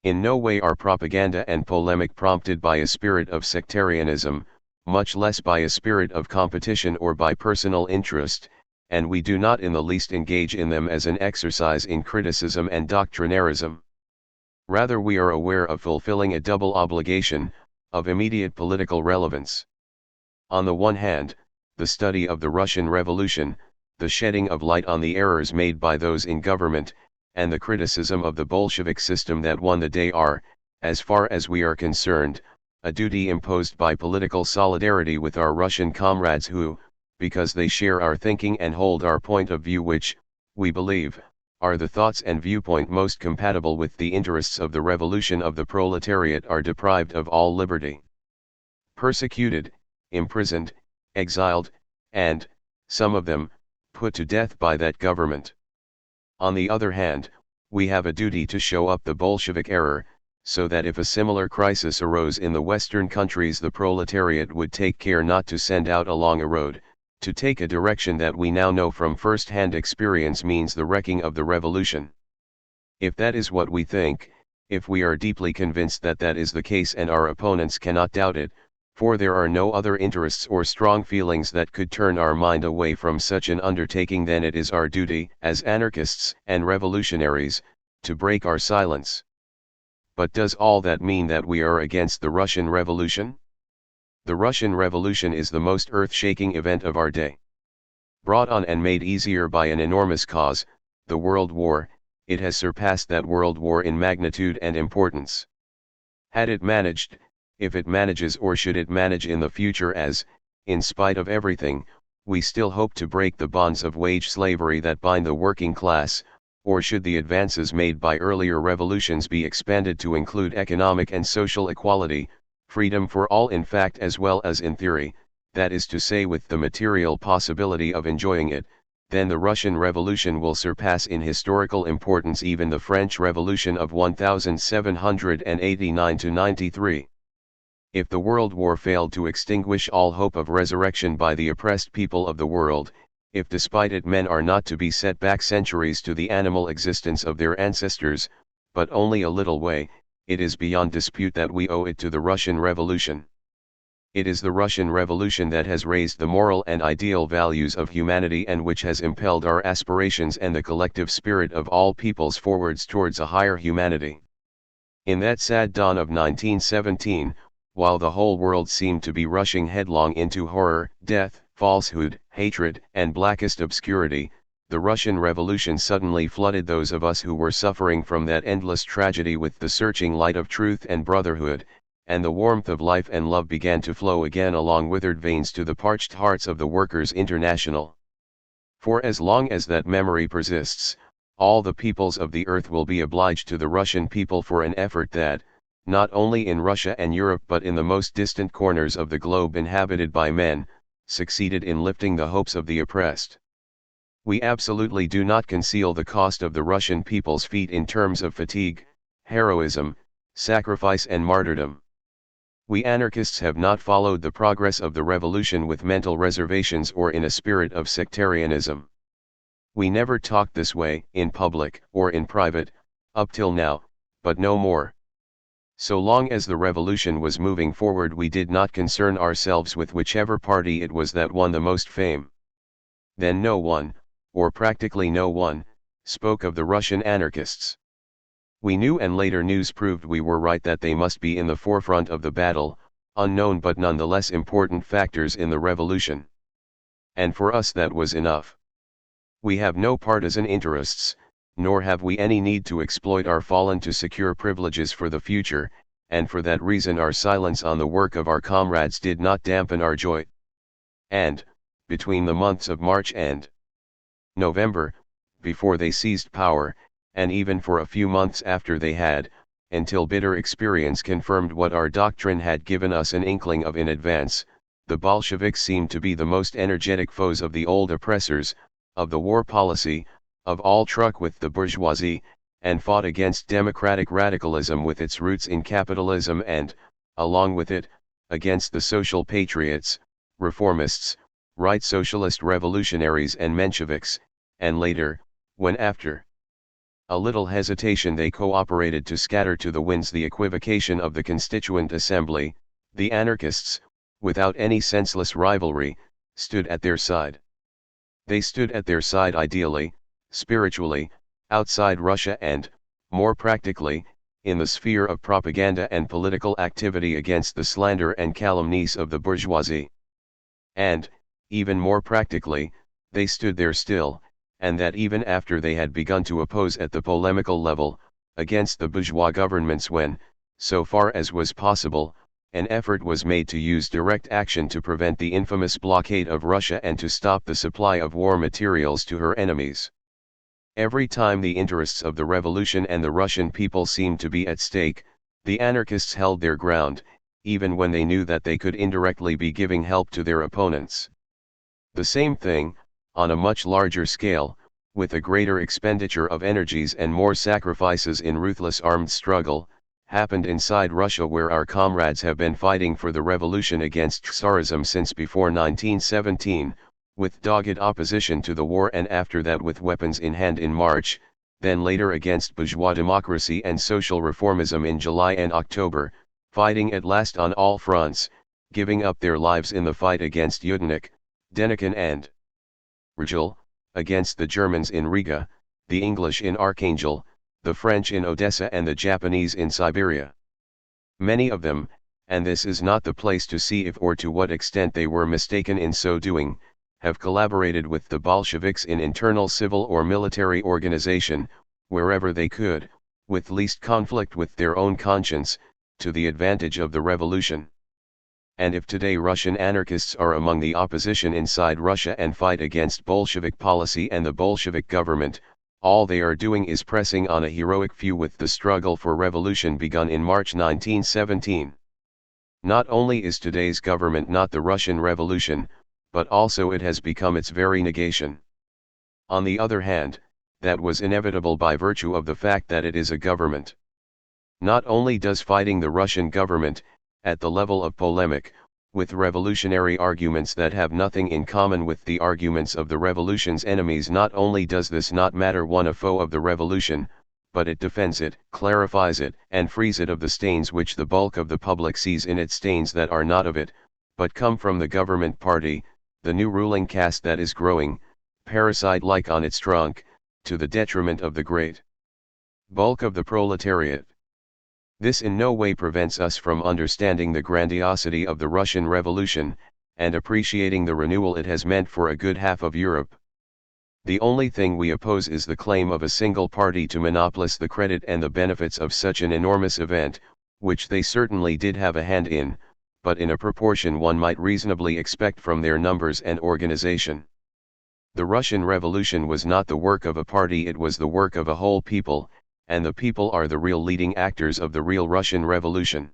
In no way are propaganda and polemic prompted by a spirit of sectarianism, much less by a spirit of competition or by personal interest, and we do not in the least engage in them as an exercise in criticism and doctrinarism. Rather, we are aware of fulfilling a double obligation, of immediate political relevance. On the one hand, the study of the Russian Revolution, the shedding of light on the errors made by those in government, and the criticism of the Bolshevik system that won the day are, as far as we are concerned, a duty imposed by political solidarity with our Russian comrades who, because they share our thinking and hold our point of view which, we believe, are the thoughts and viewpoint most compatible with the interests of the revolution of the proletariat, are deprived of all liberty. Persecuted, imprisoned, exiled, and, some of them, put to death by that government. On the other hand, we have a duty to show up the Bolshevik error, so that if a similar crisis arose in the Western countries the proletariat would take care not to send out along a road, to take a direction that we now know from first-hand experience means the wrecking of the revolution. If that is what we think, if we are deeply convinced that that is the case and our opponents cannot doubt it, for there are no other interests or strong feelings that could turn our mind away from such an undertaking, then it is our duty, as anarchists and revolutionaries, to break our silence. But does all that mean that we are against the Russian Revolution? The Russian Revolution is the most earth-shaking event of our day. Brought on and made easier by an enormous cause, the World War, it has surpassed that World War in magnitude and importance. Had it managed, if it manages or should it manage in the future as, in spite of everything, we still hope to break the bonds of wage slavery that bind the working class, or should the advances made by earlier revolutions be expanded to include economic and social equality, freedom for all in fact as well as in theory, that is to say with the material possibility of enjoying it, then the Russian Revolution will surpass in historical importance even the French Revolution of 1789–93. If the World War failed to extinguish all hope of resurrection by the oppressed people of the world, if despite it men are not to be set back centuries to the animal existence of their ancestors, but only a little way, it is beyond dispute that we owe it to the Russian Revolution. It is the Russian Revolution that has raised the moral and ideal values of humanity and which has impelled our aspirations and the collective spirit of all peoples forwards towards a higher humanity. In that sad dawn of 1917, while the whole world seemed to be rushing headlong into horror, death, falsehood, hatred, and blackest obscurity, the Russian Revolution suddenly flooded those of us who were suffering from that endless tragedy with the searching light of truth and brotherhood, and the warmth of life and love began to flow again along withered veins to the parched hearts of the Workers' International. For as long as that memory persists, all the peoples of the earth will be obliged to the Russian people for an effort that, not only in Russia and Europe but in the most distant corners of the globe inhabited by men, succeeded in lifting the hopes of the oppressed. We absolutely do not conceal the cost of the Russian people's feat in terms of fatigue, heroism, sacrifice and martyrdom. We anarchists have not followed the progress of the revolution with mental reservations or in a spirit of sectarianism. We never talked this way, in public or in private, up till now, but no more. So long as the revolution was moving forward we did not concern ourselves with whichever party it was that won the most fame. Then no one, or practically no one, spoke of the Russian anarchists. We knew and later news proved we were right that they must be in the forefront of the battle, unknown but nonetheless important factors in the revolution. And for us that was enough. We have no partisan interests, nor have we any need to exploit our fallen to secure privileges for the future, and for that reason our silence on the work of our comrades did not dampen our joy. And, between the months of March and November, before they seized power, and even for a few months after they had, until bitter experience confirmed what our doctrine had given us an inkling of in advance, the Bolsheviks seemed to be the most energetic foes of the old oppressors, of the war policy, of all truck with the bourgeoisie, and fought against democratic radicalism with its roots in capitalism and, along with it, against the social patriots, reformists, right socialist revolutionaries and Mensheviks, and later, when after a little hesitation they cooperated to scatter to the winds the equivocation of the Constituent Assembly, the anarchists, without any senseless rivalry, stood at their side. They stood at their side ideally, spiritually, outside Russia and, more practically, in the sphere of propaganda and political activity against the slander and calumnies of the bourgeoisie. And, even more practically, they stood there still, and that even after they had begun to oppose at the polemical level, against the bourgeois governments when, so far as was possible, an effort was made to use direct action to prevent the infamous blockade of Russia and to stop the supply of war materials to her enemies. Every time the interests of the revolution and the Russian people seemed to be at stake, the anarchists held their ground, even when they knew that they could indirectly be giving help to their opponents. The same thing, on a much larger scale, with a greater expenditure of energies and more sacrifices in ruthless armed struggle, happened inside Russia where our comrades have been fighting for the revolution against Tsarism since before 1917, with dogged opposition to the war and after that with weapons in hand in March, then later against bourgeois democracy and social reformism in July and October, fighting at last on all fronts, giving up their lives in the fight against Yudenich, Denikin and Rudolf, against the Germans in Riga, the English in Archangel, the French in Odessa and the Japanese in Siberia. Many of them, and this is not the place to see if or to what extent they were mistaken in so doing, have collaborated with the Bolsheviks in internal civil or military organization, wherever they could, with least conflict with their own conscience, to the advantage of the revolution. And if today Russian anarchists are among the opposition inside Russia and fight against Bolshevik policy and the Bolshevik government, all they are doing is pressing on a heroic few with the struggle for revolution begun in March 1917. Not only is today's government not the Russian Revolution, but also it has become its very negation. On the other hand, that was inevitable by virtue of the fact that it is a government. Not only does fighting the Russian government, at the level of polemic, with revolutionary arguments that have nothing in common with the arguments of the revolution's enemies, not only does this not matter one a foe of the revolution, but it defends it, clarifies it, and frees it of the stains which the bulk of the public sees in it, stains that are not of it, but come from the government party, the new ruling caste that is growing, parasite-like on its trunk, to the detriment of the great bulk of the proletariat. This in no way prevents us from understanding the grandiosity of the Russian Revolution, and appreciating the renewal it has meant for a good half of Europe. The only thing we oppose is the claim of a single party to monopolize the credit and the benefits of such an enormous event, which they certainly did have a hand in, but in a proportion one might reasonably expect from their numbers and organization. The Russian Revolution was not the work of a party, it was the work of a whole people, and the people are the real leading actors of the real Russian Revolution.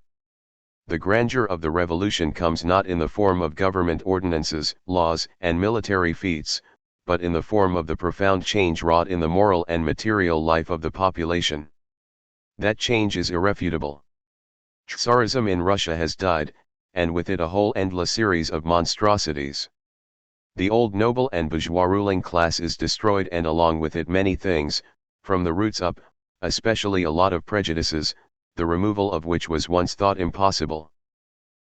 The grandeur of the revolution comes not in the form of government ordinances, laws, and military feats, but in the form of the profound change wrought in the moral and material life of the population. That change is irrefutable. Tsarism in Russia has died, and with it a whole endless series of monstrosities. The old noble and bourgeois ruling class is destroyed, and along with it many things, from the roots up, especially a lot of prejudices, the removal of which was once thought impossible.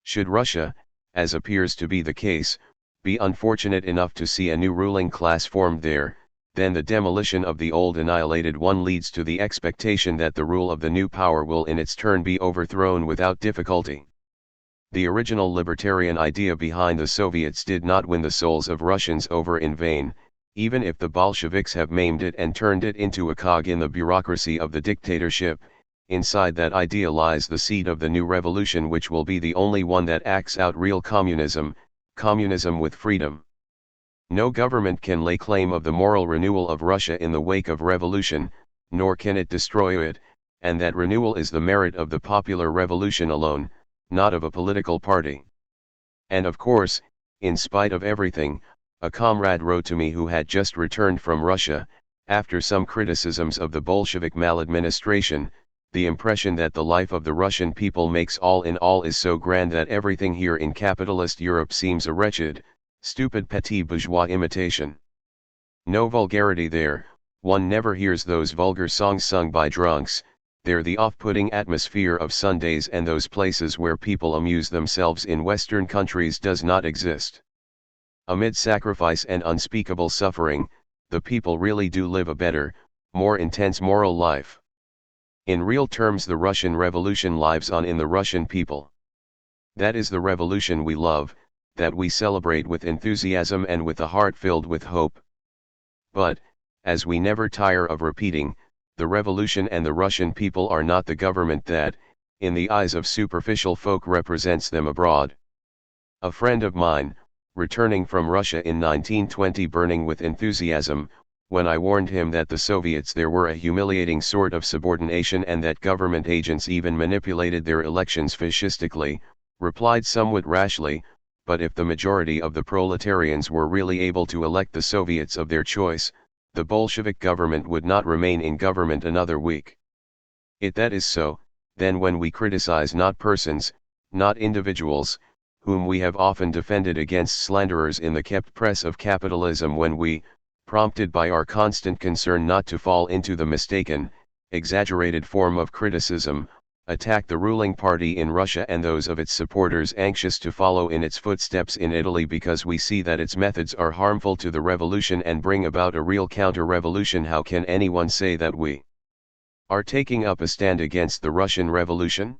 Should Russia, as appears to be the case, be unfortunate enough to see a new ruling class formed there, then the demolition of the old annihilated one leads to the expectation that the rule of the new power will in its turn be overthrown without difficulty. The original libertarian idea behind the Soviets did not win the souls of Russians over in vain, even if the Bolsheviks have maimed it and turned it into a cog in the bureaucracy of the dictatorship. Inside that idea lies the seed of the new revolution, which will be the only one that acts out real communism, communism with freedom. No government can lay claim of the moral renewal of Russia in the wake of revolution, nor can it destroy it, and that renewal is the merit of the popular revolution alone, not of a political party. And of course, in spite of everything, a comrade wrote to me who had just returned from Russia, after some criticisms of the Bolshevik maladministration, the impression that the life of the Russian people makes all in all is so grand that everything here in capitalist Europe seems a wretched, stupid petit bourgeois imitation. No vulgarity there, one never hears those vulgar songs sung by drunks, there the off-putting atmosphere of Sundays and those places where people amuse themselves in Western countries does not exist. Amid sacrifice and unspeakable suffering, the people really do live a better, more intense moral life. In real terms, the Russian Revolution lives on in the Russian people. That is the revolution we love, that we celebrate with enthusiasm and with a heart filled with hope. But, as we never tire of repeating, the revolution and the Russian people are not the government that, in the eyes of superficial folk, represents them abroad. A friend of mine, returning from Russia in 1920, burning with enthusiasm, when I warned him that the Soviets there were a humiliating sort of subordination and that government agents even manipulated their elections fascistically, replied somewhat rashly, but if the majority of the proletarians were really able to elect the Soviets of their choice, the Bolshevik government would not remain in government another week. If that is so, then when we criticize not persons, not individuals, whom we have often defended against slanderers in the kept press of capitalism, when we, prompted by our constant concern not to fall into the mistaken, exaggerated form of criticism, attack the ruling party in Russia and those of its supporters anxious to follow in its footsteps in Italy because we see that its methods are harmful to the revolution and bring about a real counter-revolution, how can anyone say that we are taking up a stand against the Russian Revolution?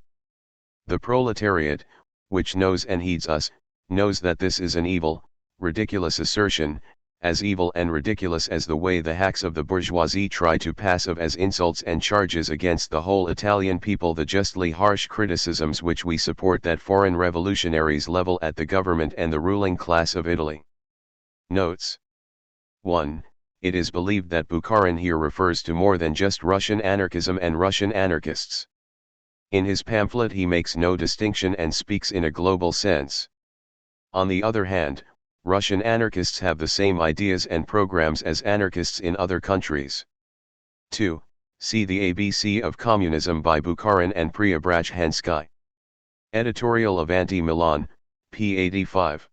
The proletariat, which knows and heeds us, knows that this is an evil, ridiculous assertion, as evil and ridiculous as the way the hacks of the bourgeoisie try to pass off as insults and charges against the whole Italian people the justly harsh criticisms which we support that foreign revolutionaries level at the government and the ruling class of Italy. Notes. 1. It is believed that Bukharin here refers to more than just Russian anarchism and Russian anarchists. In his pamphlet he makes no distinction and speaks in a global sense. On the other hand, Russian anarchists have the same ideas and programs as anarchists in other countries. 2. See the ABC of Communism by Bukharin and Preobrazhensky. Editorial of Anti-Milan, p. 85.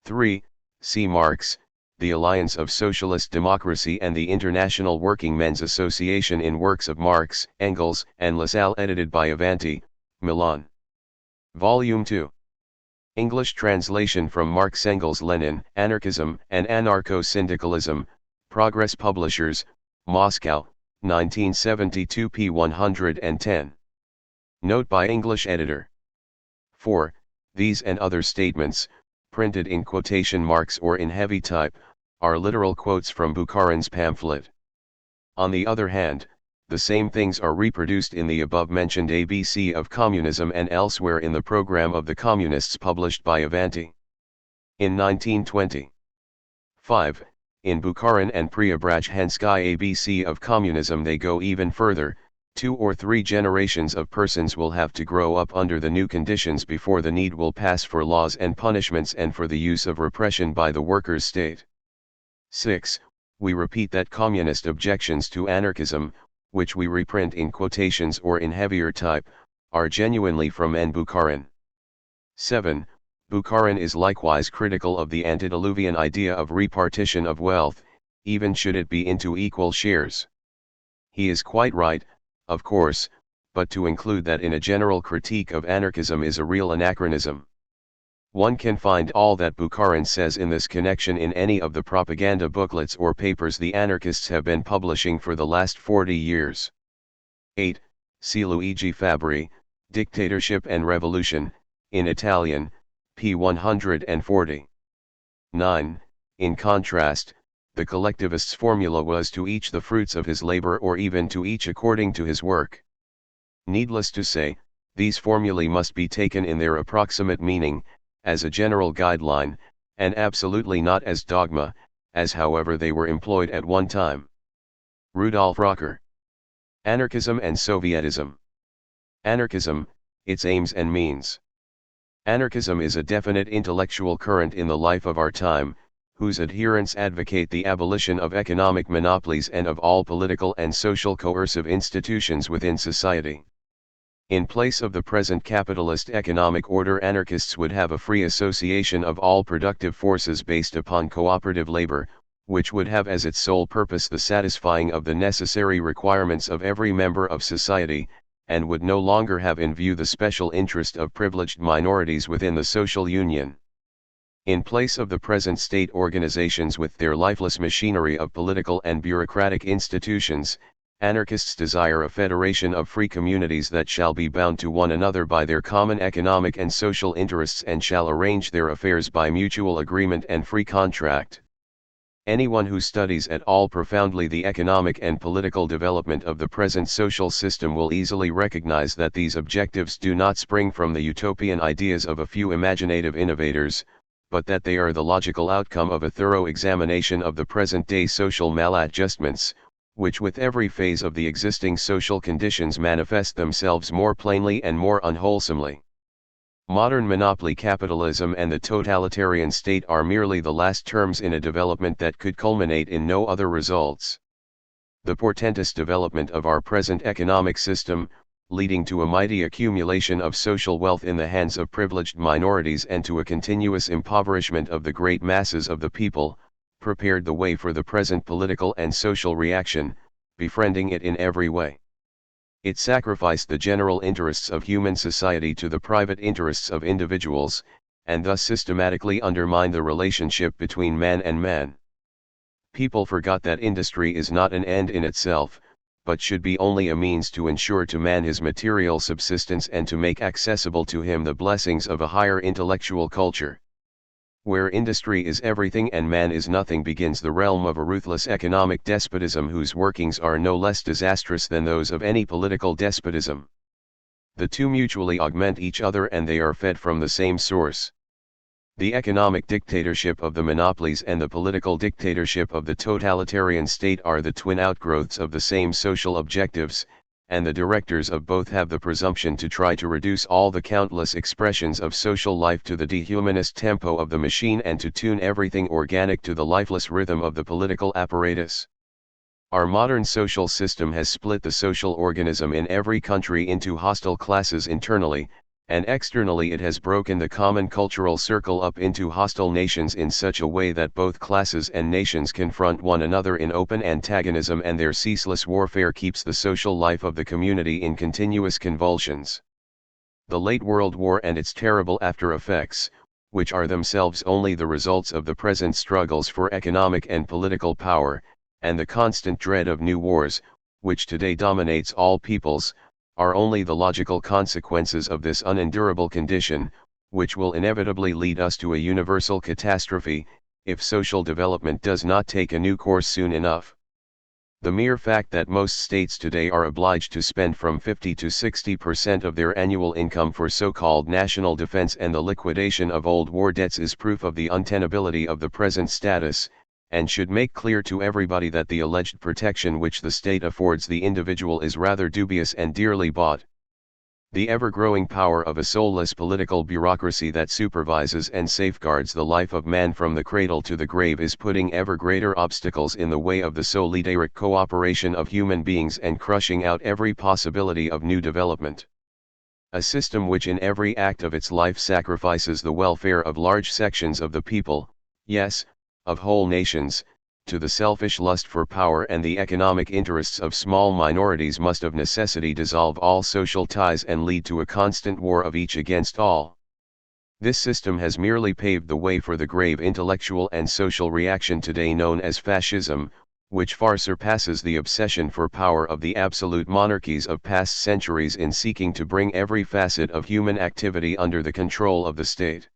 3. See Marx, The Alliance of Socialist Democracy and the International Working Men's Association in works of Marx, Engels, and Lassalle edited by Avanti, Milan. Volume 2. English translation from Marx Engels Lenin, Anarchism and Anarcho-Syndicalism, Progress Publishers, Moscow, 1972 p. 110. Note by English editor. 4. These and other statements, printed in quotation marks or in heavy type, are literal quotes from Bukharin's pamphlet. On the other hand, the same things are reproduced in the above-mentioned ABC of Communism and elsewhere in the program of the Communists published by Avanti. In 1920. 5. In Bukharin and Preobrazhensky ABC of Communism they go even further. 2 or 3 generations of persons will have to grow up under the new conditions before the need will pass for laws and punishments and for the use of repression by the workers' state. 6. We repeat that communist objections to anarchism, which we reprint in quotations or in heavier type, are genuinely from N. Bukharin. 7. Bukharin is likewise critical of the antediluvian idea of repartition of wealth, even should it be into equal shares. He is quite right, of course, but to include that in a general critique of anarchism is a real anachronism. One can find all that Bukharin says in this connection in any of the propaganda booklets or papers the anarchists have been publishing for the last 40 years. 8. See Luigi Fabbri, Dictatorship and Revolution, in Italian, p. 140. 9. In contrast, the collectivist's formula was to each the fruits of his labor or even to each according to his work. Needless to say, these formulae must be taken in their approximate meaning, as a general guideline, and absolutely not as dogma, as however they were employed at one time. Rudolf Rocker. Anarchism and Sovietism. Anarchism, its aims and means. Anarchism is a definite intellectual current in the life of our time, whose adherents advocate the abolition of economic monopolies and of all political and social coercive institutions within society. In place of the present capitalist economic order, anarchists would have a free association of all productive forces based upon cooperative labor, which would have as its sole purpose the satisfying of the necessary requirements of every member of society, and would no longer have in view the special interest of privileged minorities within the social union. In place of the present state organizations with their lifeless machinery of political and bureaucratic institutions, anarchists desire a federation of free communities that shall be bound to one another by their common economic and social interests and shall arrange their affairs by mutual agreement and free contract. Anyone who studies at all profoundly the economic and political development of the present social system will easily recognize that these objectives do not spring from the utopian ideas of a few imaginative innovators, but that they are the logical outcome of a thorough examination of the present-day social maladjustments, which with every phase of the existing social conditions manifest themselves more plainly and more unwholesomely. Modern monopoly capitalism and the totalitarian state are merely the last terms in a development that could culminate in no other results. The portentous development of our present economic system, leading to a mighty accumulation of social wealth in the hands of privileged minorities and to a continuous impoverishment of the great masses of the people, prepared the way for the present political and social reaction, befriending it in every way. It sacrificed the general interests of human society to the private interests of individuals, and thus systematically undermined the relationship between man and man. People forgot that industry is not an end in itself, but should be only a means to ensure to man his material subsistence and to make accessible to him the blessings of a higher intellectual culture. Where industry is everything and man is nothing begins the realm of a ruthless economic despotism whose workings are no less disastrous than those of any political despotism. The two mutually augment each other and they are fed from the same source. The economic dictatorship of the monopolies and the political dictatorship of the totalitarian state are the twin outgrowths of the same social objectives, and the directors of both have the presumption to try to reduce all the countless expressions of social life to the dehumanist tempo of the machine and to tune everything organic to the lifeless rhythm of the political apparatus. Our modern social system has split the social organism in every country into hostile classes internally, and externally it has broken the common cultural circle up into hostile nations in such a way that both classes and nations confront one another in open antagonism, and their ceaseless warfare keeps the social life of the community in continuous convulsions. The late World War and its terrible after-effects, which are themselves only the results of the present struggles for economic and political power, and the constant dread of new wars, which today dominates all peoples, are only the logical consequences of this unendurable condition, which will inevitably lead us to a universal catastrophe, if social development does not take a new course soon enough. The mere fact that most states today are obliged to spend from 50 to 60% of their annual income for so-called national defense and the liquidation of old war debts is proof of the untenability of the present status, and should make clear to everybody that the alleged protection which the state affords the individual is rather dubious and dearly bought. The ever-growing power of a soulless political bureaucracy that supervises and safeguards the life of man from the cradle to the grave is putting ever greater obstacles in the way of the solidaric cooperation of human beings and crushing out every possibility of new development. A system which in every act of its life sacrifices the welfare of large sections of the people, yes, of whole nations, to the selfish lust for power and the economic interests of small minorities must of necessity dissolve all social ties and lead to a constant war of each against all. This system has merely paved the way for the grave intellectual and social reaction today known as fascism, which far surpasses the obsession for power of the absolute monarchies of past centuries in seeking to bring every facet of human activity under the control of the state.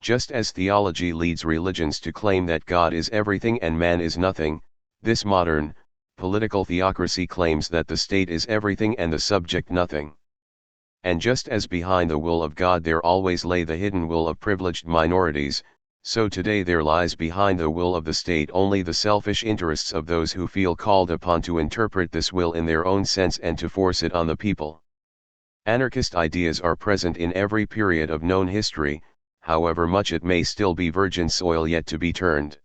Just as theology leads religions to claim that God is everything and man is nothing, this modern, political theocracy claims that the state is everything and the subject nothing. And just as behind the will of God there always lay the hidden will of privileged minorities, so today there lies behind the will of the state only the selfish interests of those who feel called upon to interpret this will in their own sense and to force it on the people. Anarchist ideas are present in every period of known history, however much it may still be virgin soil yet to be turned.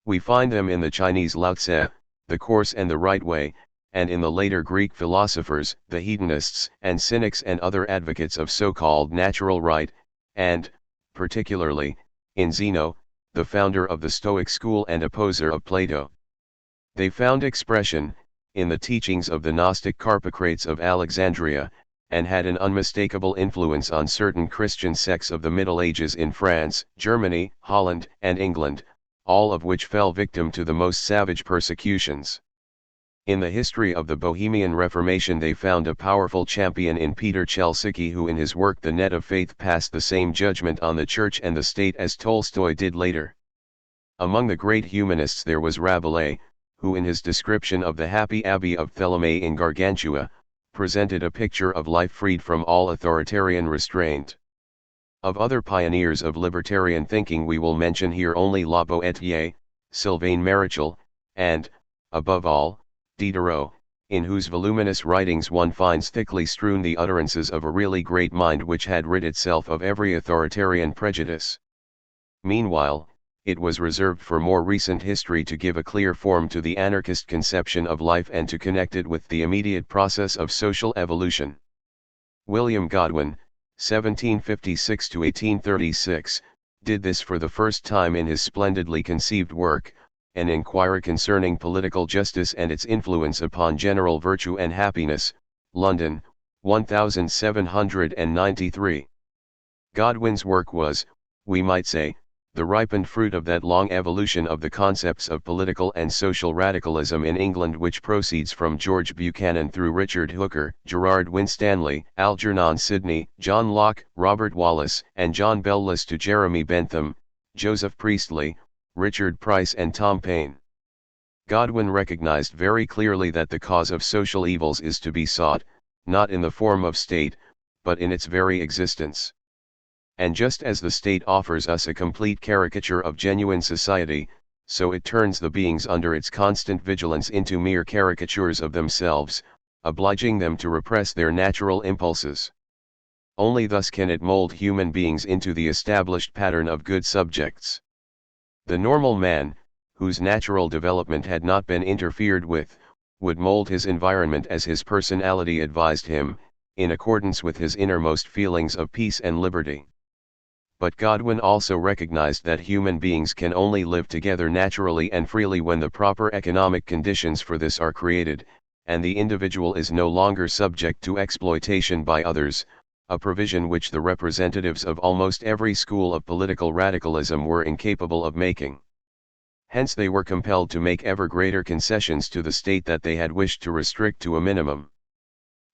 We find them in the Chinese Lao Tse, the course and the right way, and in the later Greek philosophers, the hedonists and cynics and other advocates of so-called natural right, and, particularly, in Zeno, the founder of the Stoic school and opposer of Plato. They found expression, in the teachings of the Gnostic Carpocrates of Alexandria, and had an unmistakable influence on certain Christian sects of the Middle Ages in France, Germany, Holland, and England, all of which fell victim to the most savage persecutions. In the history of the Bohemian Reformation they found a powerful champion in Peter Chelsicki, who in his work The Net of Faith passed the same judgment on the Church and the State as Tolstoy did later. Among the great humanists there was Rabelais, who in his description of the happy abbey of Thelemae in Gargantua, presented a picture of life freed from all authoritarian restraint. Of other pioneers of libertarian thinking we will mention here only La Boétie, Sylvain Marichal, and, above all, Diderot, in whose voluminous writings one finds thickly strewn the utterances of a really great mind which had rid itself of every authoritarian prejudice. Meanwhile, it was reserved for more recent history to give a clear form to the anarchist conception of life and to connect it with the immediate process of social evolution. William Godwin, 1756–1836, did this for the first time in his splendidly conceived work, An Inquiry Concerning Political Justice and Its Influence upon General Virtue and Happiness, London, 1793. Godwin's work was, we might say, the ripened fruit of that long evolution of the concepts of political and social radicalism in England which proceeds from George Buchanan through Richard Hooker, Gerard Winstanley, Algernon Sidney, John Locke, Robert Wallace, and John Bellows to Jeremy Bentham, Joseph Priestley, Richard Price and Tom Paine. Godwin recognized very clearly that the cause of social evils is to be sought, not in the form of state, but in its very existence. And just as the state offers us a complete caricature of genuine society, so it turns the beings under its constant vigilance into mere caricatures of themselves, obliging them to repress their natural impulses. Only thus can it mold human beings into the established pattern of good subjects. The normal man, whose natural development had not been interfered with, would mold his environment as his personality advised him, in accordance with his innermost feelings of peace and liberty. But Godwin also recognized that human beings can only live together naturally and freely when the proper economic conditions for this are created, and the individual is no longer subject to exploitation by others, a provision which the representatives of almost every school of political radicalism were incapable of making. Hence they were compelled to make ever greater concessions to the state that they had wished to restrict to a minimum.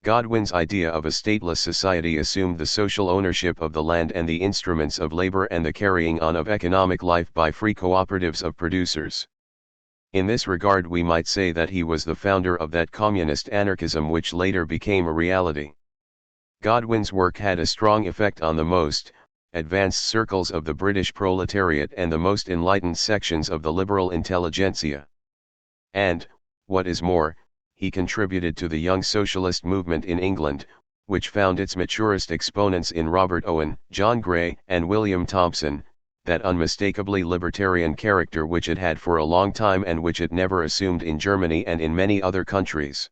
Godwin's idea of a stateless society assumed the social ownership of the land and the instruments of labor and the carrying on of economic life by free cooperatives of producers. In this regard we might say that he was the founder of that communist anarchism which later became a reality. Godwin's work had a strong effect on the most advanced circles of the British proletariat and the most enlightened sections of the liberal intelligentsia. And, what is more, he contributed to the young socialist movement in England, which found its maturest exponents in Robert Owen, John Gray, and William Thompson, that unmistakably libertarian character which it had for a long time and which it never assumed in Germany and in many other countries.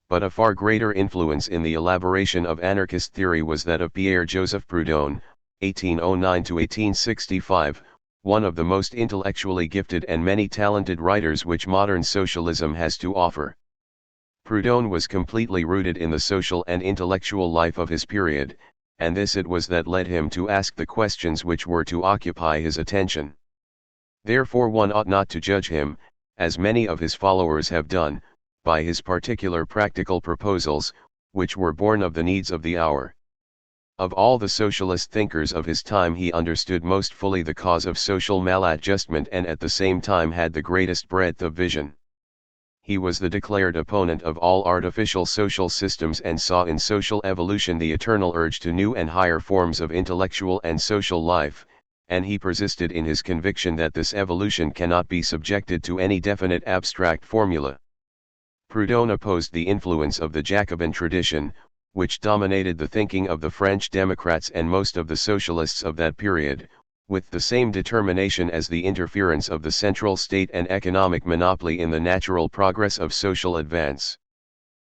But a far greater influence in the elaboration of anarchist theory was that of Pierre-Joseph Proudhon, 1809–1865, one of the most intellectually gifted and many talented writers which modern socialism has to offer. Proudhon was completely rooted in the social and intellectual life of his period, and this it was that led him to ask the questions which were to occupy his attention. Therefore one ought not to judge him, as many of his followers have done, by his particular practical proposals, which were born of the needs of the hour. Of all the socialist thinkers of his time he understood most fully the cause of social maladjustment and at the same time had the greatest breadth of vision. He was the declared opponent of all artificial social systems and saw in social evolution the eternal urge to new and higher forms of intellectual and social life, and he persisted in his conviction that this evolution cannot be subjected to any definite abstract formula. Proudhon opposed the influence of the Jacobin tradition, which dominated the thinking of the French Democrats and most of the socialists of that period, with the same determination as the interference of the central state and economic monopoly in the natural progress of social advance.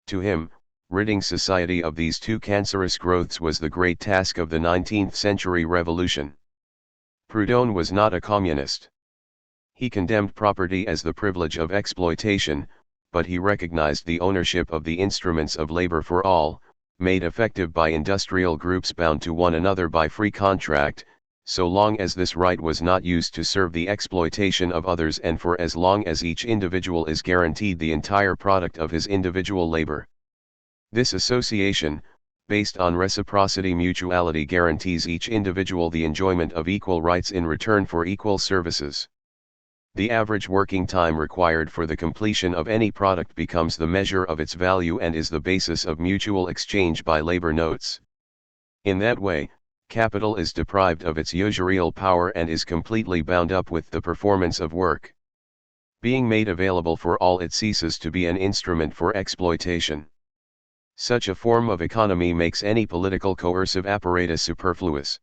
To him, ridding society of these two cancerous growths was the great task of the 19th century revolution. Proudhon was not a communist. He condemned property as the privilege of exploitation, but he recognized the ownership of the instruments of labor for all, made effective by industrial groups bound to one another by free contract, so long as this right was not used to serve the exploitation of others and for as long as each individual is guaranteed the entire product of his individual labor. This association, based on reciprocity mutuality, guarantees each individual the enjoyment of equal rights in return for equal services. The average working time required for the completion of any product becomes the measure of its value and is the basis of mutual exchange by labor notes. In that way, capital is deprived of its usurial power and is completely bound up with the performance of work. Being made available for all, it ceases to be an instrument for exploitation. Such a form of economy makes any political coercive apparatus superfluous.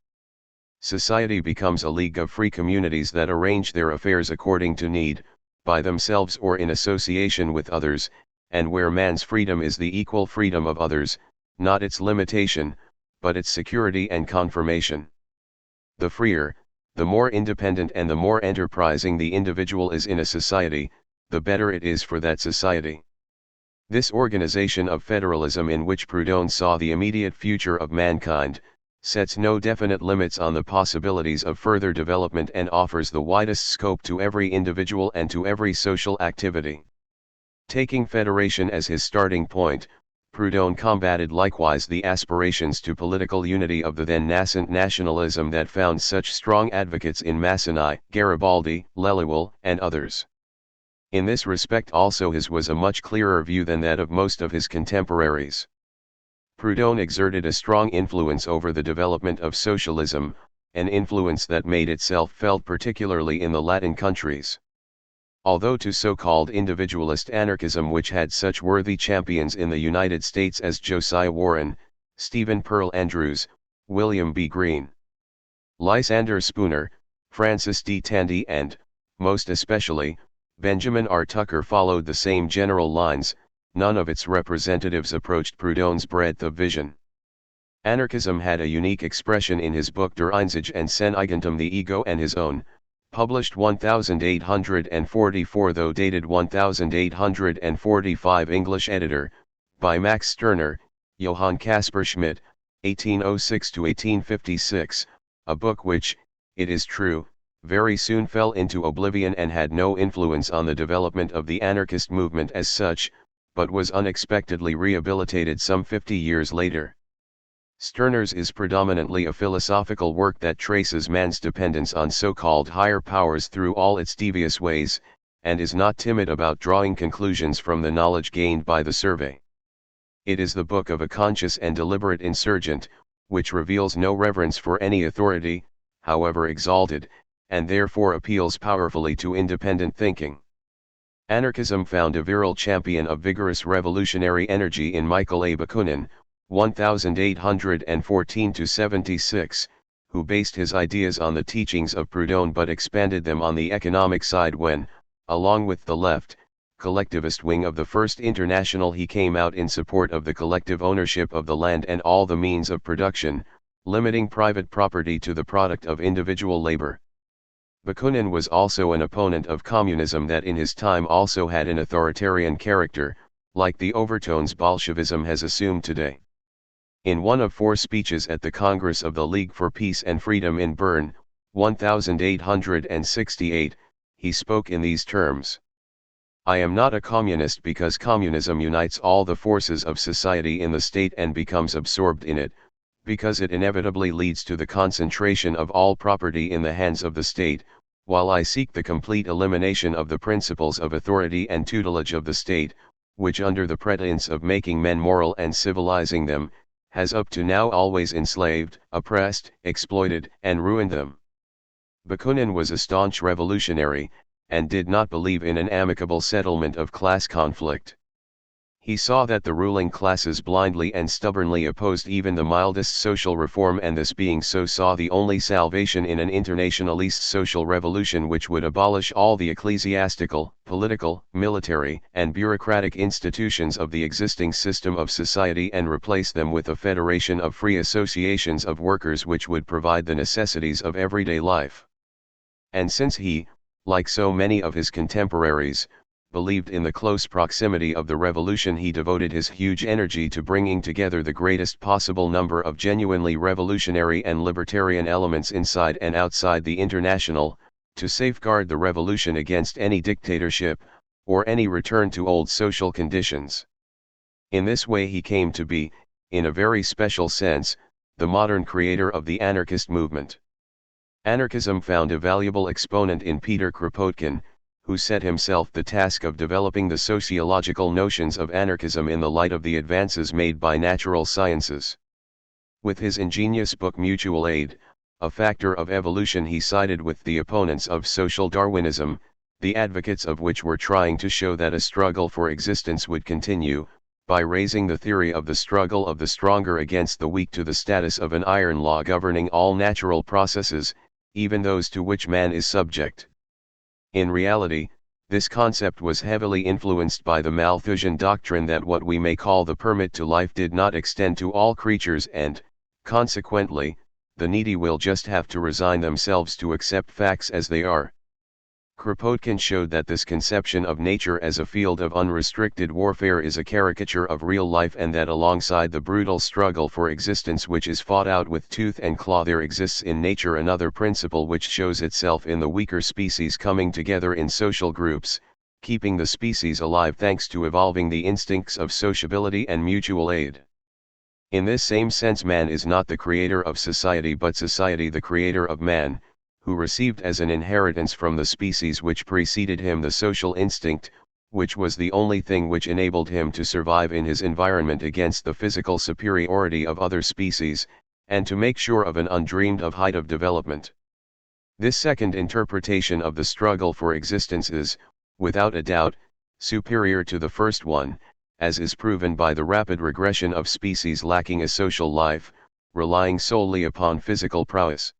Society becomes a league of free communities that arrange their affairs according to need, by themselves or in association with others, and where man's freedom is the equal freedom of others, not its limitation, but its security and confirmation. The freer, the more independent and the more enterprising the individual is in a society, the better it is for that society. This organization of federalism in which Proudhon saw the immediate future of mankind, sets no definite limits on the possibilities of further development and offers the widest scope to every individual and to every social activity. Taking federation as his starting point, Proudhon combated likewise the aspirations to political unity of the then nascent nationalism that found such strong advocates in Massenet, Garibaldi, Lelièvre, and others. In this respect also his was a much clearer view than that of most of his contemporaries. Proudhon exerted a strong influence over the development of socialism, an influence that made itself felt particularly in the Latin countries. Although to so-called individualist anarchism, which had such worthy champions in the United States as Josiah Warren, Stephen Pearl Andrews, William B. Greene, Lysander Spooner, Francis D. Tandy and, most especially, Benjamin R. Tucker followed the same general lines, none of its representatives approached Proudhon's breadth of vision. Anarchism had a unique expression in his book Der Einzige and sein Eigentum, The Ego and His Own, published 1844 though dated 1845, English editor, by Max Stirner, Johann Caspar Schmidt, 1806–1856, a book which, it is true, very soon fell into oblivion and had no influence on the development of the anarchist movement as such, but was unexpectedly rehabilitated some 50 years later. Stirner's is predominantly a philosophical work that traces man's dependence on so-called higher powers through all its devious ways, and is not timid about drawing conclusions from the knowledge gained by the survey. It is the book of a conscious and deliberate insurgent, which reveals no reverence for any authority, however exalted, and therefore appeals powerfully to independent thinking. Anarchism found a virile champion of vigorous revolutionary energy in Michael A. Bakunin, 1814–76, who based his ideas on the teachings of Proudhon but expanded them on the economic side when, along with the left, collectivist wing of the First International, he came out in support of the collective ownership of the land and all the means of production, limiting private property to the product of individual labor. Bakunin was also an opponent of communism that in his time also had an authoritarian character, like the overtones Bolshevism has assumed today. In one of 4 speeches at the Congress of the League for Peace and Freedom in Bern, 1868, he spoke in these terms: "I am not a communist because communism unites all the forces of society in the state and becomes absorbed in it, because it inevitably leads to the concentration of all property in the hands of the state, while I seek the complete elimination of the principles of authority and tutelage of the state, which under the pretense of making men moral and civilizing them, has up to now always enslaved, oppressed, exploited, and ruined them." Bakunin was a staunch revolutionary, and did not believe in an amicable settlement of class conflict. He saw that the ruling classes blindly and stubbornly opposed even the mildest social reform, and this being so saw the only salvation in an internationalist social revolution which would abolish all the ecclesiastical, political, military, and bureaucratic institutions of the existing system of society and replace them with a federation of free associations of workers which would provide the necessities of everyday life. And since he, like so many of his contemporaries, believed in the close proximity of the revolution, he devoted his huge energy to bringing together the greatest possible number of genuinely revolutionary and libertarian elements inside and outside the International, to safeguard the revolution against any dictatorship, or any return to old social conditions. In this way he came to be, in a very special sense, the modern creator of the anarchist movement. Anarchism found a valuable exponent in Peter Kropotkin, who set himself the task of developing the sociological notions of anarchism in the light of the advances made by natural sciences. With his ingenious book Mutual Aid, a factor of evolution, he sided with the opponents of social Darwinism, the advocates of which were trying to show that a struggle for existence would continue, by raising the theory of the struggle of the stronger against the weak to the status of an iron law governing all natural processes, even those to which man is subject. In reality, this concept was heavily influenced by the Malthusian doctrine that what we may call the permit to life did not extend to all creatures and, consequently, the needy will just have to resign themselves to accept facts as they are. Kropotkin showed that this conception of nature as a field of unrestricted warfare is a caricature of real life, and that alongside the brutal struggle for existence which is fought out with tooth and claw, there exists in nature another principle which shows itself in the weaker species coming together in social groups, keeping the species alive thanks to evolving the instincts of sociability and mutual aid. In this same sense, man is not the creator of society but society the creator of man, who received as an inheritance from the species which preceded him the social instinct, which was the only thing which enabled him to survive in his environment against the physical superiority of other species, and to make sure of an undreamed of height of development. This second interpretation of the struggle for existence is, without a doubt, superior to the first one, as is proven by the rapid regression of species lacking a social life, relying solely upon physical prowess.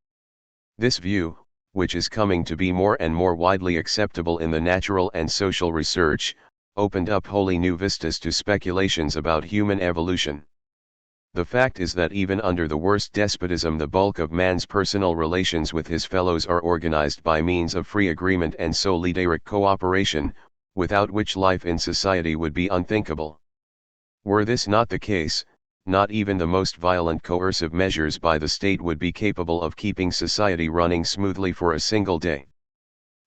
This view, which is coming to be more and more widely acceptable in the natural and social research, opened up wholly new vistas to speculations about human evolution. The fact is that even under the worst despotism, the bulk of man's personal relations with his fellows are organized by means of free agreement and solidaric cooperation, without which life in society would be unthinkable. Were this not the case, not even the most violent coercive measures by the state would be capable of keeping society running smoothly for a single day.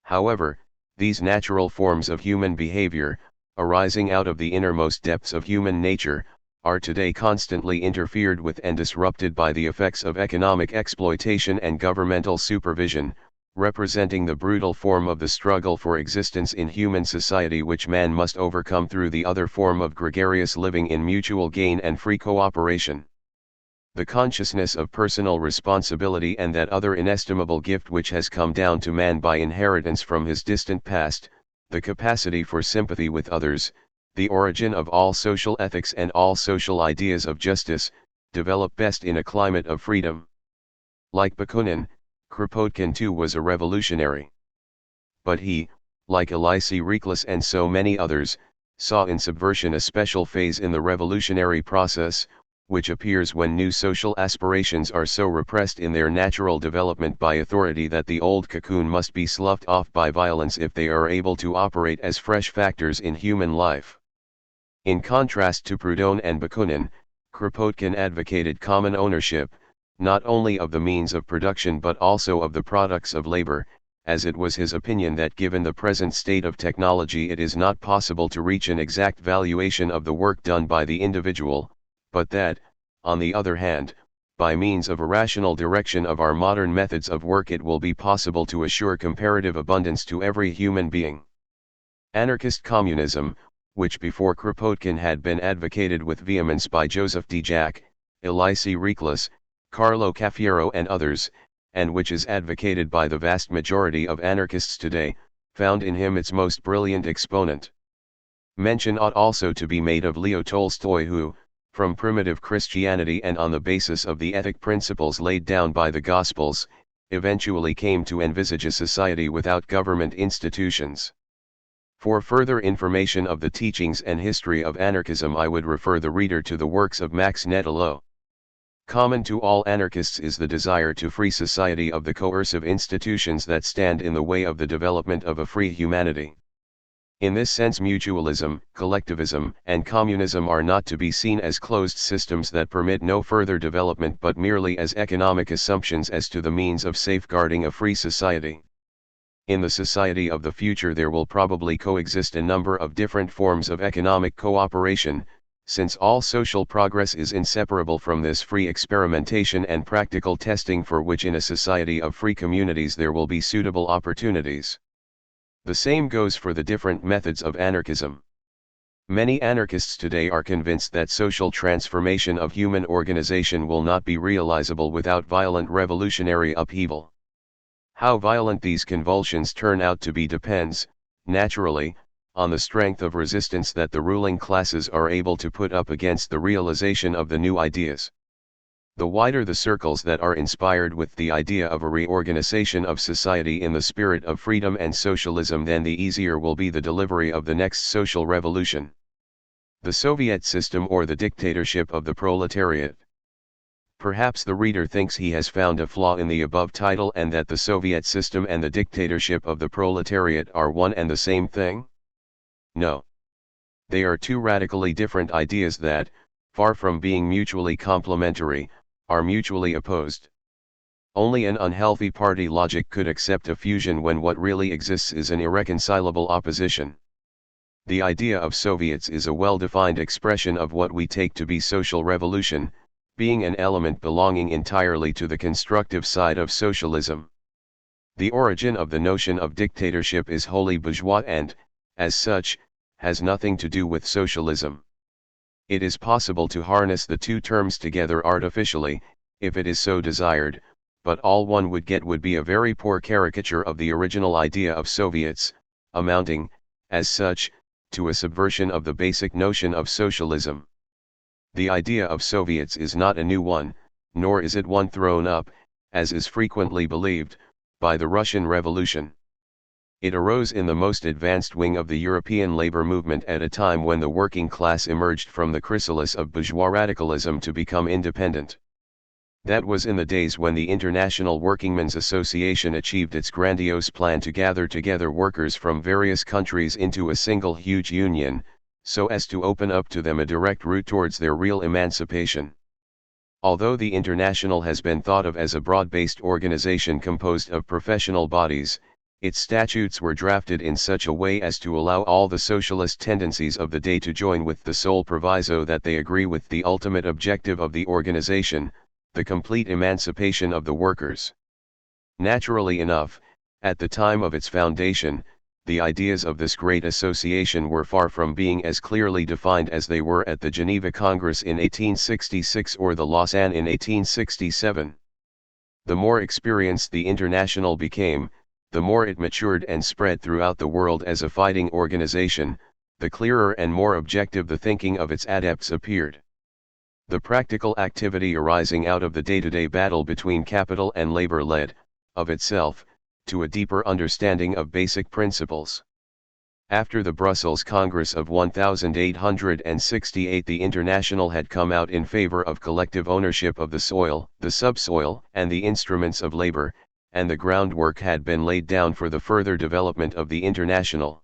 However, these natural forms of human behavior, arising out of the innermost depths of human nature, are today constantly interfered with and disrupted by the effects of economic exploitation and governmental supervision, representing the brutal form of the struggle for existence in human society which man must overcome through the other form of gregarious living in mutual gain and free cooperation. The consciousness of personal responsibility and that other inestimable gift which has come down to man by inheritance from his distant past, the capacity for sympathy with others, the origin of all social ethics and all social ideas of justice, develop best in a climate of freedom. Like Bukharin, Kropotkin too was a revolutionary. But he, like Elisee Reclus and so many others, saw in subversion a special phase in the revolutionary process, which appears when new social aspirations are so repressed in their natural development by authority that the old cocoon must be sloughed off by violence if they are able to operate as fresh factors in human life. In contrast to Proudhon and Bukharin, Kropotkin advocated common ownership, not only of the means of production but also of the products of labor, as it was his opinion that given the present state of technology it is not possible to reach an exact valuation of the work done by the individual, but that, on the other hand, by means of a rational direction of our modern methods of work it will be possible to assure comparative abundance to every human being. Anarchist communism, which before Kropotkin had been advocated with vehemence by Joseph D. Jack, Elisee Reclus, Carlo Cafiero and others, and which is advocated by the vast majority of anarchists today, found in him its most brilliant exponent. Mention ought also to be made of Leo Tolstoy who, from primitive Christianity and on the basis of the ethic principles laid down by the Gospels, eventually came to envisage a society without government institutions. For further information of the teachings and history of anarchism I would refer the reader to the works of Max Nettelo. Common to all anarchists is the desire to free society of the coercive institutions that stand in the way of the development of a free humanity. In this sense mutualism, collectivism, and communism are not to be seen as closed systems that permit no further development but merely as economic assumptions as to the means of safeguarding a free society. In the society of the future there will probably coexist a number of different forms of economic cooperation, since all social progress is inseparable from this free experimentation and practical testing for which in a society of free communities there will be suitable opportunities. The same goes for the different methods of anarchism. Many anarchists today are convinced that social transformation of human organization will not be realizable without violent revolutionary upheaval. How violent these convulsions turn out to be depends, naturally, on the strength of resistance that the ruling classes are able to put up against the realization of the new ideas. The wider the circles that are inspired with the idea of a reorganization of society in the spirit of freedom and socialism, then the easier will be the delivery of the next social revolution. The Soviet system or the dictatorship of the proletariat. Perhaps the reader thinks he has found a flaw in the above title and that the Soviet system and the dictatorship of the proletariat are one and the same thing? No. They are two radically different ideas that, far from being mutually complementary, are mutually opposed. Only an unhealthy party logic could accept a fusion when what really exists is an irreconcilable opposition. The idea of Soviets is a well-defined expression of what we take to be social revolution, being an element belonging entirely to the constructive side of socialism. The origin of the notion of dictatorship is wholly bourgeois and, as such, has nothing to do with socialism. It is possible to harness the two terms together artificially, if it is so desired, but all one would get would be a very poor caricature of the original idea of Soviets, amounting, as such, to a subversion of the basic notion of socialism. The idea of Soviets is not a new one, nor is it one thrown up, as is frequently believed, by the Russian Revolution. It arose in the most advanced wing of the European labor movement at a time when the working class emerged from the chrysalis of bourgeois radicalism to become independent. That was in the days when the International Workingmen's Association achieved its grandiose plan to gather together workers from various countries into a single huge union, so as to open up to them a direct route towards their real emancipation. Although the International has been thought of as a broad-based organization composed of professional bodies, its statutes were drafted in such a way as to allow all the socialist tendencies of the day to join, with the sole proviso that they agree with the ultimate objective of the organization, the complete emancipation of the workers. Naturally enough, at the time of its foundation, the ideas of this great association were far from being as clearly defined as they were at the Geneva Congress in 1866 or the Lausanne in 1867. The more experienced the International became, the more it matured and spread throughout the world as a fighting organization, the clearer and more objective the thinking of its adepts appeared. The practical activity arising out of the day-to-day battle between capital and labor led, of itself, to a deeper understanding of basic principles. After the Brussels Congress of 1868, the International had come out in favor of collective ownership of the soil, the subsoil, and the instruments of labor, and the groundwork had been laid down for the further development of the International.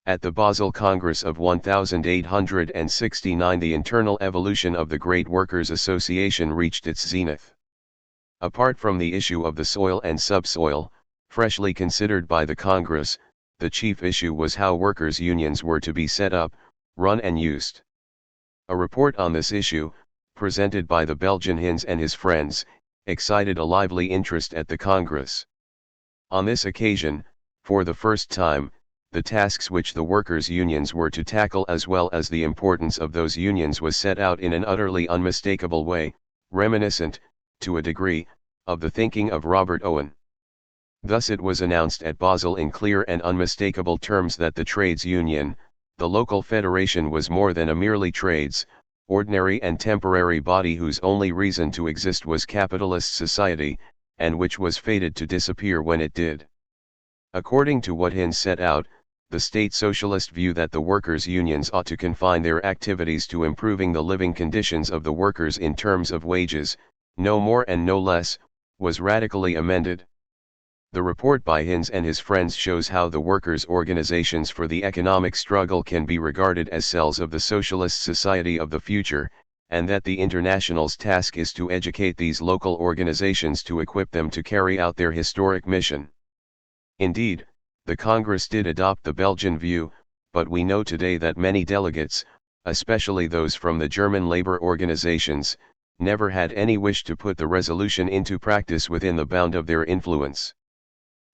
At the Basel Congress of 1869, the internal evolution of the great Workers' Association reached its zenith. Apart from the issue of the soil and subsoil, freshly considered by the Congress, the chief issue was how workers' unions were to be set up, run and used. A report on this issue, presented by the Belgian Hinz and his friends, excited a lively interest at the Congress. On this occasion, for the first time, the tasks which the workers' unions were to tackle as well as the importance of those unions was set out in an utterly unmistakable way, reminiscent, to a degree, of the thinking of Robert Owen. Thus it was announced at Basel in clear and unmistakable terms that the trades union, the local federation, was more than a merely trades, ordinary and temporary body whose only reason to exist was capitalist society, and which was fated to disappear when it did. According to what Hinz set out, the state socialist view that the workers' unions ought to confine their activities to improving the living conditions of the workers in terms of wages, no more and no less, was radically amended. The report by Hinz and his friends shows how the workers' organizations for the economic struggle can be regarded as cells of the socialist society of the future, and that the International's task is to educate these local organizations to equip them to carry out their historic mission. Indeed, the Congress did adopt the Belgian view, but we know today that many delegates, especially those from the German labor organizations, never had any wish to put the resolution into practice within the bound of their influence.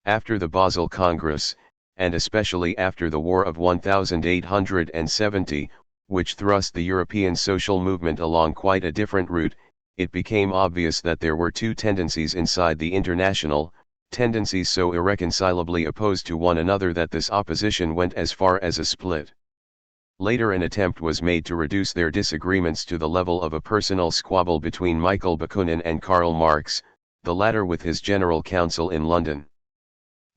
After the Basel Congress, and especially after the War of 1870, which thrust the European social movement along quite a different route, it became obvious that there were two tendencies inside the International, tendencies so irreconcilably opposed to one another that this opposition went as far as a split. Later an attempt was made to reduce their disagreements to the level of a personal squabble between Michael Bukharin and Karl Marx, the latter with his general counsel in London.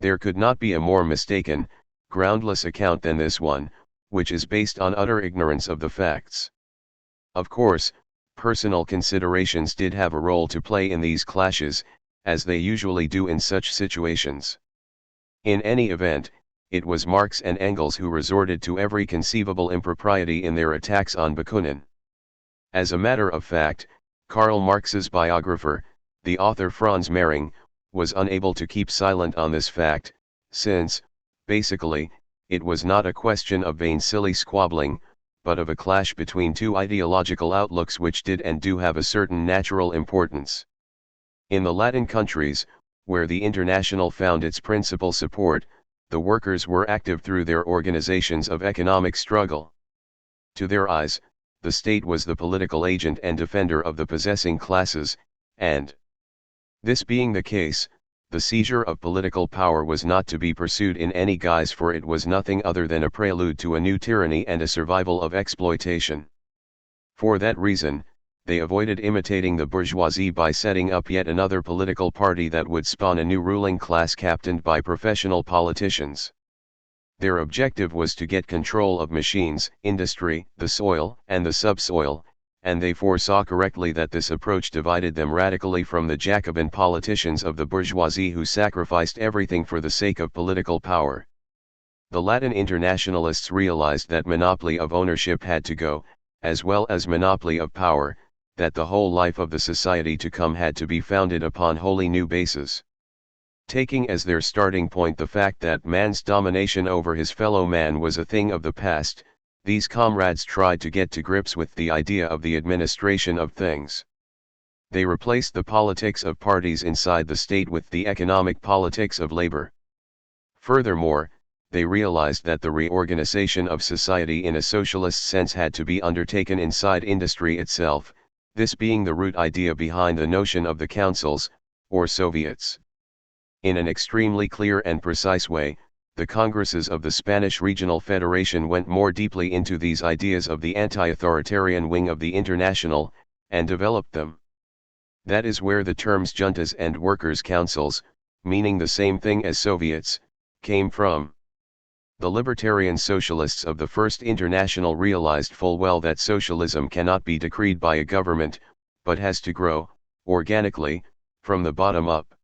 There could not be a more mistaken, groundless account than this one, which is based on utter ignorance of the facts. Of course, personal considerations did have a role to play in these clashes, as they usually do in such situations. In any event, it was Marx and Engels who resorted to every conceivable impropriety in their attacks on Bukharin. As a matter of fact, Karl Marx's biographer, the author Franz Mehring, was unable to keep silent on this fact, since, basically, it was not a question of vain silly squabbling, but of a clash between two ideological outlooks which did and do have a certain natural importance. In the Latin countries, where the International found its principal support, the workers were active through their organizations of economic struggle. To their eyes, the state was the political agent and defender of the possessing classes, and, this being the case, the seizure of political power was not to be pursued in any guise, for it was nothing other than a prelude to a new tyranny and a survival of exploitation. For that reason, they avoided imitating the bourgeoisie by setting up yet another political party that would spawn a new ruling class captained by professional politicians. Their objective was to get control of machines, industry, the soil, and the subsoil, and they foresaw correctly that this approach divided them radically from the Jacobin politicians of the bourgeoisie who sacrificed everything for the sake of political power. The Latin internationalists realized that monopoly of ownership had to go, as well as monopoly of power, that the whole life of the society to come had to be founded upon wholly new bases. Taking as their starting point the fact that man's domination over his fellow man was a thing of the past, these comrades tried to get to grips with the idea of the administration of things. They replaced the politics of parties inside the state with the economic politics of labor. Furthermore, they realized that the reorganization of society in a socialist sense had to be undertaken inside industry itself, this being the root idea behind the notion of the councils, or Soviets. In an extremely clear and precise way, the Congresses of the Spanish Regional Federation went more deeply into these ideas of the anti-authoritarian wing of the International, and developed them. That is where the terms juntas and workers' councils, meaning the same thing as Soviets, came from. The libertarian socialists of the First International realized full well that socialism cannot be decreed by a government, but has to grow, organically, from the bottom up.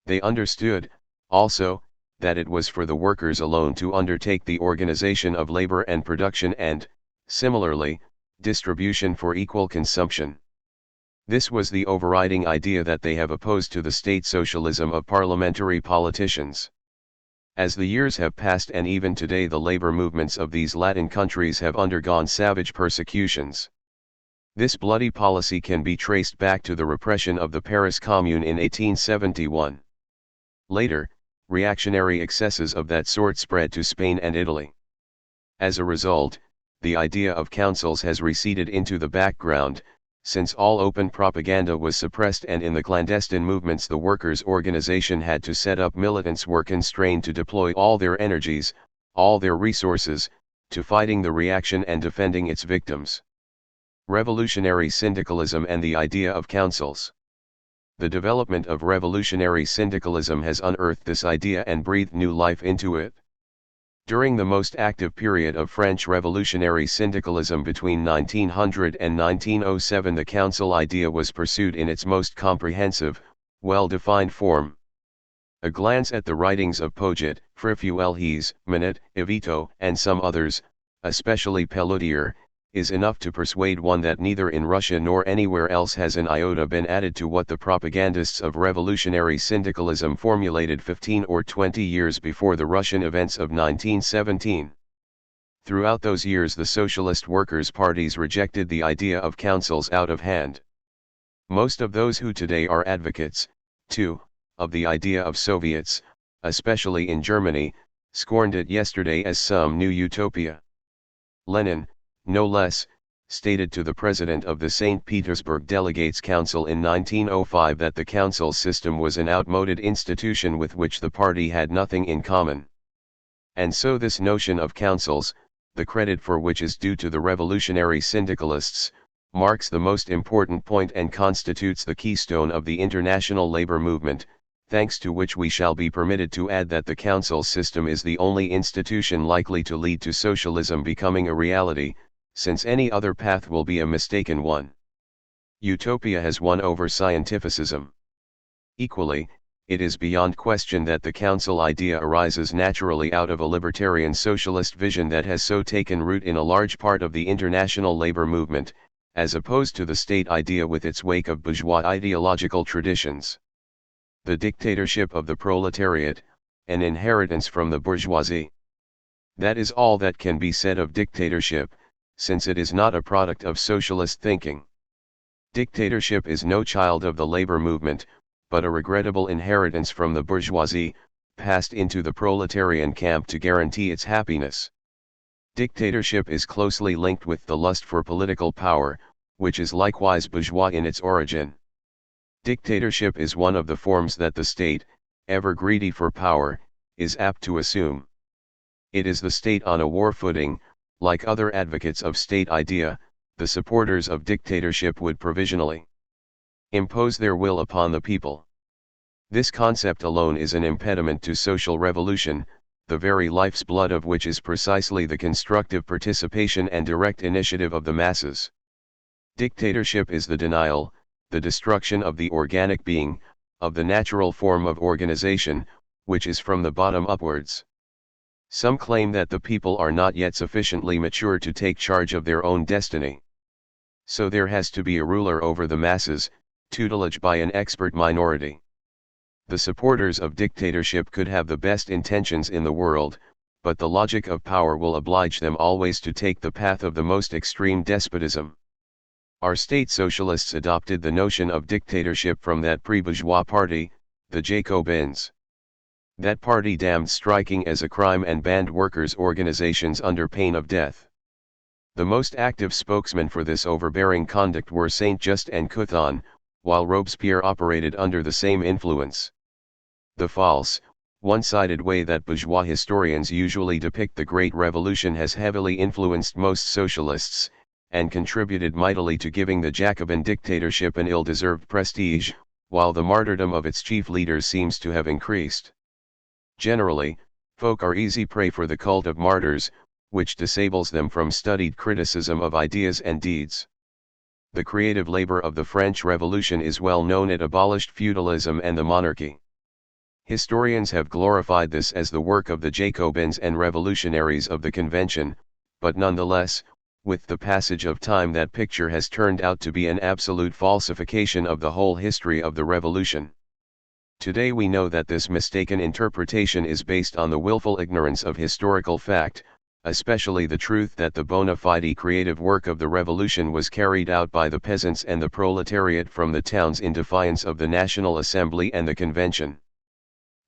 They understood, also, that it was for the workers alone to undertake the organization of labor and production and, similarly, distribution for equal consumption. This was the overriding idea that they have opposed to the state socialism of parliamentary politicians. As the years have passed and even today the labor movements of these Latin countries have undergone savage persecutions. This bloody policy can be traced back to the repression of the Paris Commune in 1871. Later, reactionary excesses of that sort spread to Spain and Italy. As a result, the idea of councils has receded into the background, since all open propaganda was suppressed and in the clandestine movements the workers' organization had to set up militants were constrained to deploy all their energies, all their resources, to fighting the reaction and defending its victims. Revolutionary syndicalism and the idea of councils. The development of revolutionary syndicalism has unearthed this idea and breathed new life into it. During the most active period of French revolutionary syndicalism between 1900 and 1907, the council idea was pursued in its most comprehensive, well-defined form. A glance at the writings of Poget, Frifuelhes, Manet, Evito, and some others, especially Pelletier, is enough to persuade one that neither in Russia nor anywhere else has an iota been added to what the propagandists of revolutionary syndicalism formulated 15 or 20 years before the Russian events of 1917. Throughout those years the socialist workers' parties rejected the idea of councils out of hand. Most of those who today are advocates, too, of the idea of Soviets, especially in Germany, scorned it yesterday as some new utopia. Lenin, no less, stated to the president of the St. Petersburg Delegates' Council in 1905 that the council system was an outmoded institution with which the party had nothing in common. And so this notion of councils, the credit for which is due to the revolutionary syndicalists, marks the most important point and constitutes the keystone of the international labor movement, thanks to which we shall be permitted to add that the council system is the only institution likely to lead to socialism becoming a reality, since any other path will be a mistaken one. Utopia has won over scientificism. Equally, it is beyond question that the council idea arises naturally out of a libertarian socialist vision that has so taken root in a large part of the international labor movement, as opposed to the state idea with its wake of bourgeois ideological traditions. The dictatorship of the proletariat, an inheritance from the bourgeoisie. That is all that can be said of dictatorship, since it is not a product of socialist thinking. Dictatorship is no child of the labor movement, but a regrettable inheritance from the bourgeoisie, passed into the proletarian camp to guarantee its happiness. Dictatorship is closely linked with the lust for political power, which is likewise bourgeois in its origin. Dictatorship is one of the forms that the state, ever greedy for power, is apt to assume. It is the state on a war footing. Like other advocates of state idea, the supporters of dictatorship would provisionally impose their will upon the people. This concept alone is an impediment to social revolution, the very life's blood of which is precisely the constructive participation and direct initiative of the masses. Dictatorship is the denial, the destruction of the organic being, of the natural form of organization, which is from the bottom upwards. Some claim that the people are not yet sufficiently mature to take charge of their own destiny. So there has to be a ruler over the masses, tutelage by an expert minority. The supporters of dictatorship could have the best intentions in the world, but the logic of power will oblige them always to take the path of the most extreme despotism. Our state socialists adopted the notion of dictatorship from that pre-bourgeois party, the Jacobins. That party damned striking as a crime and banned workers' organizations under pain of death. The most active spokesmen for this overbearing conduct were Saint-Just and Couthon, while Robespierre operated under the same influence. The false, one-sided way that bourgeois historians usually depict the Great Revolution has heavily influenced most socialists, and contributed mightily to giving the Jacobin dictatorship an ill-deserved prestige, while the martyrdom of its chief leaders seems to have increased. Generally, folk are easy prey for the cult of martyrs, which disables them from studied criticism of ideas and deeds. The creative labor of the French Revolution is well known. It abolished feudalism and the monarchy. Historians have glorified this as the work of the Jacobins and revolutionaries of the Convention, but nonetheless, with the passage of time that picture has turned out to be an absolute falsification of the whole history of the Revolution. Today we know that this mistaken interpretation is based on the willful ignorance of historical fact, especially the truth that the bona fide creative work of the Revolution was carried out by the peasants and the proletariat from the towns in defiance of the National Assembly and the Convention.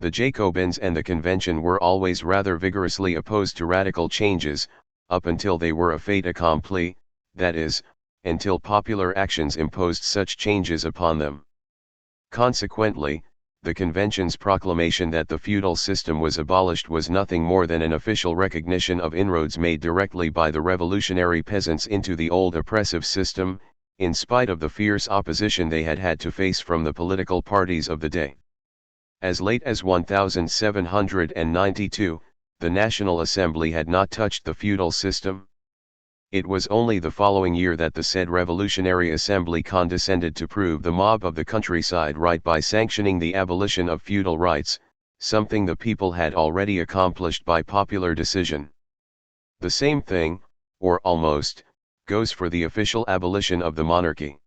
The Jacobins and the Convention were always rather vigorously opposed to radical changes, up until they were a fait accompli, that is, until popular actions imposed such changes upon them. Consequently, the Convention's proclamation that the feudal system was abolished was nothing more than an official recognition of inroads made directly by the revolutionary peasants into the old oppressive system, in spite of the fierce opposition they had had to face from the political parties of the day. As late as 1792, the National Assembly had not touched the feudal system. It was only the following year that the said Revolutionary Assembly condescended to prove the mob of the countryside right by sanctioning the abolition of feudal rights, something the people had already accomplished by popular decision. The same thing, or almost, goes for the official abolition of the monarchy.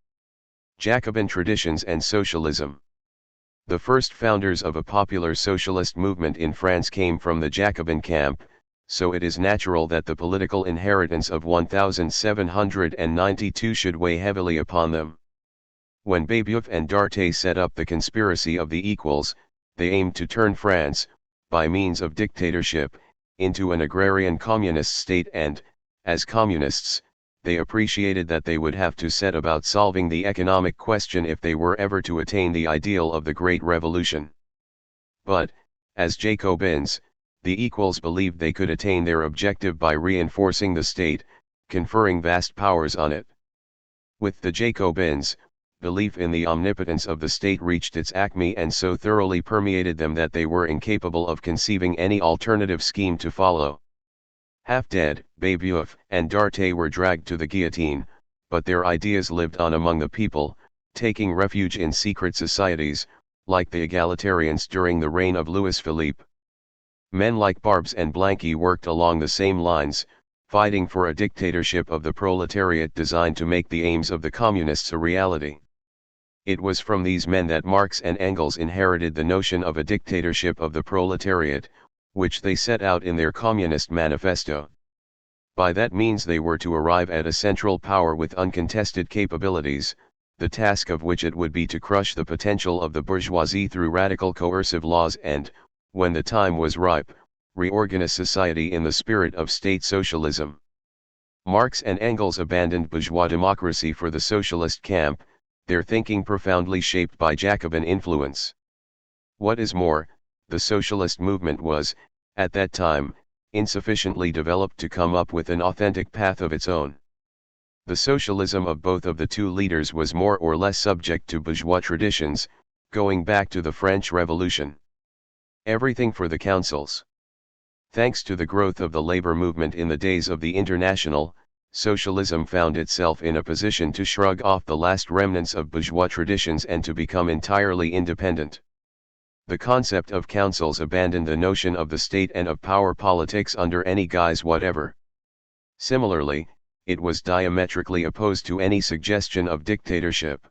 Jacobin traditions and socialism. The first founders of a popular socialist movement in France came from the Jacobin camp, so it is natural that the political inheritance of 1792 should weigh heavily upon them. When Babeuf and D'Arthez set up the conspiracy of the equals, they aimed to turn France, by means of dictatorship, into an agrarian communist state and, as communists, they appreciated that they would have to set about solving the economic question if they were ever to attain the ideal of the Great Revolution. But, as Jacobins, the equals believed they could attain their objective by reinforcing the state, conferring vast powers on it. With the Jacobins, belief in the omnipotence of the state reached its acme and so thoroughly permeated them that they were incapable of conceiving any alternative scheme to follow. Half dead, Babeuf and D'Arthez were dragged to the guillotine, but their ideas lived on among the people, taking refuge in secret societies, like the egalitarians during the reign of Louis Philippe. Men like Barbes and Blanqui worked along the same lines, fighting for a dictatorship of the proletariat designed to make the aims of the communists a reality. It was from these men that Marx and Engels inherited the notion of a dictatorship of the proletariat, which they set out in their Communist Manifesto. By that means they were to arrive at a central power with uncontested capabilities, the task of which it would be to crush the potential of the bourgeoisie through radical coercive laws and, when the time was ripe, reorganize society in the spirit of state socialism. Marx and Engels abandoned bourgeois democracy for the socialist camp, their thinking profoundly shaped by Jacobin influence. What is more, the socialist movement was, at that time, insufficiently developed to come up with an authentic path of its own. The socialism of both of the two leaders was more or less subject to bourgeois traditions, going back to the French Revolution. Everything for the councils. Thanks to the growth of the labor movement in the days of the International, socialism found itself in a position to shrug off the last remnants of bourgeois traditions and to become entirely independent. The concept of councils abandoned the notion of the state and of power politics under any guise whatever. Similarly, it was diametrically opposed to any suggestion of dictatorship.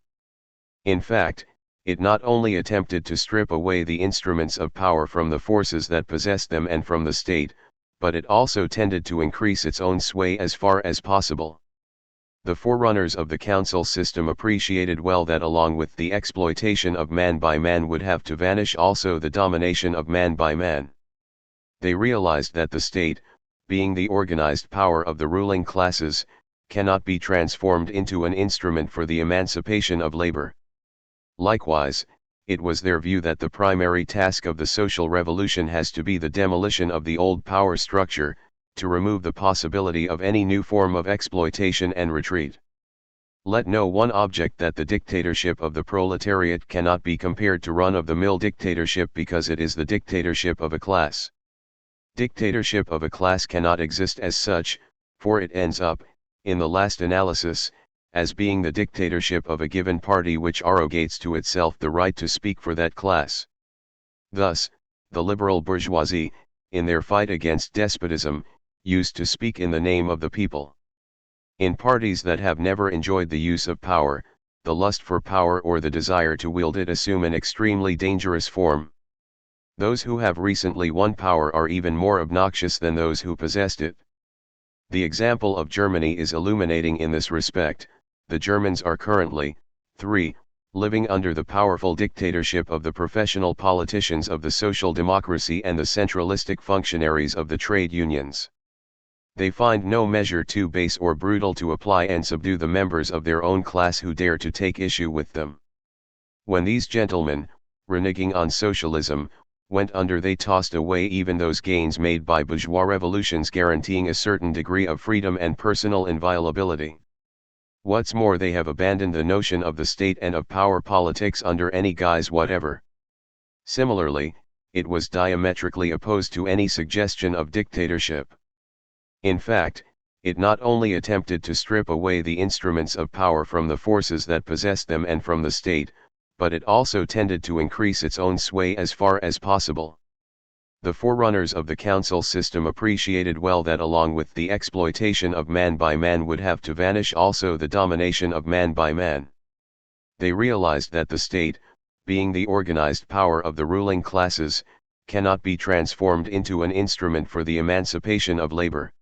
In fact, it not only attempted to strip away the instruments of power from the forces that possessed them and from the state, but it also tended to increase its own sway as far as possible. The forerunners of the council system appreciated well that along with the exploitation of man by man would have to vanish also the domination of man by man. They realized that the state, being the organized power of the ruling classes, cannot be transformed into an instrument for the emancipation of labor. Likewise, it was their view that the primary task of the social revolution has to be the demolition of the old power structure, to remove the possibility of any new form of exploitation and retreat. Let no one object that the dictatorship of the proletariat cannot be compared to run-of-the-mill dictatorship because it is the dictatorship of a class. Dictatorship of a class cannot exist as such, for it ends up, in the last analysis, as being the dictatorship of a given party which arrogates to itself the right to speak for that class. Thus, the liberal bourgeoisie, in their fight against despotism, used to speak in the name of the people. In parties that have never enjoyed the use of power, the lust for power or the desire to wield it assume an extremely dangerous form. Those who have recently won power are even more obnoxious than those who possessed it. The example of Germany is illuminating in this respect. The Germans are currently, 3. Living under the powerful dictatorship of the professional politicians of the social democracy and the centralistic functionaries of the trade unions. They find no measure too base or brutal to apply and subdue the members of their own class who dare to take issue with them. When these gentlemen, reneging on socialism, went under, they tossed away even those gains made by bourgeois revolutions guaranteeing a certain degree of freedom and personal inviolability. What's more, they have abandoned the notion of the state and of power politics under any guise whatever. Similarly, it was diametrically opposed to any suggestion of dictatorship. In fact, it not only attempted to strip away the instruments of power from the forces that possessed them and from the state, but it also tended to increase its own sway as far as possible. The forerunners of the council system appreciated well that along with the exploitation of man by man would have to vanish also the domination of man by man. They realized that the state, being the organized power of the ruling classes, cannot be transformed into an instrument for the emancipation of labor.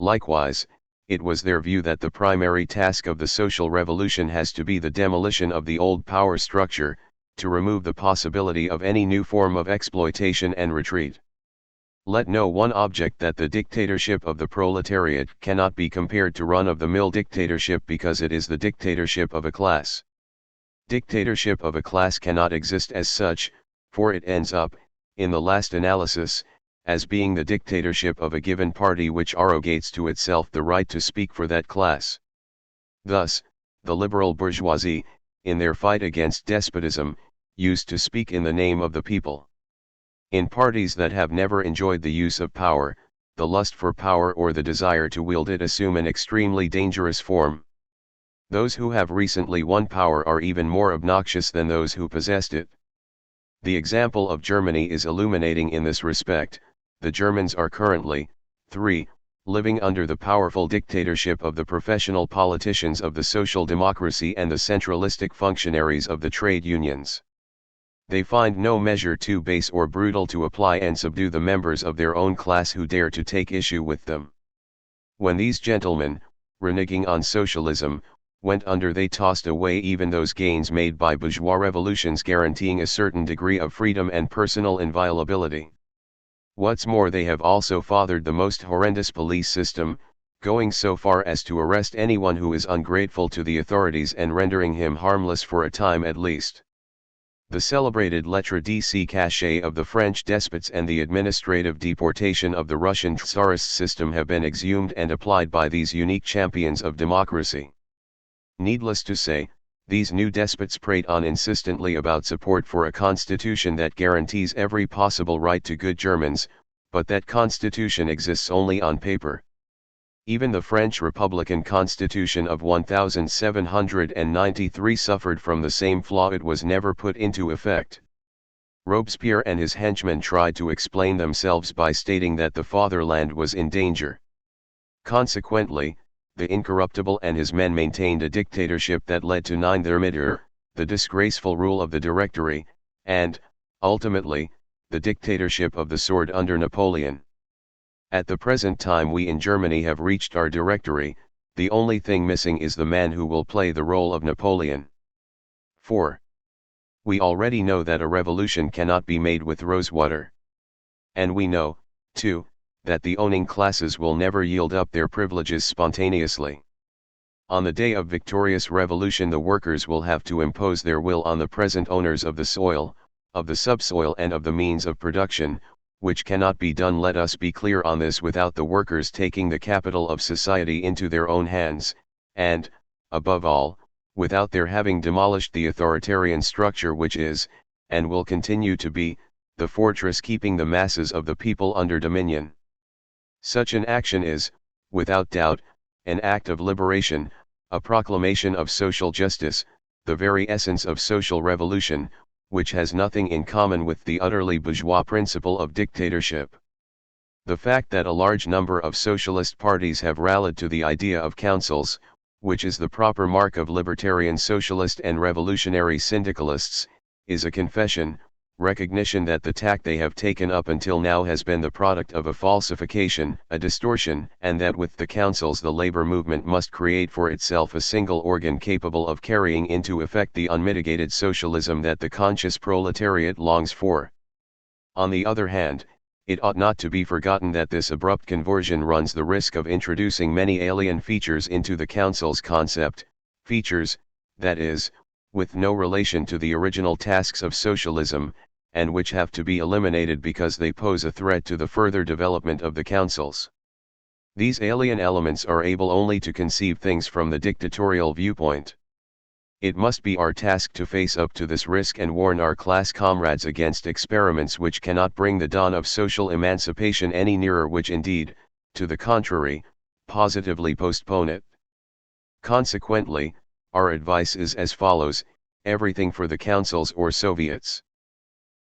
Likewise, it was their view that the primary task of the social revolution has to be the demolition of the old power structure, to remove the possibility of any new form of exploitation and retreat. Let no one object that the dictatorship of the proletariat cannot be compared to run-of-the-mill dictatorship because it is the dictatorship of a class. Dictatorship of a class cannot exist as such, for it ends up, in the last analysis, as being the dictatorship of a given party which arrogates to itself the right to speak for that class. Thus, the liberal bourgeoisie, in their fight against despotism, used to speak in the name of the people. In parties that have never enjoyed the use of power, the lust for power or the desire to wield it assume an extremely dangerous form. Those who have recently won power are even more obnoxious than those who possessed it. The example of Germany is illuminating in this respect. The Germans are currently, 3. Living under the powerful dictatorship of the professional politicians of the social democracy and the centralistic functionaries of the trade unions. They find no measure too base or brutal to apply and subdue the members of their own class who dare to take issue with them. When these gentlemen, reneging on socialism, went under, they tossed away even those gains made by bourgeois revolutions guaranteeing a certain degree of freedom and personal inviolability. What's more, they have also fathered the most horrendous police system, going so far as to arrest anyone who is ungrateful to the authorities and rendering him harmless for a time at least. The celebrated lettre de cachet of the French despots and the administrative deportation of the Russian Tsarist system have been exhumed and applied by these unique champions of democracy. Needless to say, these new despots prate on insistently about support for a constitution that guarantees every possible right to good Germans, but that constitution exists only on paper. Even the French Republican Constitution of 1793 suffered from the same flaw: it was never put into effect. Robespierre and his henchmen tried to explain themselves by stating that the fatherland was in danger. Consequently, the Incorruptible and his men maintained a dictatorship that led to Thermidor, the disgraceful rule of the Directory, and, ultimately, the dictatorship of the sword under Napoleon. At the present time we in Germany have reached our Directory, the only thing missing is the man who will play the role of Napoleon. 4. We already know that a revolution cannot be made with rosewater. And we know, too, that the owning classes will never yield up their privileges spontaneously. On the day of victorious revolution the workers will have to impose their will on the present owners of the soil, of the subsoil and of the means of production, which cannot be done, let us be clear on this, without the workers taking the capital of society into their own hands, and, above all, without their having demolished the authoritarian structure which is, and will continue to be, the fortress keeping the masses of the people under dominion. Such an action is, without doubt, an act of liberation, a proclamation of social justice, the very essence of social revolution, which has nothing in common with the utterly bourgeois principle of dictatorship. The fact that a large number of socialist parties have rallied to the idea of councils, which is the proper mark of libertarian socialist and revolutionary syndicalists, is a confession, recognition that the tack they have taken up until now has been the product of a falsification, a distortion, and that with the councils the labor movement must create for itself a single organ capable of carrying into effect the unmitigated socialism that the conscious proletariat longs for. On the other hand, it ought not to be forgotten that this abrupt conversion runs the risk of introducing many alien features into the council's concept, features, that is, with no relation to the original tasks of socialism, and which have to be eliminated because they pose a threat to the further development of the councils. These alien elements are able only to conceive things from the dictatorial viewpoint. It must be our task to face up to this risk and warn our class comrades against experiments which cannot bring the dawn of social emancipation any nearer, which indeed, to the contrary, positively postpone it. Consequently, our advice is as follows: everything for the councils or Soviets.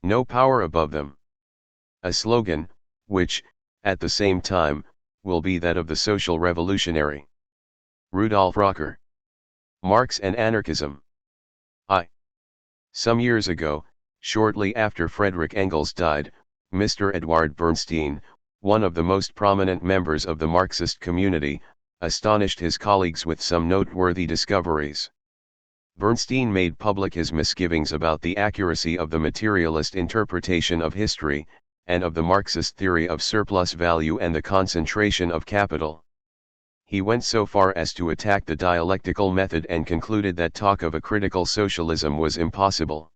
No power above them. A slogan, which, at the same time, will be that of the social revolutionary. Rudolf Rocker. Marx and Anarchism. Some years ago, shortly after Friedrich Engels died, Mr. Edward Bernstein, one of the most prominent members of the Marxist community, astonished his colleagues with some noteworthy discoveries. Bernstein made public his misgivings about the accuracy of the materialist interpretation of history, and of the Marxist theory of surplus value and the concentration of capital. He went so far as to attack the dialectical method and concluded that talk of a critical socialism was impossible.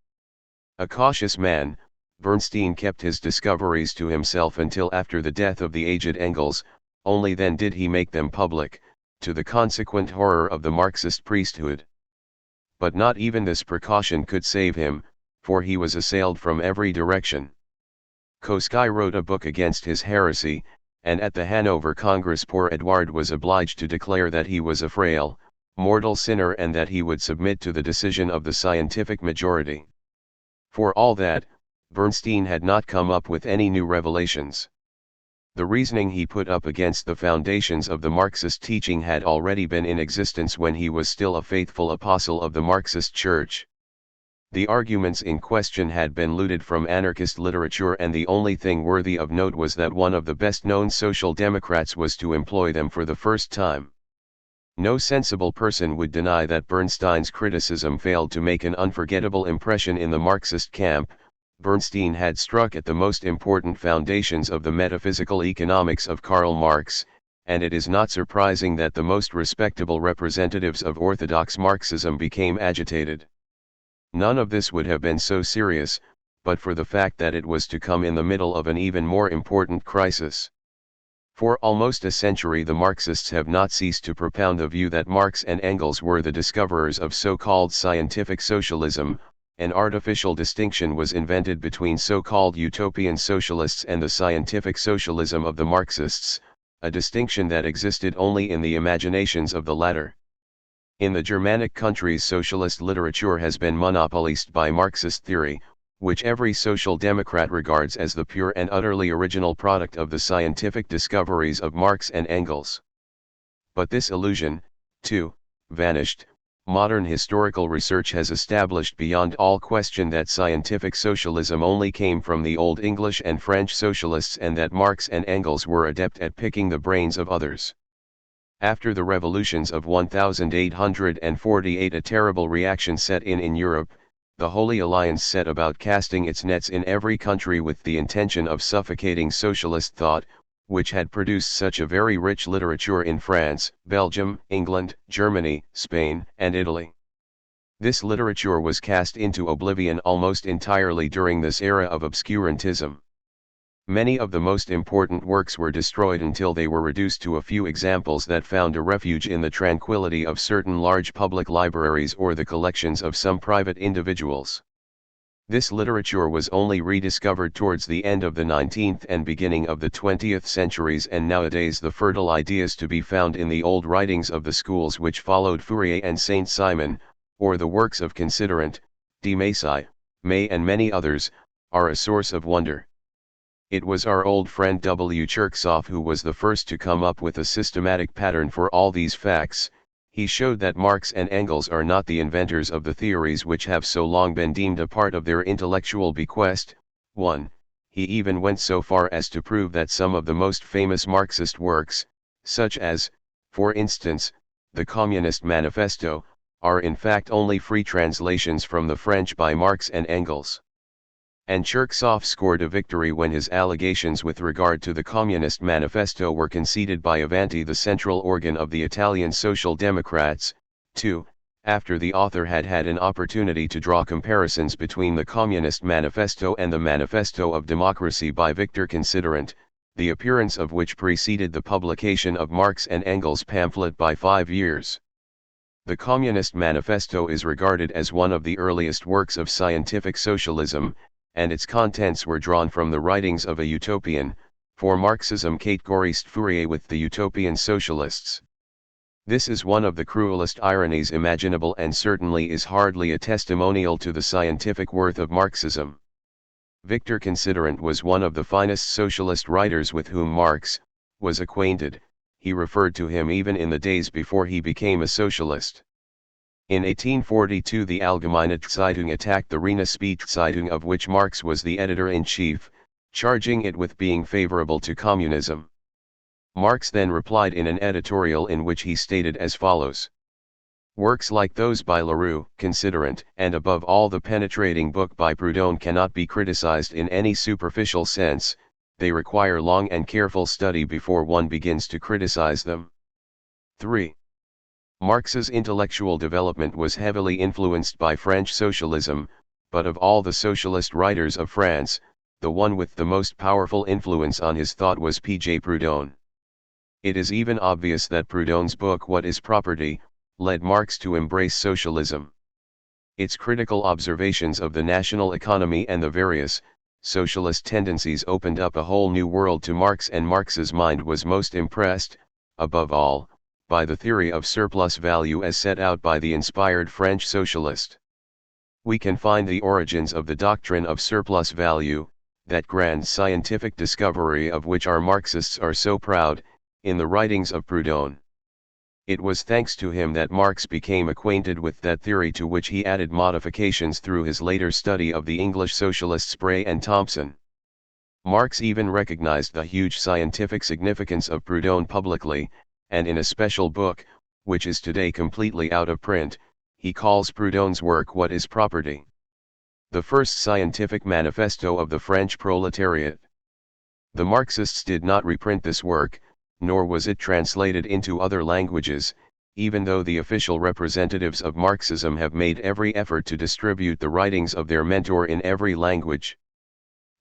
A cautious man, Bernstein kept his discoveries to himself until after the death of the aged Engels, only then did he make them public, to the consequent horror of the Marxist priesthood. But not even this precaution could save him, for he was assailed from every direction. Koskai wrote a book against his heresy, and at the Hanover Congress poor Edward was obliged to declare that he was a frail, mortal sinner and that he would submit to the decision of the scientific majority. For all that, Bernstein had not come up with any new revelations. The reasoning he put up against the foundations of the Marxist teaching had already been in existence when he was still a faithful apostle of the Marxist Church. The arguments in question had been looted from anarchist literature, and the only thing worthy of note was that one of the best-known social democrats was to employ them for the first time. No sensible person would deny that Bernstein's criticism failed to make an unforgettable impression in the Marxist camp. Bernstein had struck at the most important foundations of the metaphysical economics of Karl Marx, and it is not surprising that the most respectable representatives of orthodox Marxism became agitated. None of this would have been so serious, but for the fact that it was to come in the middle of an even more important crisis. For almost a century the Marxists have not ceased to propound the view that Marx and Engels were the discoverers of so-called scientific socialism. An artificial distinction was invented between so-called utopian socialists and the scientific socialism of the Marxists, a distinction that existed only in the imaginations of the latter. In the Germanic countries, socialist literature has been monopolized by Marxist theory, which every social democrat regards as the pure and utterly original product of the scientific discoveries of Marx and Engels. But this illusion, too, vanished. Modern historical research has established beyond all question that scientific socialism only came from the Old English and French socialists, and that Marx and Engels were adept at picking the brains of others. After the revolutions of 1848, a terrible reaction set in Europe. The Holy Alliance set about casting its nets in every country with the intention of suffocating socialist thought, which had produced such a very rich literature in France, Belgium, England, Germany, Spain, and Italy. This literature was cast into oblivion almost entirely during this era of obscurantism. Many of the most important works were destroyed until they were reduced to a few examples that found a refuge in the tranquility of certain large public libraries or the collections of some private individuals. This literature was only rediscovered towards the end of the 19th and beginning of the 20th centuries, and nowadays the fertile ideas to be found in the old writings of the schools which followed Fourier and Saint-Simon, or the works of Considerant, de Massey, May and many others, are a source of wonder. It was our old friend W. Cherkssov who was the first to come up with a systematic pattern for all these facts. He showed that Marx and Engels are not the inventors of the theories which have so long been deemed a part of their intellectual bequest. 1. He even went so far as to prove that some of the most famous Marxist works, such as, for instance, the Communist Manifesto, are in fact only free translations from the French by Marx and Engels. And Cherkssov scored a victory when his allegations with regard to the Communist Manifesto were conceded by Avanti, the central organ of the Italian Social Democrats. 2. After the author had had an opportunity to draw comparisons between the Communist Manifesto and the Manifesto of Democracy by Victor Considerant, the appearance of which preceded the publication of Marx and Engels' pamphlet by 5 years. The Communist Manifesto is regarded as one of the earliest works of scientific socialism, and its contents were drawn from the writings of a utopian, for Marxism categorized Fourier with the utopian socialists. This is one of the cruelest ironies imaginable, and certainly is hardly a testimonial to the scientific worth of Marxism. Victor Considerant was one of the finest socialist writers with whom Marx was acquainted. He referred to him even in the days before he became a socialist. In 1842 the Allgemeine Zeitung attacked the Rhine Zeitung, of which Marx was the editor-in-chief, charging it with being favorable to communism. Marx then replied in an editorial in which he stated as follows: "Works like those by Leroux, Considerant, and above all the penetrating book by Proudhon cannot be criticized in any superficial sense. They require long and careful study before one begins to criticize them." 3. Marx's intellectual development was heavily influenced by French socialism, but of all the socialist writers of France, the one with the most powerful influence on his thought was P.J. Proudhon. It is even obvious that Proudhon's book What is Property led Marx to embrace socialism. Its critical observations of the national economy and the various socialist tendencies opened up a whole new world to Marx, and Marx's mind was most impressed, above all, by the theory of surplus value as set out by the inspired French socialist. We can find the origins of the doctrine of surplus value, that grand scientific discovery of which our Marxists are so proud, in the writings of Proudhon. It was thanks to him that Marx became acquainted with that theory, to which he added modifications through his later study of the English socialists Bray and Thompson. Marx even recognized the huge scientific significance of Proudhon publicly, and in a special book, which is today completely out of print, he calls Proudhon's work "What is Property?" the first scientific manifesto of the French proletariat. The Marxists did not reprint this work, nor was it translated into other languages, even though the official representatives of Marxism have made every effort to distribute the writings of their mentor in every language.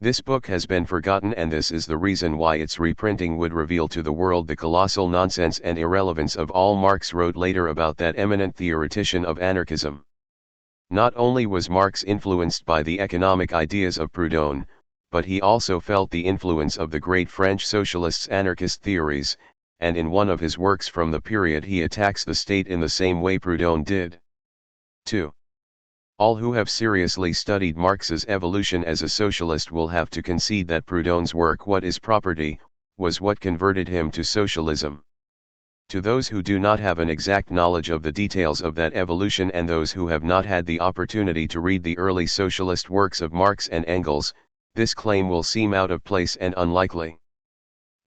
This book has been forgotten, and this is the reason why its reprinting would reveal to the world the colossal nonsense and irrelevance of all Marx wrote later about that eminent theoretician of anarchism. Not only was Marx influenced by the economic ideas of Proudhon, but he also felt the influence of the great French socialists' anarchist theories, and in one of his works from the period he attacks the state in the same way Proudhon did. 2. All who have seriously studied Marx's evolution as a socialist will have to concede that Proudhon's work "What is Property?" was what converted him to socialism. To those who do not have an exact knowledge of the details of that evolution, and those who have not had the opportunity to read the early socialist works of Marx and Engels, this claim will seem out of place and unlikely.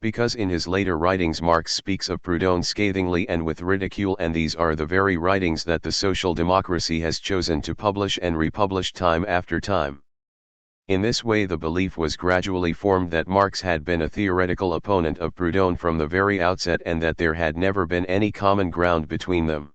Because in his later writings Marx speaks of Proudhon scathingly and with ridicule, and these are the very writings that the social democracy has chosen to publish and republish time after time. In this way the belief was gradually formed that Marx had been a theoretical opponent of Proudhon from the very outset, and that there had never been any common ground between them.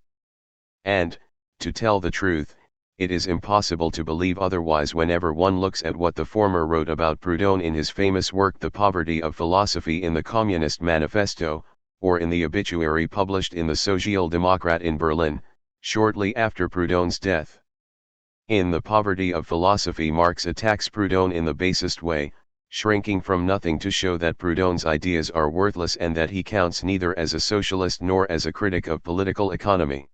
And, to tell the truth, it is impossible to believe otherwise whenever one looks at what the former wrote about Proudhon in his famous work The Poverty of Philosophy in the Communist Manifesto, or in the obituary published in the Sozialdemokrat in Berlin, shortly after Proudhon's death. In The Poverty of Philosophy Marx attacks Proudhon in the basest way, shrinking from nothing to show that Proudhon's ideas are worthless and that he counts neither as a socialist nor as a critic of political economy.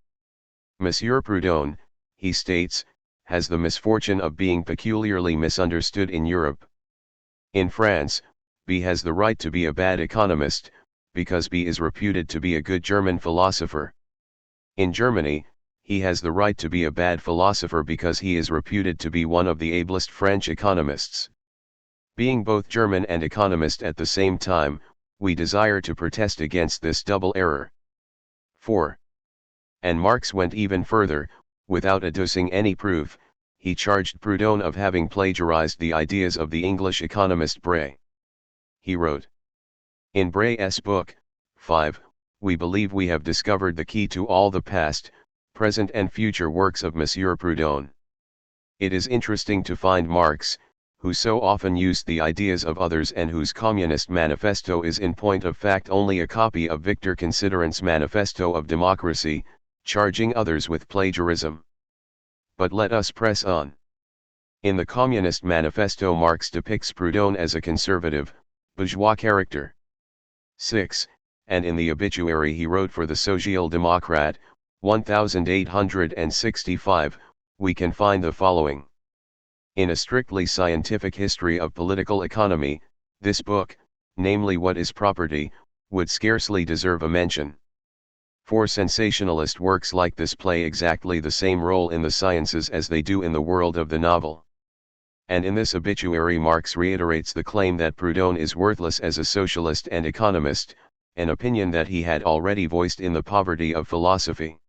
Monsieur Proudhon, he states, has the misfortune of being peculiarly misunderstood in Europe. In France, B has the right to be a bad economist, because B is reputed to be a good German philosopher. In Germany, he has the right to be a bad philosopher because he is reputed to be one of the ablest French economists. Being both German and economist at the same time, we desire to protest against this double error. 4. And Marx went even further. Without adducing any proof, he charged Proudhon of having plagiarized the ideas of the English economist Bray. He wrote, in Bray's book, 5, we believe we have discovered the key to all the past, present and future works of Monsieur Proudhon. It is interesting to find Marx, who so often used the ideas of others and whose Communist Manifesto is in point of fact only a copy of Victor Considerant's Manifesto of Democracy, charging others with plagiarism. But let us press on. In the Communist Manifesto Marx depicts Proudhon as a conservative, bourgeois character. 6. And in the obituary he wrote for the Sozialdemokrat, 1865, we can find the following. In a strictly scientific history of political economy, this book, namely What is Property, would scarcely deserve a mention. For sensationalist works like this play exactly the same role in the sciences as they do in the world of the novel. And in this obituary Marx reiterates the claim that Proudhon is worthless as a socialist and economist, an opinion that he had already voiced in The Poverty of Philosophy.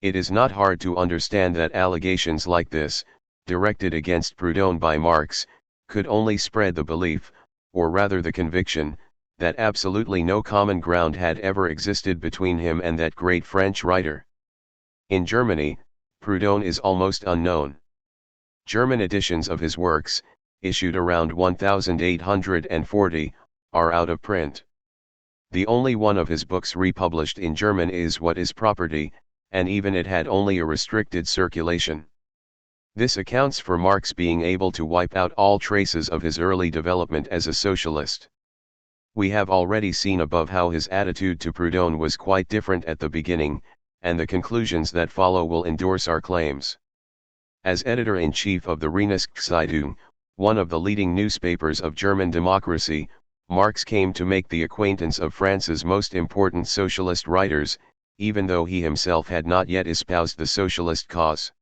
It is not hard to understand that allegations like this, directed against Proudhon by Marx, could only spread the belief, or rather the conviction, that absolutely no common ground had ever existed between him and that great French writer. In Germany, Proudhon is almost unknown. German editions of his works, issued around 1840, are out of print. The only one of his books republished in German is What is Property, and even it had only a restricted circulation. This accounts for Marx being able to wipe out all traces of his early development as a socialist. We have already seen above how his attitude to Proudhon was quite different at the beginning, and the conclusions that follow will endorse our claims. As editor-in-chief of the Rheinische-Zeitung, one of the leading newspapers of German democracy, Marx came to make the acquaintance of France's most important socialist writers, even though he himself had not yet espoused the socialist cause.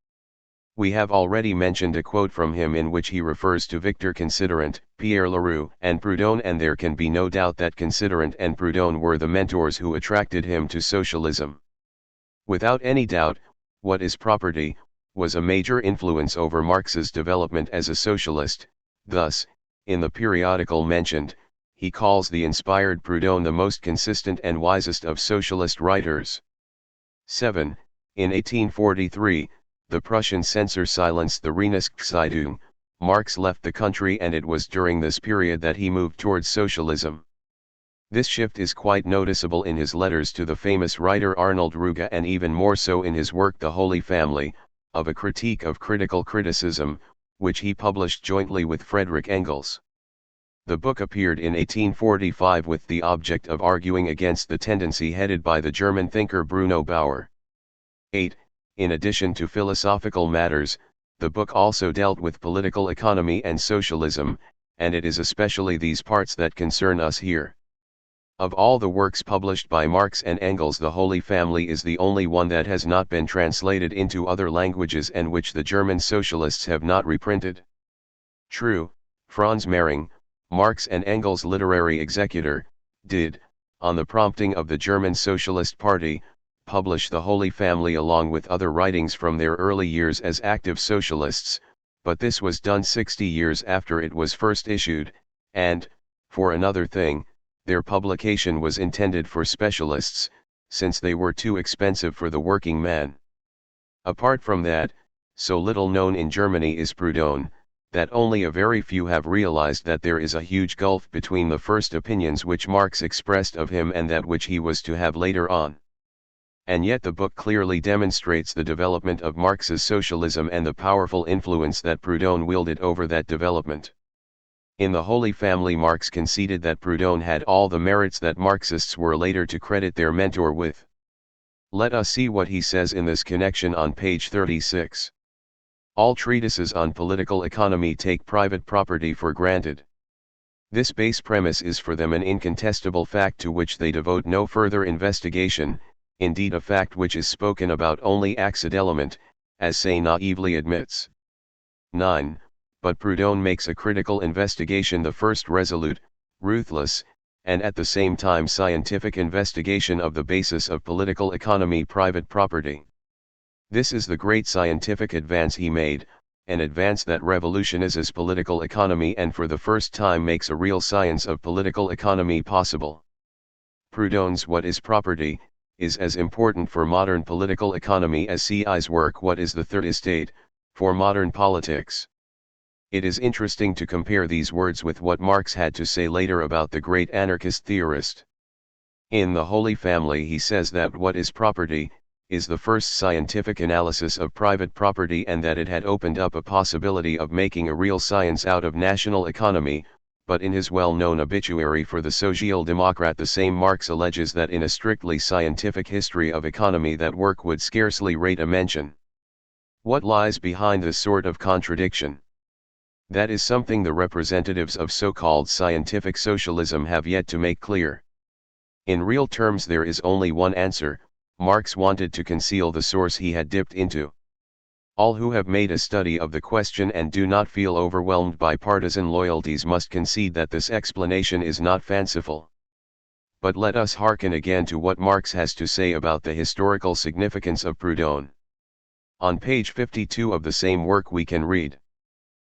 We have already mentioned a quote from him in which he refers to Victor Considerant, Pierre Leroux, and Proudhon, and there can be no doubt that Considerant and Proudhon were the mentors who attracted him to socialism. Without any doubt, What is Property was a major influence over Marx's development as a socialist. Thus, in the periodical mentioned, he calls the inspired Proudhon the most consistent and wisest of socialist writers. 7. In 1843, the Prussian censor silenced the Reinigungszeitung. Marx left the country, and it was during this period that he moved towards socialism. This shift is quite noticeable in his letters to the famous writer Arnold Ruge, and even more so in his work The Holy Family, of a critique of critical criticism, which he published jointly with Friedrich Engels. The book appeared in 1845 with the object of arguing against the tendency headed by the German thinker Bruno Bauer. 8. In addition to philosophical matters, the book also dealt with political economy and socialism, and it is especially these parts that concern us here. Of all the works published by Marx and Engels, The Holy Family is the only one that has not been translated into other languages and which the German socialists have not reprinted. True, Franz Mehring, Marx and Engels' literary executor, did, on the prompting of the German Socialist Party, publish The Holy Family along with other writings from their early years as active socialists, but this was done 60 years after it was first issued, and, for another thing, their publication was intended for specialists, since they were too expensive for the working man. Apart from that, so little known in Germany is Proudhon, that only a very few have realized that there is a huge gulf between the first opinions which Marx expressed of him and that which he was to have later on. And yet the book clearly demonstrates the development of Marx's socialism and the powerful influence that Proudhon wielded over that development. In The Holy Family, Marx conceded that Proudhon had all the merits that Marxists were later to credit their mentor with. Let us see what he says in this connection on page 36. All treatises on political economy take private property for granted. This base premise is for them an incontestable fact to which they devote no further investigation, indeed a fact which is spoken about only accidentally, as Say naively admits. 9. But Proudhon makes a critical investigation the first resolute, ruthless, and at the same time scientific investigation of the basis of political economy, private property. This is the great scientific advance he made, an advance that revolutionizes political economy and for the first time makes a real science of political economy possible. Proudhon's What is Property is as important for modern political economy as CI's work What is the Third Estate for modern politics. It is interesting to compare these words with what Marx had to say later about the great anarchist theorist. In The Holy Family he says that What is Property is the first scientific analysis of private property and that it had opened up a possibility of making a real science out of national economy, but in his well-known obituary for the Social Democrat the same Marx alleges that in a strictly scientific history of economy that work would scarcely rate a mention. What lies behind this sort of contradiction? That is something the representatives of so-called scientific socialism have yet to make clear. In real terms there is only one answer: Marx wanted to conceal the source he had dipped into. All who have made a study of the question and do not feel overwhelmed by partisan loyalties must concede that this explanation is not fanciful. But let us hearken again to what Marx has to say about the historical significance of Proudhon. On page 52 of the same work we can read: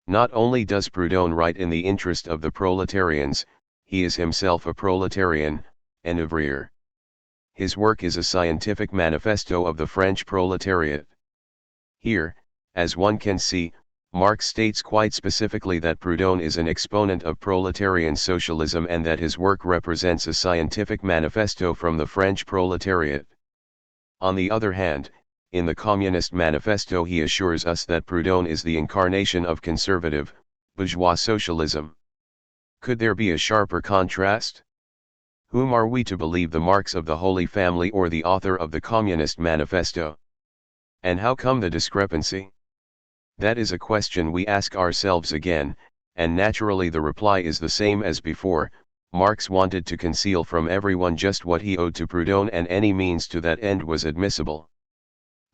Not only does Proudhon write in the interest of the proletarians, he is himself a proletarian, an ouvrier. His work is a scientific manifesto of the French proletariat. Here, as one can see, Marx states quite specifically that Proudhon is an exponent of proletarian socialism and that his work represents a scientific manifesto from the French proletariat. On the other hand, in the Communist Manifesto he assures us that Proudhon is the incarnation of conservative, bourgeois socialism. Could there be a sharper contrast? Whom are we to believe, the Marx of the Holy Family or the author of the Communist Manifesto? And how come the discrepancy? That is a question we ask ourselves again, and naturally the reply is the same as before: Marx wanted to conceal from everyone just what he owed to Proudhon, and any means to that end was admissible.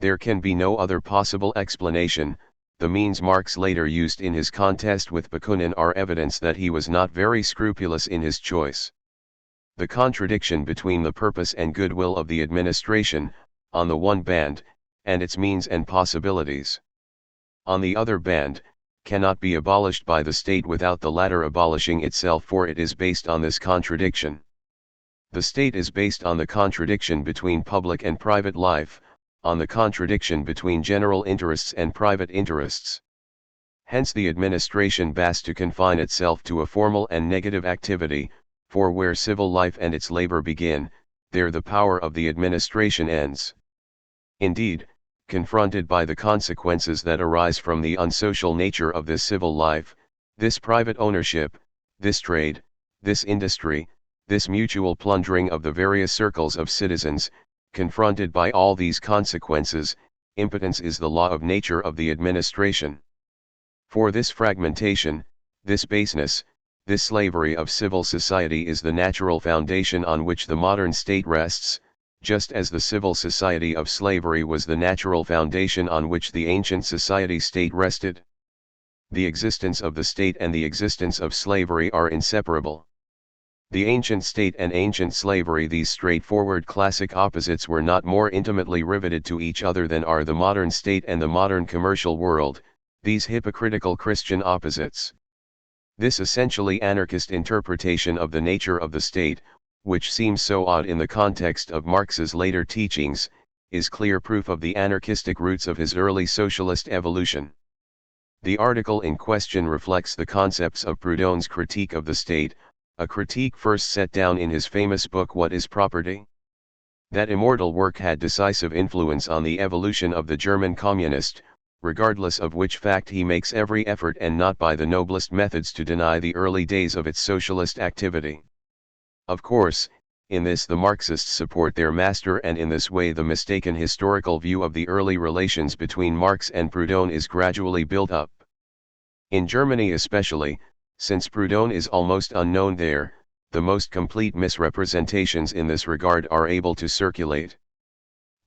There can be no other possible explanation. The means Marx later used in his contest with Bukharin are evidence that he was not very scrupulous in his choice. The contradiction between the purpose and goodwill of the administration, on the one band, and its means and possibilities, on the other band, cannot be abolished by the state without the latter abolishing itself, for it is based on this contradiction. The state is based on the contradiction between public and private life, on the contradiction between general interests and private interests. Hence the administration has to confine itself to a formal and negative activity, for where civil life and its labor begin, there the power of the administration ends. Indeed, confronted by the consequences that arise from the unsocial nature of this civil life, this private ownership, this trade, this industry, this mutual plundering of the various circles of citizens, confronted by all these consequences, impotence is the law of nature of the administration. For this fragmentation, this baseness, this slavery of civil society is the natural foundation on which the modern state rests, just as the civil society of slavery was the natural foundation on which the ancient society-state rested. The existence of the state and the existence of slavery are inseparable. The ancient state and ancient slavery, these straightforward classic opposites, were not more intimately riveted to each other than are the modern state and the modern commercial world, these hypocritical Christian opposites. This essentially anarchist interpretation of the nature of the state, which seems so odd in the context of Marx's later teachings, is clear proof of the anarchistic roots of his early socialist evolution. The article in question reflects the concepts of Proudhon's critique of the state, a critique first set down in his famous book What is Property? That immortal work had decisive influence on the evolution of the German communist, regardless of which fact he makes every effort and not by the noblest methods to deny the early days of its socialist activity. Of course, in this the Marxists support their master, and in this way the mistaken historical view of the early relations between Marx and Proudhon is gradually built up. In Germany especially, since Proudhon is almost unknown there, the most complete misrepresentations in this regard are able to circulate.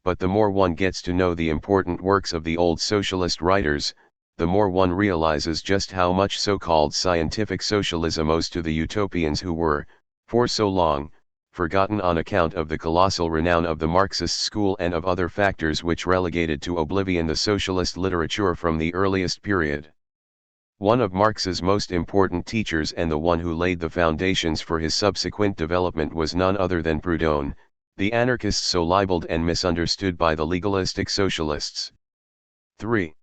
But the more one gets to know the important works of the old socialist writers, the more one realizes just how much so-called scientific socialism owes to the utopians who were, for so long, forgotten on account of the colossal renown of the Marxist school and of other factors which relegated to oblivion the socialist literature from the earliest period. One of Marx's most important teachers and the one who laid the foundations for his subsequent development was none other than Proudhon, the anarchist so libeled and misunderstood by the legalistic socialists. 3.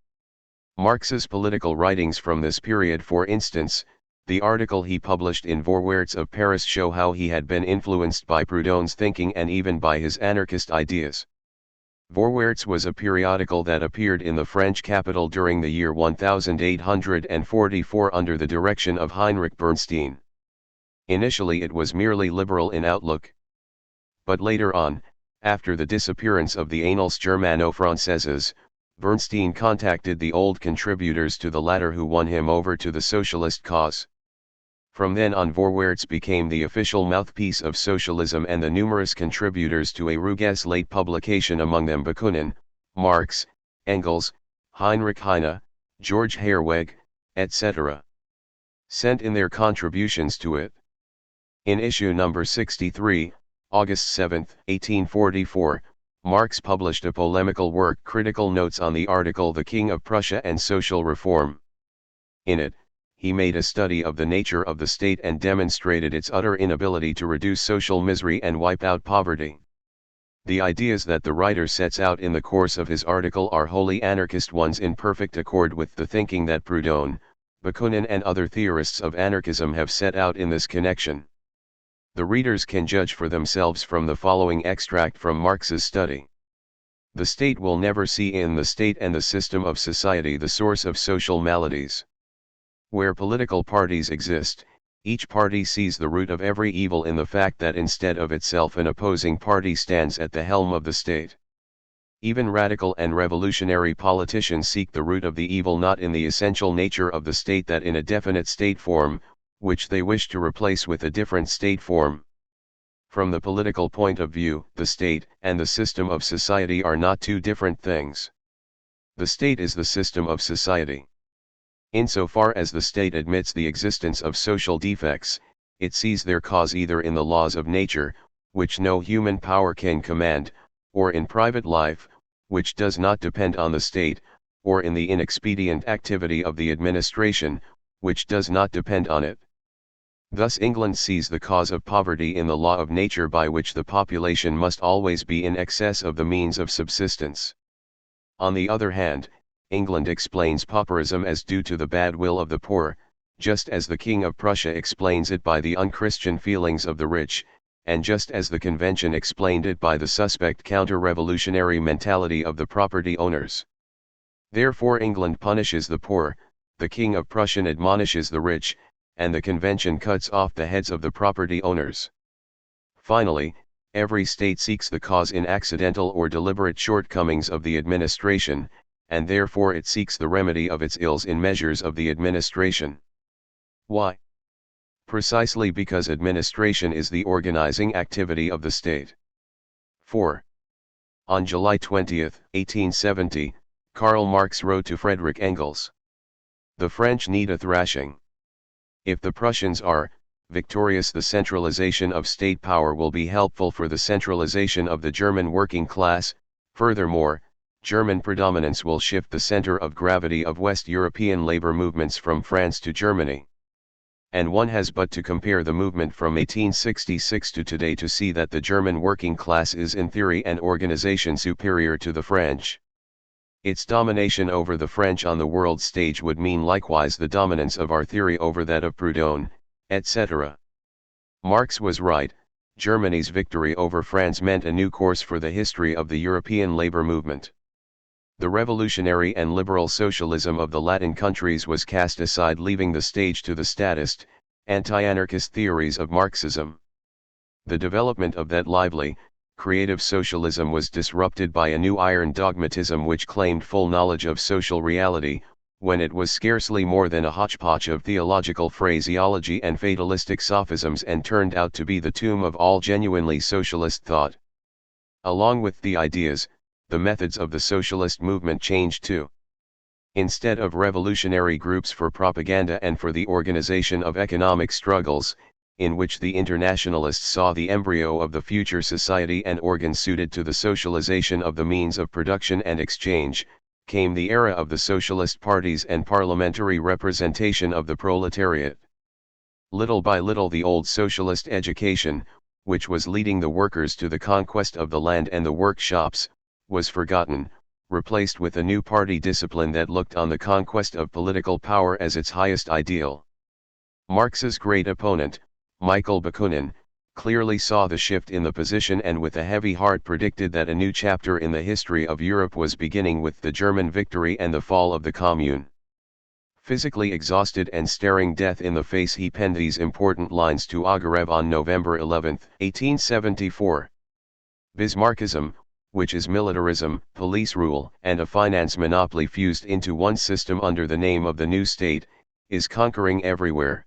Marx's political writings from this period, for instance, the article he published in Vorwärts of Paris, show how he had been influenced by Proudhon's thinking and even by his anarchist ideas. Vorwärts was a periodical that appeared in the French capital during the year 1844 under the direction of Heinrich Bernstein. Initially it was merely liberal in outlook. But later on, after the disappearance of the Annales Germano-Françaises, Bernstein contacted the old contributors to the latter who won him over to the socialist cause. From then on Vorwärts became the official mouthpiece of socialism, and the numerous contributors to a Ruges late publication, among them Bukharin, Marx, Engels, Heinrich Heine, George Herweg, etc., sent in their contributions to it. In issue number 63, August 7, 1844, Marx published a polemical work, Critical Notes on the article The King of Prussia and Social Reform. In it, he made a study of the nature of the state and demonstrated its utter inability to reduce social misery and wipe out poverty. The ideas that the writer sets out in the course of his article are wholly anarchist ones, in perfect accord with the thinking that Proudhon, Bukharin and other theorists of anarchism have set out in this connection. The readers can judge for themselves from the following extract from Marx's study. The state will never see in the state and the system of society the source of social maladies. Where political parties exist, each party sees the root of every evil in the fact that instead of itself an opposing party stands at the helm of the state. Even radical and revolutionary politicians seek the root of the evil not in the essential nature of the state, that in a definite state form, which they wish to replace with a different state form. From the political point of view, the state and the system of society are not two different things. The state is the system of society. Insofar as the state admits the existence of social defects, it sees their cause either in the laws of nature, which no human power can command, or in private life, which does not depend on the state, or in the inexpedient activity of the administration, which does not depend on it. Thus England sees the cause of poverty in the law of nature by which the population must always be in excess of the means of subsistence. On the other hand, England explains pauperism as due to the bad will of the poor, just as the King of Prussia explains it by the unchristian feelings of the rich, and just as the Convention explained it by the suspect counter-revolutionary mentality of the property owners. Therefore England punishes the poor, the King of Prussia admonishes the rich, and the Convention cuts off the heads of the property owners. Finally, every state seeks the cause in accidental or deliberate shortcomings of the administration, and therefore it seeks the remedy of its ills in measures of the administration. Why? Precisely because administration is the organizing activity of the state. 4. On July 20, 1870, Karl Marx wrote to Frederick Engels, "The French need a thrashing. If the Prussians are victorious, the centralization of state power will be helpful for the centralization of the German working class. Furthermore, German predominance will shift the center of gravity of West European labor movements from France to Germany. And one has but to compare the movement from 1866 to today to see that the German working class is in theory and organization superior to the French. Its domination over the French on the world stage would mean likewise the dominance of our theory over that of Proudhon, etc." Marx was right. Germany's victory over France meant a new course for the history of the European labor movement. The revolutionary and liberal socialism of the Latin countries was cast aside, leaving the stage to the statist, anti-anarchist theories of Marxism. The development of that lively, creative socialism was disrupted by a new iron dogmatism which claimed full knowledge of social reality, when it was scarcely more than a hodgepodge of theological phraseology and fatalistic sophisms, and turned out to be the tomb of all genuinely socialist thought. Along with the ideas, the methods of the socialist movement changed too. Instead of revolutionary groups for propaganda and for the organization of economic struggles, in which the internationalists saw the embryo of the future society and organs suited to the socialization of the means of production and exchange, came the era of the socialist parties and parliamentary representation of the proletariat. Little by little the old socialist education, which was leading the workers to the conquest of the land and the workshops, was forgotten, replaced with a new party discipline that looked on the conquest of political power as its highest ideal. Marx's great opponent, Michael Bukharin, clearly saw the shift in the position and with a heavy heart predicted that a new chapter in the history of Europe was beginning with the German victory and the fall of the Commune. Physically exhausted and staring death in the face, he penned these important lines to Ogarev on November 11, 1874. Bismarckism, which is militarism, police rule, and a finance monopoly fused into one system under the name of the new state, is conquering everywhere.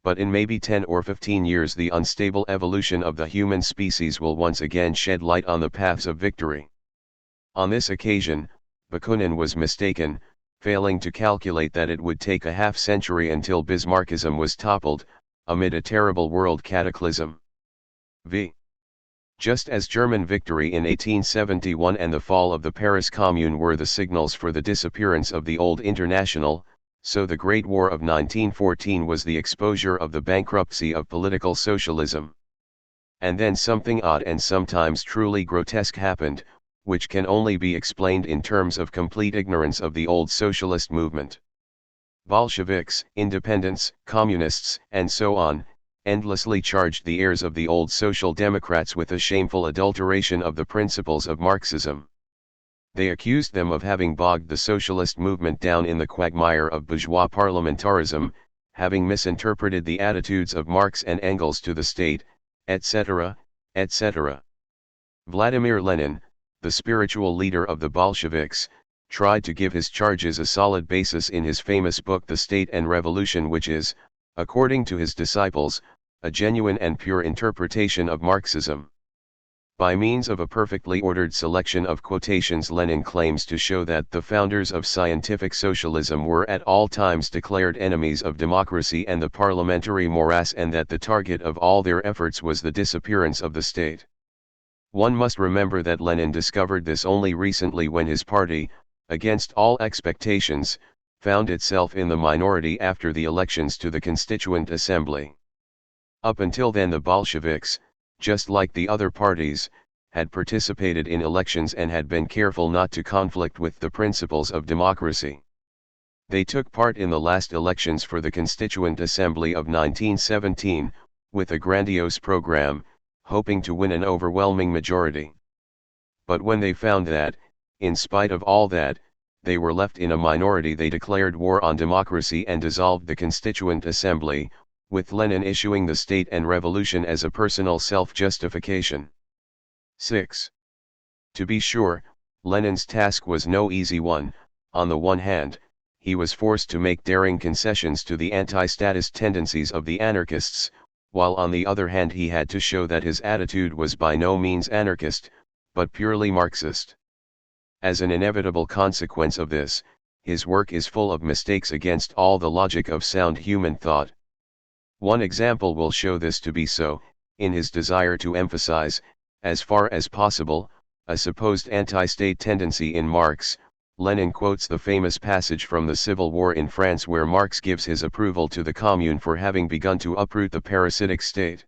But in maybe 10 or 15 years the unstable evolution of the human species will once again shed light on the paths of victory. On this occasion, Bukharin was mistaken, failing to calculate that it would take a half-century until Bismarckism was toppled, amid a terrible world cataclysm. V. Just as German victory in 1871 and the fall of the Paris Commune were the signals for the disappearance of the old international, so the Great War of 1914 was the exposure of the bankruptcy of political socialism. And then something odd and sometimes truly grotesque happened, which can only be explained in terms of complete ignorance of the old socialist movement. Bolsheviks, independents, communists, and so on, endlessly charged the heirs of the old social democrats with a shameful adulteration of the principles of Marxism. They accused them of having bogged the socialist movement down in the quagmire of bourgeois parliamentarism, having misinterpreted the attitudes of Marx and Engels to the state, etc., etc. Vladimir Lenin, the spiritual leader of the Bolsheviks, tried to give his charges a solid basis in his famous book The State and Revolution, which is, according to his disciples, a genuine and pure interpretation of Marxism. By means of a perfectly ordered selection of quotations, Lenin claims to show that the founders of scientific socialism were at all times declared enemies of democracy and the parliamentary morass, and that the target of all their efforts was the disappearance of the state. One must remember that Lenin discovered this only recently, when his party, against all expectations, found itself in the minority after the elections to the Constituent Assembly. Up until then the Bolsheviks, just like the other parties, had participated in elections and had been careful not to conflict with the principles of democracy. They took part in the last elections for the Constituent Assembly of 1917, with a grandiose program, hoping to win an overwhelming majority. But when they found that, in spite of all that, they were left in a minority, they declared war on democracy and dissolved the Constituent Assembly, with Lenin issuing the state and revolution as a personal self-justification. 6. To be sure, Lenin's task was no easy one. On the one hand, he was forced to make daring concessions to the anti-statist tendencies of the anarchists, while on the other hand he had to show that his attitude was by no means anarchist, but purely Marxist. As an inevitable consequence of this, his work is full of mistakes against all the logic of sound human thought. One example will show this to be so. In his desire to emphasize, as far as possible, a supposed anti-state tendency in Marx, Lenin quotes the famous passage from the Civil War in France where Marx gives his approval to the Commune for having begun to uproot the parasitic state.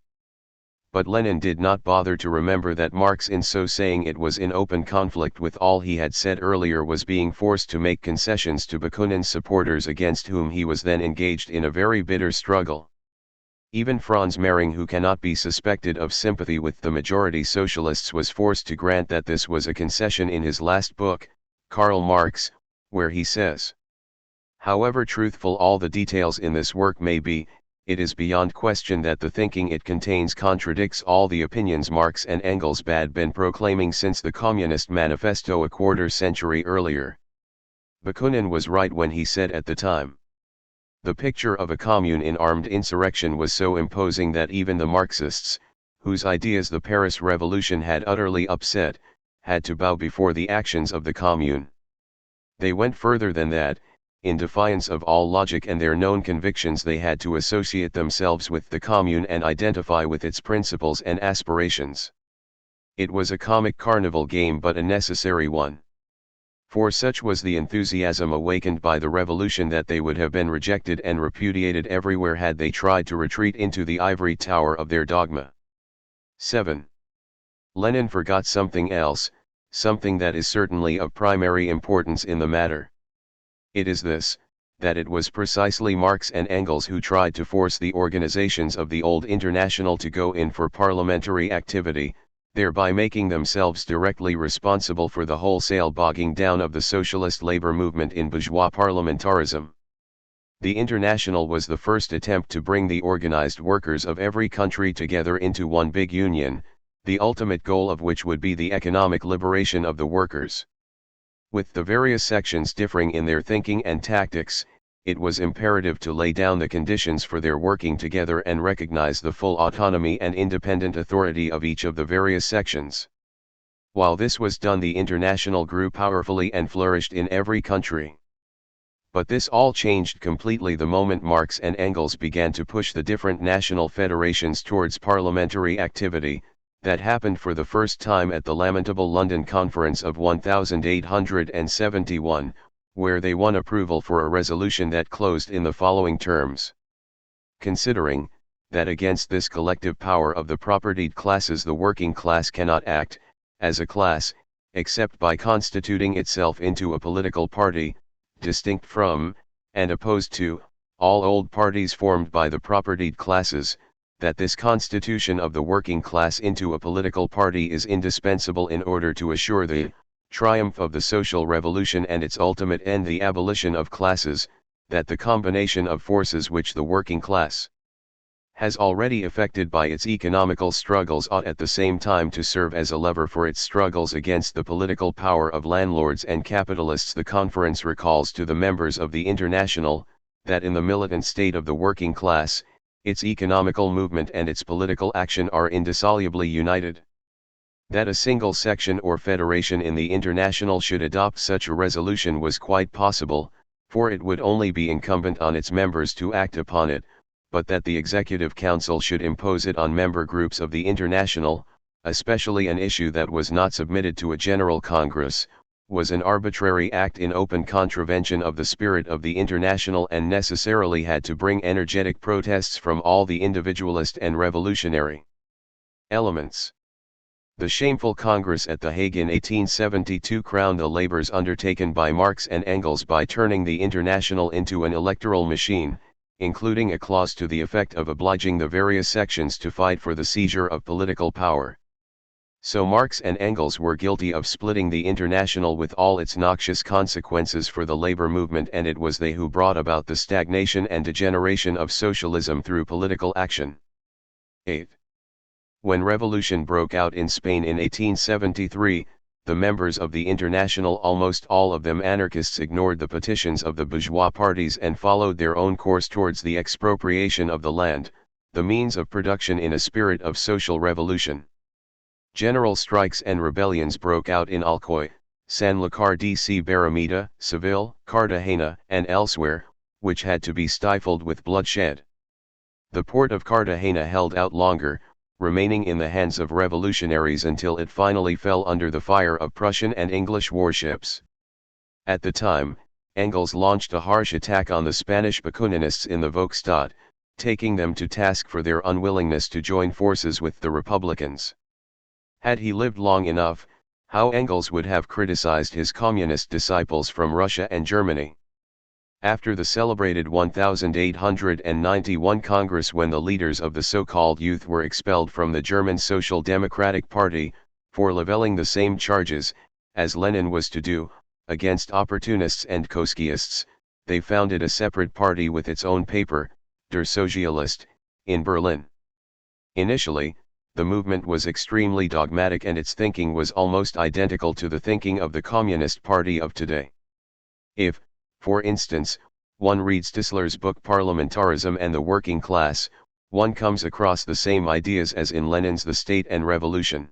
But Lenin did not bother to remember that Marx, in so saying, it was in open conflict with all he had said earlier, was being forced to make concessions to Bukharin's supporters, against whom he was then engaged in a very bitter struggle. Even Franz Mehring, who cannot be suspected of sympathy with the majority socialists, was forced to grant that this was a concession in his last book, Karl Marx, where he says, "However truthful all the details in this work may be, it is beyond question that the thinking it contains contradicts all the opinions Marx and Engels had been proclaiming since the Communist Manifesto a quarter century earlier." Bukharin was right when he said at the time, "The picture of a commune in armed insurrection was so imposing that even the Marxists, whose ideas the Paris Revolution had utterly upset, had to bow before the actions of the commune." They went further than that. In defiance of all logic and their known convictions, they had to associate themselves with the commune and identify with its principles and aspirations. It was a comic carnival game, but a necessary one. For such was the enthusiasm awakened by the revolution that they would have been rejected and repudiated everywhere had they tried to retreat into the ivory tower of their dogma. 7. Lenin forgot something else, something that is certainly of primary importance in the matter. It is this, that it was precisely Marx and Engels who tried to force the organizations of the old International to go in for parliamentary activity, thereby making themselves directly responsible for the wholesale bogging down of the socialist labor movement in bourgeois parliamentarism. The International was the first attempt to bring the organized workers of every country together into one big union, the ultimate goal of which would be the economic liberation of the workers. With the various sections differing in their thinking and tactics, it was imperative to lay down the conditions for their working together and recognize the full autonomy and independent authority of each of the various sections. While this was done, the International grew powerfully and flourished in every country. But this all changed completely the moment Marx and Engels began to push the different national federations towards parliamentary activity. That happened for the first time at the lamentable London Conference of 1871, where they won approval for a resolution that closed in the following terms: "Considering, that against this collective power of the propertied classes the working class cannot act, as a class, except by constituting itself into a political party, distinct from, and opposed to, all old parties formed by the propertied classes, that this constitution of the working class into a political party is indispensable in order to assure the triumph of the social revolution and its ultimate end, the abolition of classes, that the combination of forces which the working class has already effected by its economical struggles ought at the same time to serve as a lever for its struggles against the political power of landlords and capitalists." The conference recalls to the members of the International that in the militant state of the working class, its economical movement and its political action are indissolubly united. That a single section or federation in the International should adopt such a resolution was quite possible, for it would only be incumbent on its members to act upon it, but that the Executive Council should impose it on member groups of the International, especially an issue that was not submitted to a General Congress, was an arbitrary act in open contravention of the spirit of the International and necessarily had to bring energetic protests from all the individualist and revolutionary elements. The shameful Congress at The Hague in 1872 crowned the labors undertaken by Marx and Engels by turning the International into an electoral machine, including a clause to the effect of obliging the various sections to fight for the seizure of political power. So Marx and Engels were guilty of splitting the International with all its noxious consequences for the labor movement, and it was they who brought about the stagnation and degeneration of socialism through political action. 8. When revolution broke out in Spain in 1873, the members of the International, almost all of them anarchists, ignored the petitions of the bourgeois parties and followed their own course towards the expropriation of the land, the means of production, in a spirit of social revolution. General strikes and rebellions broke out in Alcoy, Sanlúcar de Barrameda, Seville, Cartagena, and elsewhere, which had to be stifled with bloodshed. The port of Cartagena held out longer, remaining in the hands of revolutionaries until it finally fell under the fire of Prussian and English warships. At the time, Engels launched a harsh attack on the Spanish Bukharinists in the Volksstadt, taking them to task for their unwillingness to join forces with the Republicans. Had he lived long enough, how Engels would have criticized his communist disciples from Russia and Germany. After the celebrated 1891 Congress, when the leaders of the so-called youth were expelled from the German Social Democratic Party, for leveling the same charges, as Lenin was to do, against opportunists and Trotskyistas, they founded a separate party with its own paper, Der Sozialist, in Berlin. Initially, the movement was extremely dogmatic and its thinking was almost identical to the thinking of the Communist Party of today. If, for instance, one reads Tissler's book Parliamentarism and the Working Class, one comes across the same ideas as in Lenin's The State and Revolution.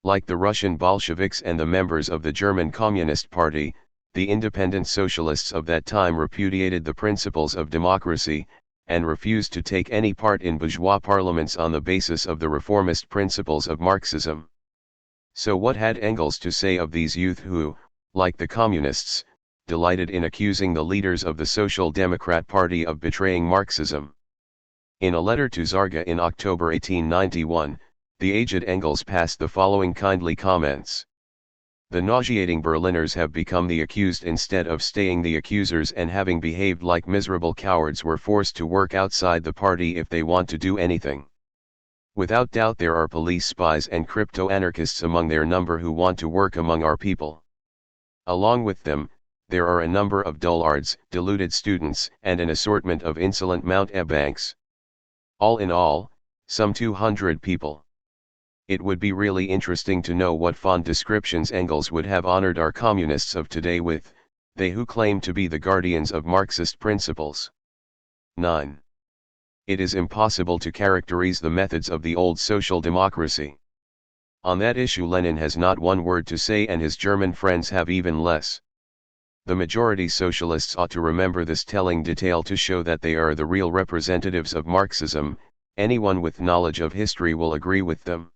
Like the Russian Bolsheviks and the members of the German Communist Party, the independent socialists of that time repudiated the principles of democracy, and refused to take any part in bourgeois parliaments on the basis of the reformist principles of Marxism. So what had Engels to say of these youth who, like the communists, delighted in accusing the leaders of the Social Democrat Party of betraying Marxism? In a letter to Zarga in October 1891, the aged Engels passed the following kindly comments. The nauseating Berliners have become the accused instead of staying the accusers, and having behaved like miserable cowards were forced to work outside the party if they want to do anything. Without doubt there are police spies and crypto-anarchists among their number who want to work among our people. Along with them, there are a number of dullards, deluded students, and an assortment of insolent mountebanks. All in all, some 200 people. It would be really interesting to know what fond descriptions Engels would have honored our communists of today with, they who claim to be the guardians of Marxist principles. 9. It is impossible to characterize the methods of the old social democracy. On that issue Lenin has not one word to say, and his German friends have even less. The majority socialists ought to remember this telling detail to show that they are the real representatives of Marxism. Anyone with knowledge of history will agree with them.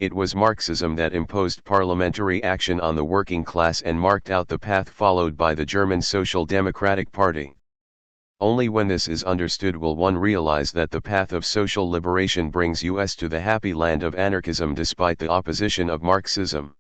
It was Marxism that imposed parliamentary action on the working class and marked out the path followed by the German Social Democratic Party. Only when this is understood will one realize that the path of social liberation brings us to the happy land of anarchism despite the opposition of Marxism.